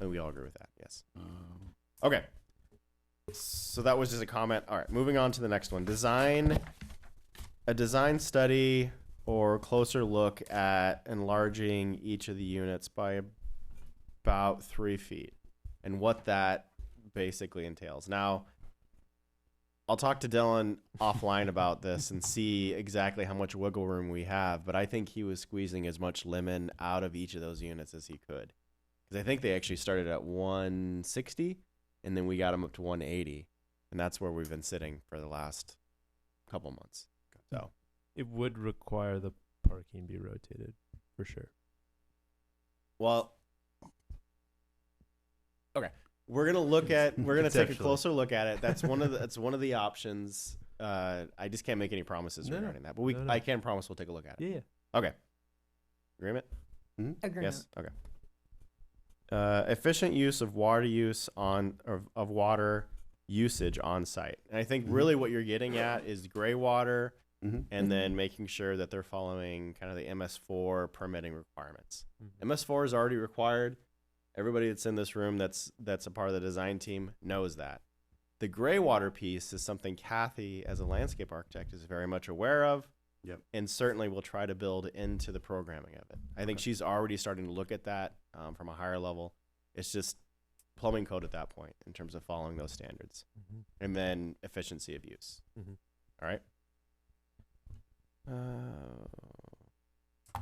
And we all agree with that. Yes. Um, Okay. So that was just a comment. All right, moving on to the next one. A design study or closer look at enlarging each of the units by about 3 feet and what that basically entails. Now, I'll talk to Dylan offline about this and see exactly how much wiggle room we have, but I think he was squeezing as much lemon out of each of those units as he could. Because I think they actually started at 160 and then we got them up to 180, and that's where we've been sitting for the last couple months. So It would require the parking be rotated for sure. well, okay, we're gonna take a Conceptually. closer look at it. That's one of the options. I just can't make any promises No, no. regarding that, but No, no. I can promise we'll take a look at it. Yeah. Okay. Agreement? Agreement. Yes. Okay. Efficient use of water usage on site. And I think really what you're getting at is gray water and then making sure that they're following kind of the MS4 permitting requirements. MS4 is already required. Everybody that's in this room that's a part of the design team knows that. The gray water piece is something Kathy, as a landscape architect, is very much aware of. Yep. And certainly will try to build into the programming of it. I think she's already starting to look at that from a higher level. It's just plumbing code at that point in terms of following those standards, and then efficiency of use. All right.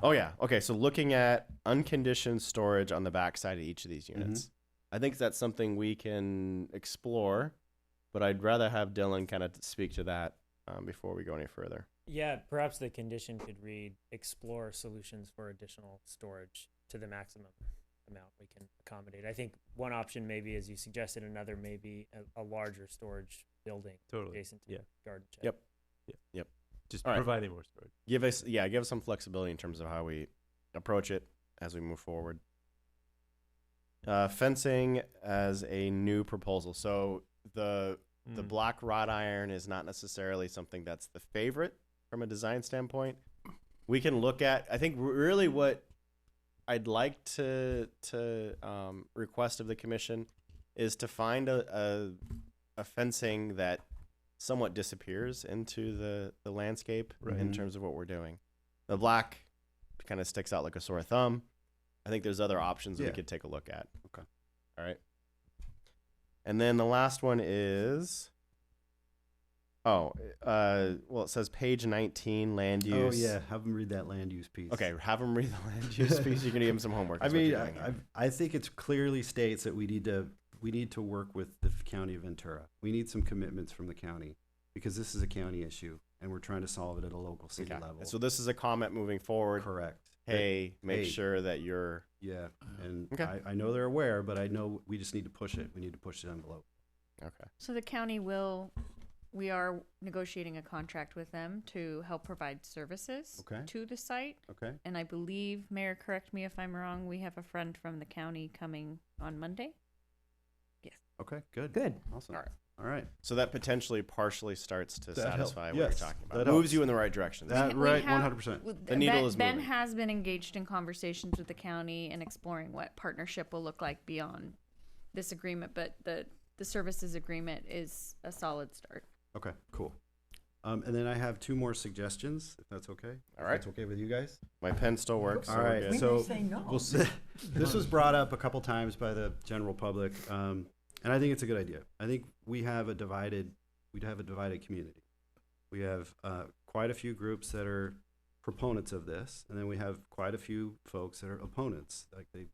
Oh yeah. Okay. So looking at unconditioned storage on the backside of each of these units, I think that's something we can explore, but I'd rather have Dylan kind of speak to that before we go any further. Yeah, perhaps the condition could read, explore solutions for additional storage to the maximum amount we can accommodate. I think one option maybe, as you suggested, another maybe a larger storage building adjacent to the garden shed. Yep. Just All right. providing more storage. Give us some flexibility in terms of how we approach it as we move forward. Fencing as a new proposal. So the black wrought iron is not necessarily something that's the favorite from a design standpoint. We can look at, I think really what I'd like to request of the commission is to find a fencing that somewhat disappears into the landscape in terms of what we're doing. The black kind of sticks out like a sore thumb. I think there's other options that we could take a look at. Okay. All right. And then the last one is, it says page 19, land use. Oh yeah, have them read that land use piece. Okay, have them read the land use piece. You're gonna give them some homework. I mean, I think it clearly states that we need to work with the county of Ventura. We need some commitments from the county because this is a county issue and we're trying to solve it at a local city level. So this is a comment moving forward. Correct. Hey, make sure that you're. Yeah, and I know they're aware, but I know we just need to push it. We need to push the envelope. Okay. So the county we are negotiating a contract with them to help provide services to the site. Okay. And I believe, Mayor, correct me if I'm wrong, we have a friend from the county coming on Monday. Yes. Okay, good. Good. Awesome. All right. So that potentially partially starts to satisfy what you're talking about. That Moves helps. you in the right direction. That right, 100%. The needle is Ben moving. has been engaged in conversations with the county and exploring what partnership will look like beyond this agreement, but the services agreement is a solid start. Okay, cool. And then I have two more suggestions, if that's okay. All right. If that's okay with you guys? My pen still works. All so we're right. good. So say no. we'll see. This was brought up a couple times by the general public, and I think it's a good idea. I think we'd have a divided community. We have quite a few groups that are proponents of this, and then we have quite a few folks that are opponents, like they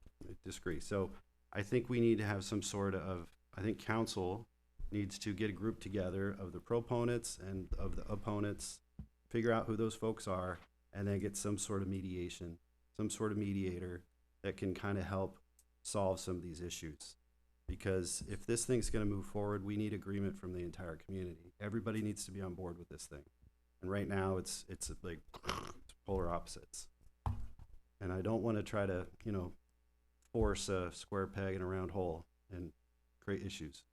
disagree. So I think we need to have some sort of, I think council needs to get a group together of the proponents and of the opponents, figure out who those folks are, and then get some sort of mediation, some sort of mediator that can kind of help solve some of these issues. Because if this thing's going to move forward, we need agreement from the entire community. Everybody needs to be on board with this thing. And right now, it's like it's polar opposites. And I don't want to try to, force a square peg in a round hole and create issues.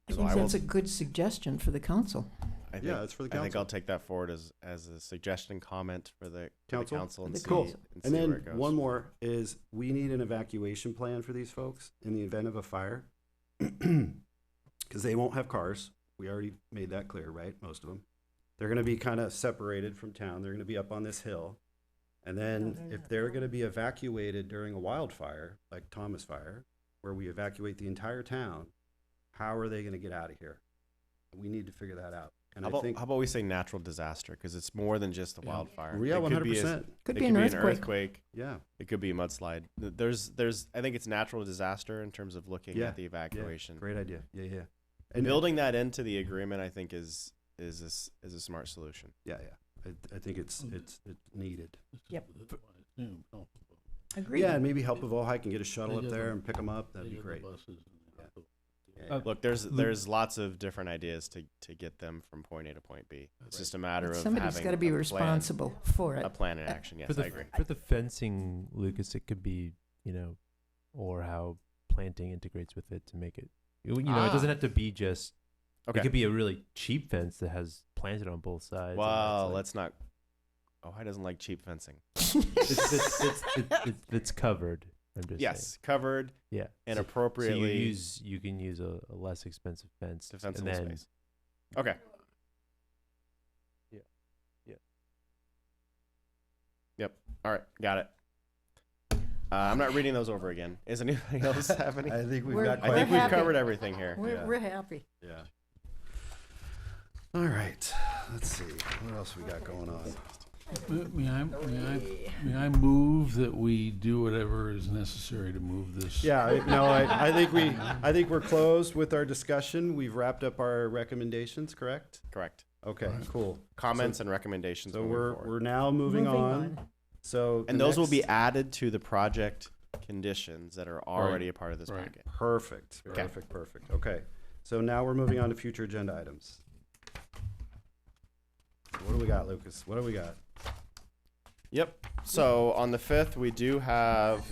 I think that's a good suggestion for the council. It's for the council. I think I'll take that forward as a suggestion comment for the council and see, cool. and see then where it goes. one more is we need an evacuation plan for these folks in the event of a fire, because they won't have cars. We already made that clear, right? Most of them. They're going to be kind of separated from town. They're going to be up on this hill. And then if they're going to be evacuated during a wildfire, like Thomas Fire, where we evacuate the entire town, how are they going to get out of here? We need to figure that out. And how about we say natural disaster, because it's more than just a wildfire. Yeah, 100%. Could be an earthquake. Yeah. It could be a mudslide. There's I think it's natural disaster in terms of looking at the evacuation. Yeah. Great idea. Yeah. And building that into the agreement, I think is a smart solution. Yeah. I think it's needed. Yep. Agreed. Yeah, and maybe help if Ojai can get a shuttle up there and pick them up. That'd be great. Look, there's lots of different ideas to get them from point A to point B. It's just a matter of somebody's got to be responsible for it. A plan in action. Yes, I agree. For the fencing, Lucas, it could be, or how planting integrates with it to make it. It doesn't have to be just. Okay. It could be a really cheap fence that has planted on both sides. Well, let's not. Ojai doesn't like cheap fencing. It's covered. I'm just saying. Covered. Yeah, and appropriately. So you can use a less expensive fence. Defensible space. Okay. Yeah. Yep. All right. Got it. I'm not reading those over again. Is anybody else have any? I think we've We're- got I quite think a we've few. covered everything here. We're happy. Yeah. All right. Let's see. What else we got going on? May I move that we do whatever is necessary to move this? Yeah, I think we're closed with our discussion. We've wrapped up our recommendations, correct? Correct. Okay, cool. Comments and recommendations. So moving forward. we're now moving on. So And the those will be next- added to the project conditions that are already a part of this Right. packet. Perfect. Okay. Perfect. Okay. So now we're moving on to future agenda items. What do we got, Lucas? What do we got? Yep. So on the 5th, we do have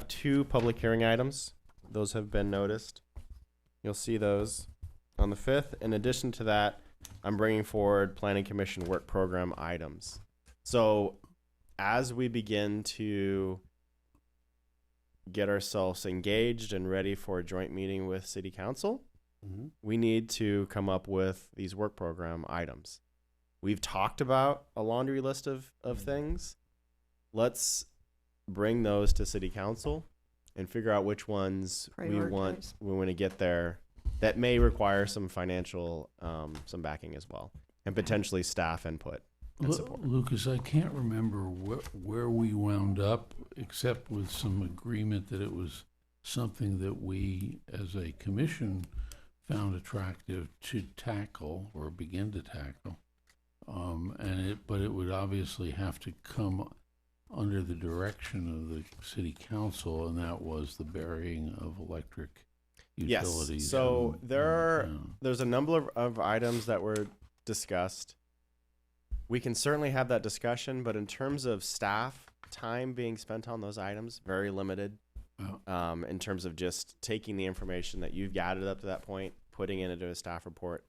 2 public hearing items. Those have been noticed. You'll see those on the 5th. In addition to that, I'm bringing forward Planning Commission work program items. So as we begin to get ourselves engaged and ready for a joint meeting with City Council, we need to come up with these work program items. We've talked about a laundry list of things. Let's bring those to City Council and figure out which ones we want to get there. That may require some financial, some backing as well, and potentially staff input and support. Lucas, I can't remember where we wound up, except with some agreement that it was something that we, as a commission, found attractive to tackle or begin to tackle. But it would obviously have to come under the direction of the city council, and that was the burying of electric utilities. Yes. So there's a number of items that were discussed. We can certainly have that discussion, but in terms of staff time being spent on those items, very limited. In terms of just taking the information that you've gathered up to that point, putting it into a staff report.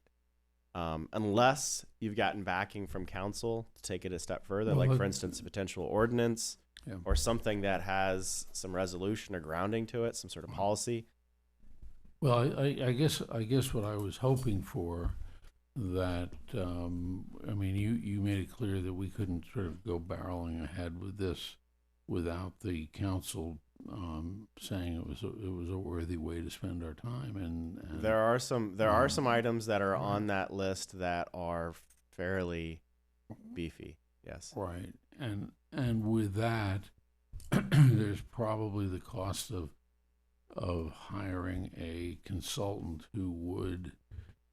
Unless you've gotten backing from council to take it a step further, like for instance, a potential ordinance or something that has some resolution or grounding to it, some sort of policy. Well, I guess what I was hoping for, that I mean, you made it clear that we couldn't sort of go barreling ahead with this without the council saying it was a worthy way to spend our time, and there are some items that are on that list that are fairly beefy. Yes. Right, and with that, there's probably the cost of hiring a consultant who would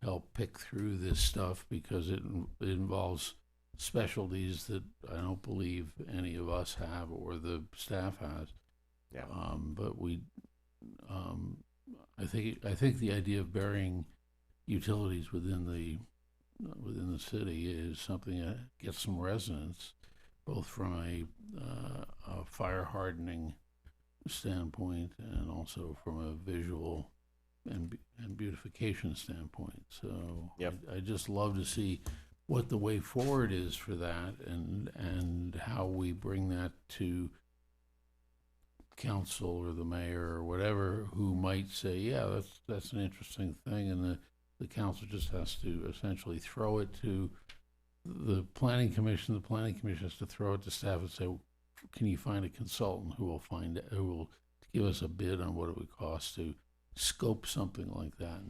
help pick through this stuff, because it involves specialties that I don't believe any of us have or the staff has. Yeah. But I think the idea of burying utilities within the city is something that gets some resonance, both from a fire hardening standpoint and also from a visual and beautification standpoint. So I just love to see what the way forward is for that, and how we bring that to council or the mayor or whatever, who might say, yeah, that's an interesting thing, and the council just has to essentially throw it to the planning commission. The planning commission has to throw it to staff and say, can you find a consultant who will give us a bid on what it would cost to scope something like that,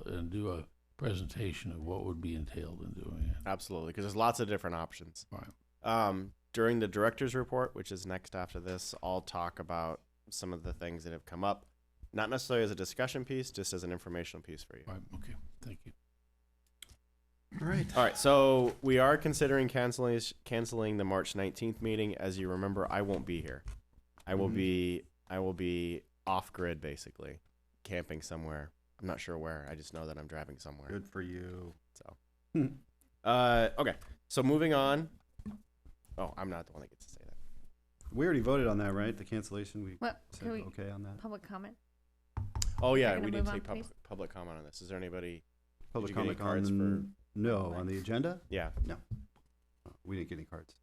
and do a presentation of what would be entailed in doing it. Absolutely, because there's lots of different options. Right. During the director's report, which is next after this, I'll talk about some of the things that have come up, not necessarily as a discussion piece, just as an informational piece for you. Right. Okay. Thank you. All right. So we are considering canceling the March 19th meeting. As you remember, I won't be here. I will be off grid, basically, camping somewhere. I'm not sure where. I just know that I'm driving somewhere. Good for you. So, okay. So moving on. Oh, I'm not the one that gets to say that. We already voted on that, right? The cancellation. We What? said Can we, okay on that. public comment? Oh yeah, We're we gonna need to move take on, public comment on this. Is there anybody? Public did you get comment any cards on the agenda? Yeah. No. We didn't get any cards.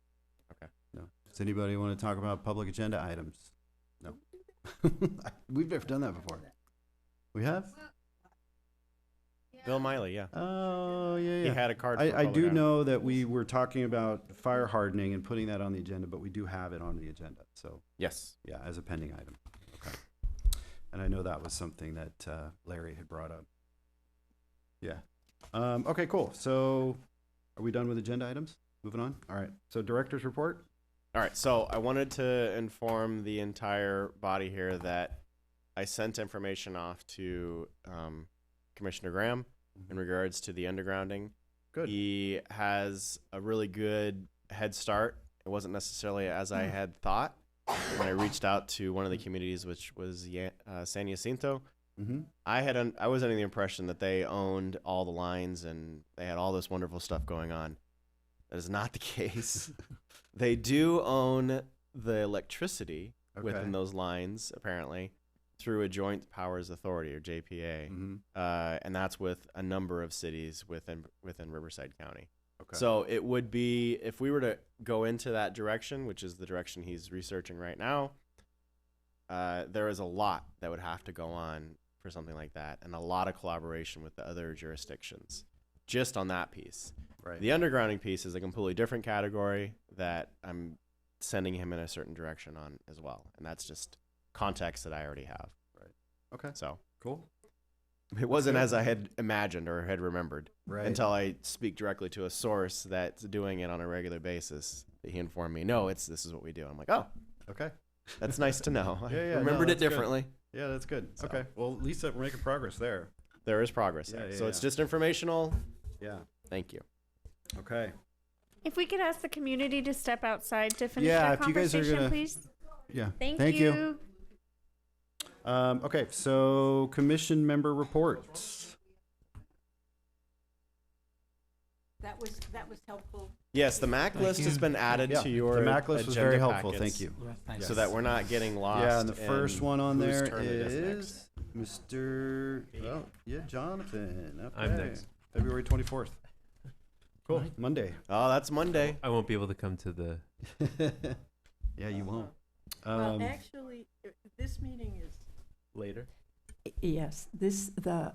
Okay. No. Does anybody want to talk about public agenda items? No. We've never done that before. We have? Yeah, Bill Miley, yeah. Oh, yeah, He yeah. had a card. For I public do comment. know that we were talking about fire hardening and putting that on the agenda, but we do have it on the agenda. So Yes. yeah, as a pending item. Okay. And I know that was something that Larry had brought up. Yeah. Okay, cool. So are we done with agenda items? Moving on. All right. So director's report. All right, so I wanted to inform the entire body here that I sent information off to Commissioner Graham in regards to the undergrounding. Good. He has a really good head start. It wasn't necessarily as I had thought when I reached out to one of the communities, which was San Jacinto. Mm-hmm. I was under the impression that they owned all the lines and they had all this wonderful stuff going on. That is not the case. They do own the electricity within those lines, apparently, through a Joint Powers Authority, or JPA, and that's with a number of cities within Riverside County. Okay. So it would be, if we were to go into that direction, which is the direction he's researching right now, there is a lot that would have to go on for something like that, and a lot of collaboration with the other jurisdictions, just on that piece. Right. The undergrounding piece is a completely different category that I'm sending him in a certain direction on as well, and that's just context that I already have. Right. Okay. So cool. It wasn't as I had imagined or had remembered Right. until I speak directly to a source that's doing it on a regular basis. He informed me, no, this is what we do. I'm like, oh, okay. That's nice to know. I Yeah, remembered it that's good. differently. Yeah, that's good. So. Okay. Well, at least we're making progress there. There is progress there. Yeah, So yeah, it's yeah. just informational. Yeah. Thank you. Okay. If we could ask the community to step outside to finish Yeah, their if you guys are conversation, gonna- please. Yeah. Thank you. Okay, so commission member reports. That was helpful. Yes, the MAC list has been added Yeah, to your the MAC list was agenda very helpful. packets, Thank you. So that we're not getting lost. Yeah, and the first one on whose there turn it is Mr. Well, yeah, Jonathan. Okay. I'm next. February 24th. Cool. Monday. Oh, that's Monday. I won't be able to come to the. Yeah, you won't. Well, actually, this meeting is later. Yes, the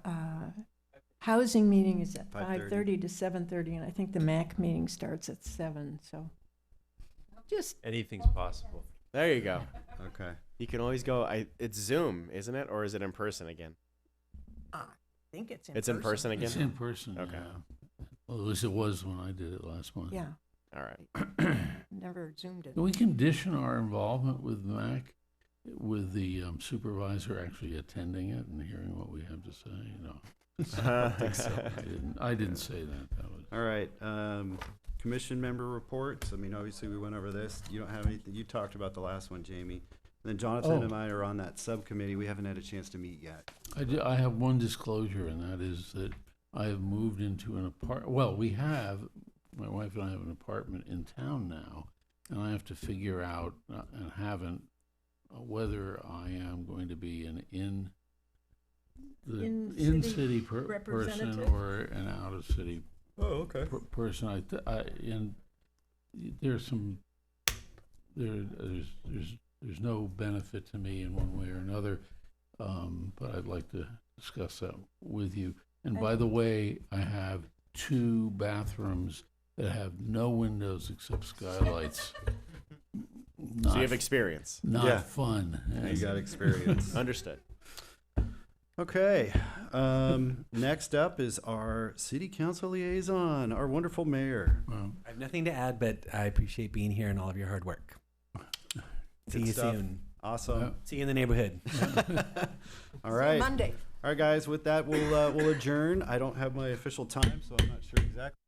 housing meeting is at 5:30. 5:30 to 7:30, and I think the MAC meeting starts at 7, so just Anything's possible. There you go. Okay. You can always go. It's Zoom, isn't it, or is it in person again? I think it's in It's in person again. It's in person. Okay. Yeah. Well, at least it was when I did it last month. Yeah, All right. never Zoomed it. Can we condition our involvement with MAC with the supervisor actually attending it and hearing what we have to say? No. I don't think so. I didn't say that. That was. All right. Commission member reports. I mean, obviously we went over this. You don't have anything. You talked about the last one, Jamie. And then Jonathan and I are on that subcommittee. We haven't had a chance to meet yet. I have one disclosure, and that is that I have moved into an apartment. Well, my wife and I have an apartment in town now, and I have to figure out, and haven't, whether I am going to be an in-city person representative? or an out-of-city person. And there's no benefit to me in one way or another, but I'd like to discuss that with you. And by the way, I have 2 bathrooms that have no windows except skylights. So you have experience. Not fun. You got experience. Understood. Okay. Next up is our city council liaison, our wonderful mayor. I have nothing to add, but I appreciate being here and all of your hard work. See Good you stuff. soon. Awesome. See you in the neighborhood. All right. Monday. All right, guys. With that, we'll adjourn. I don't have my official time, so I'm not sure exactly.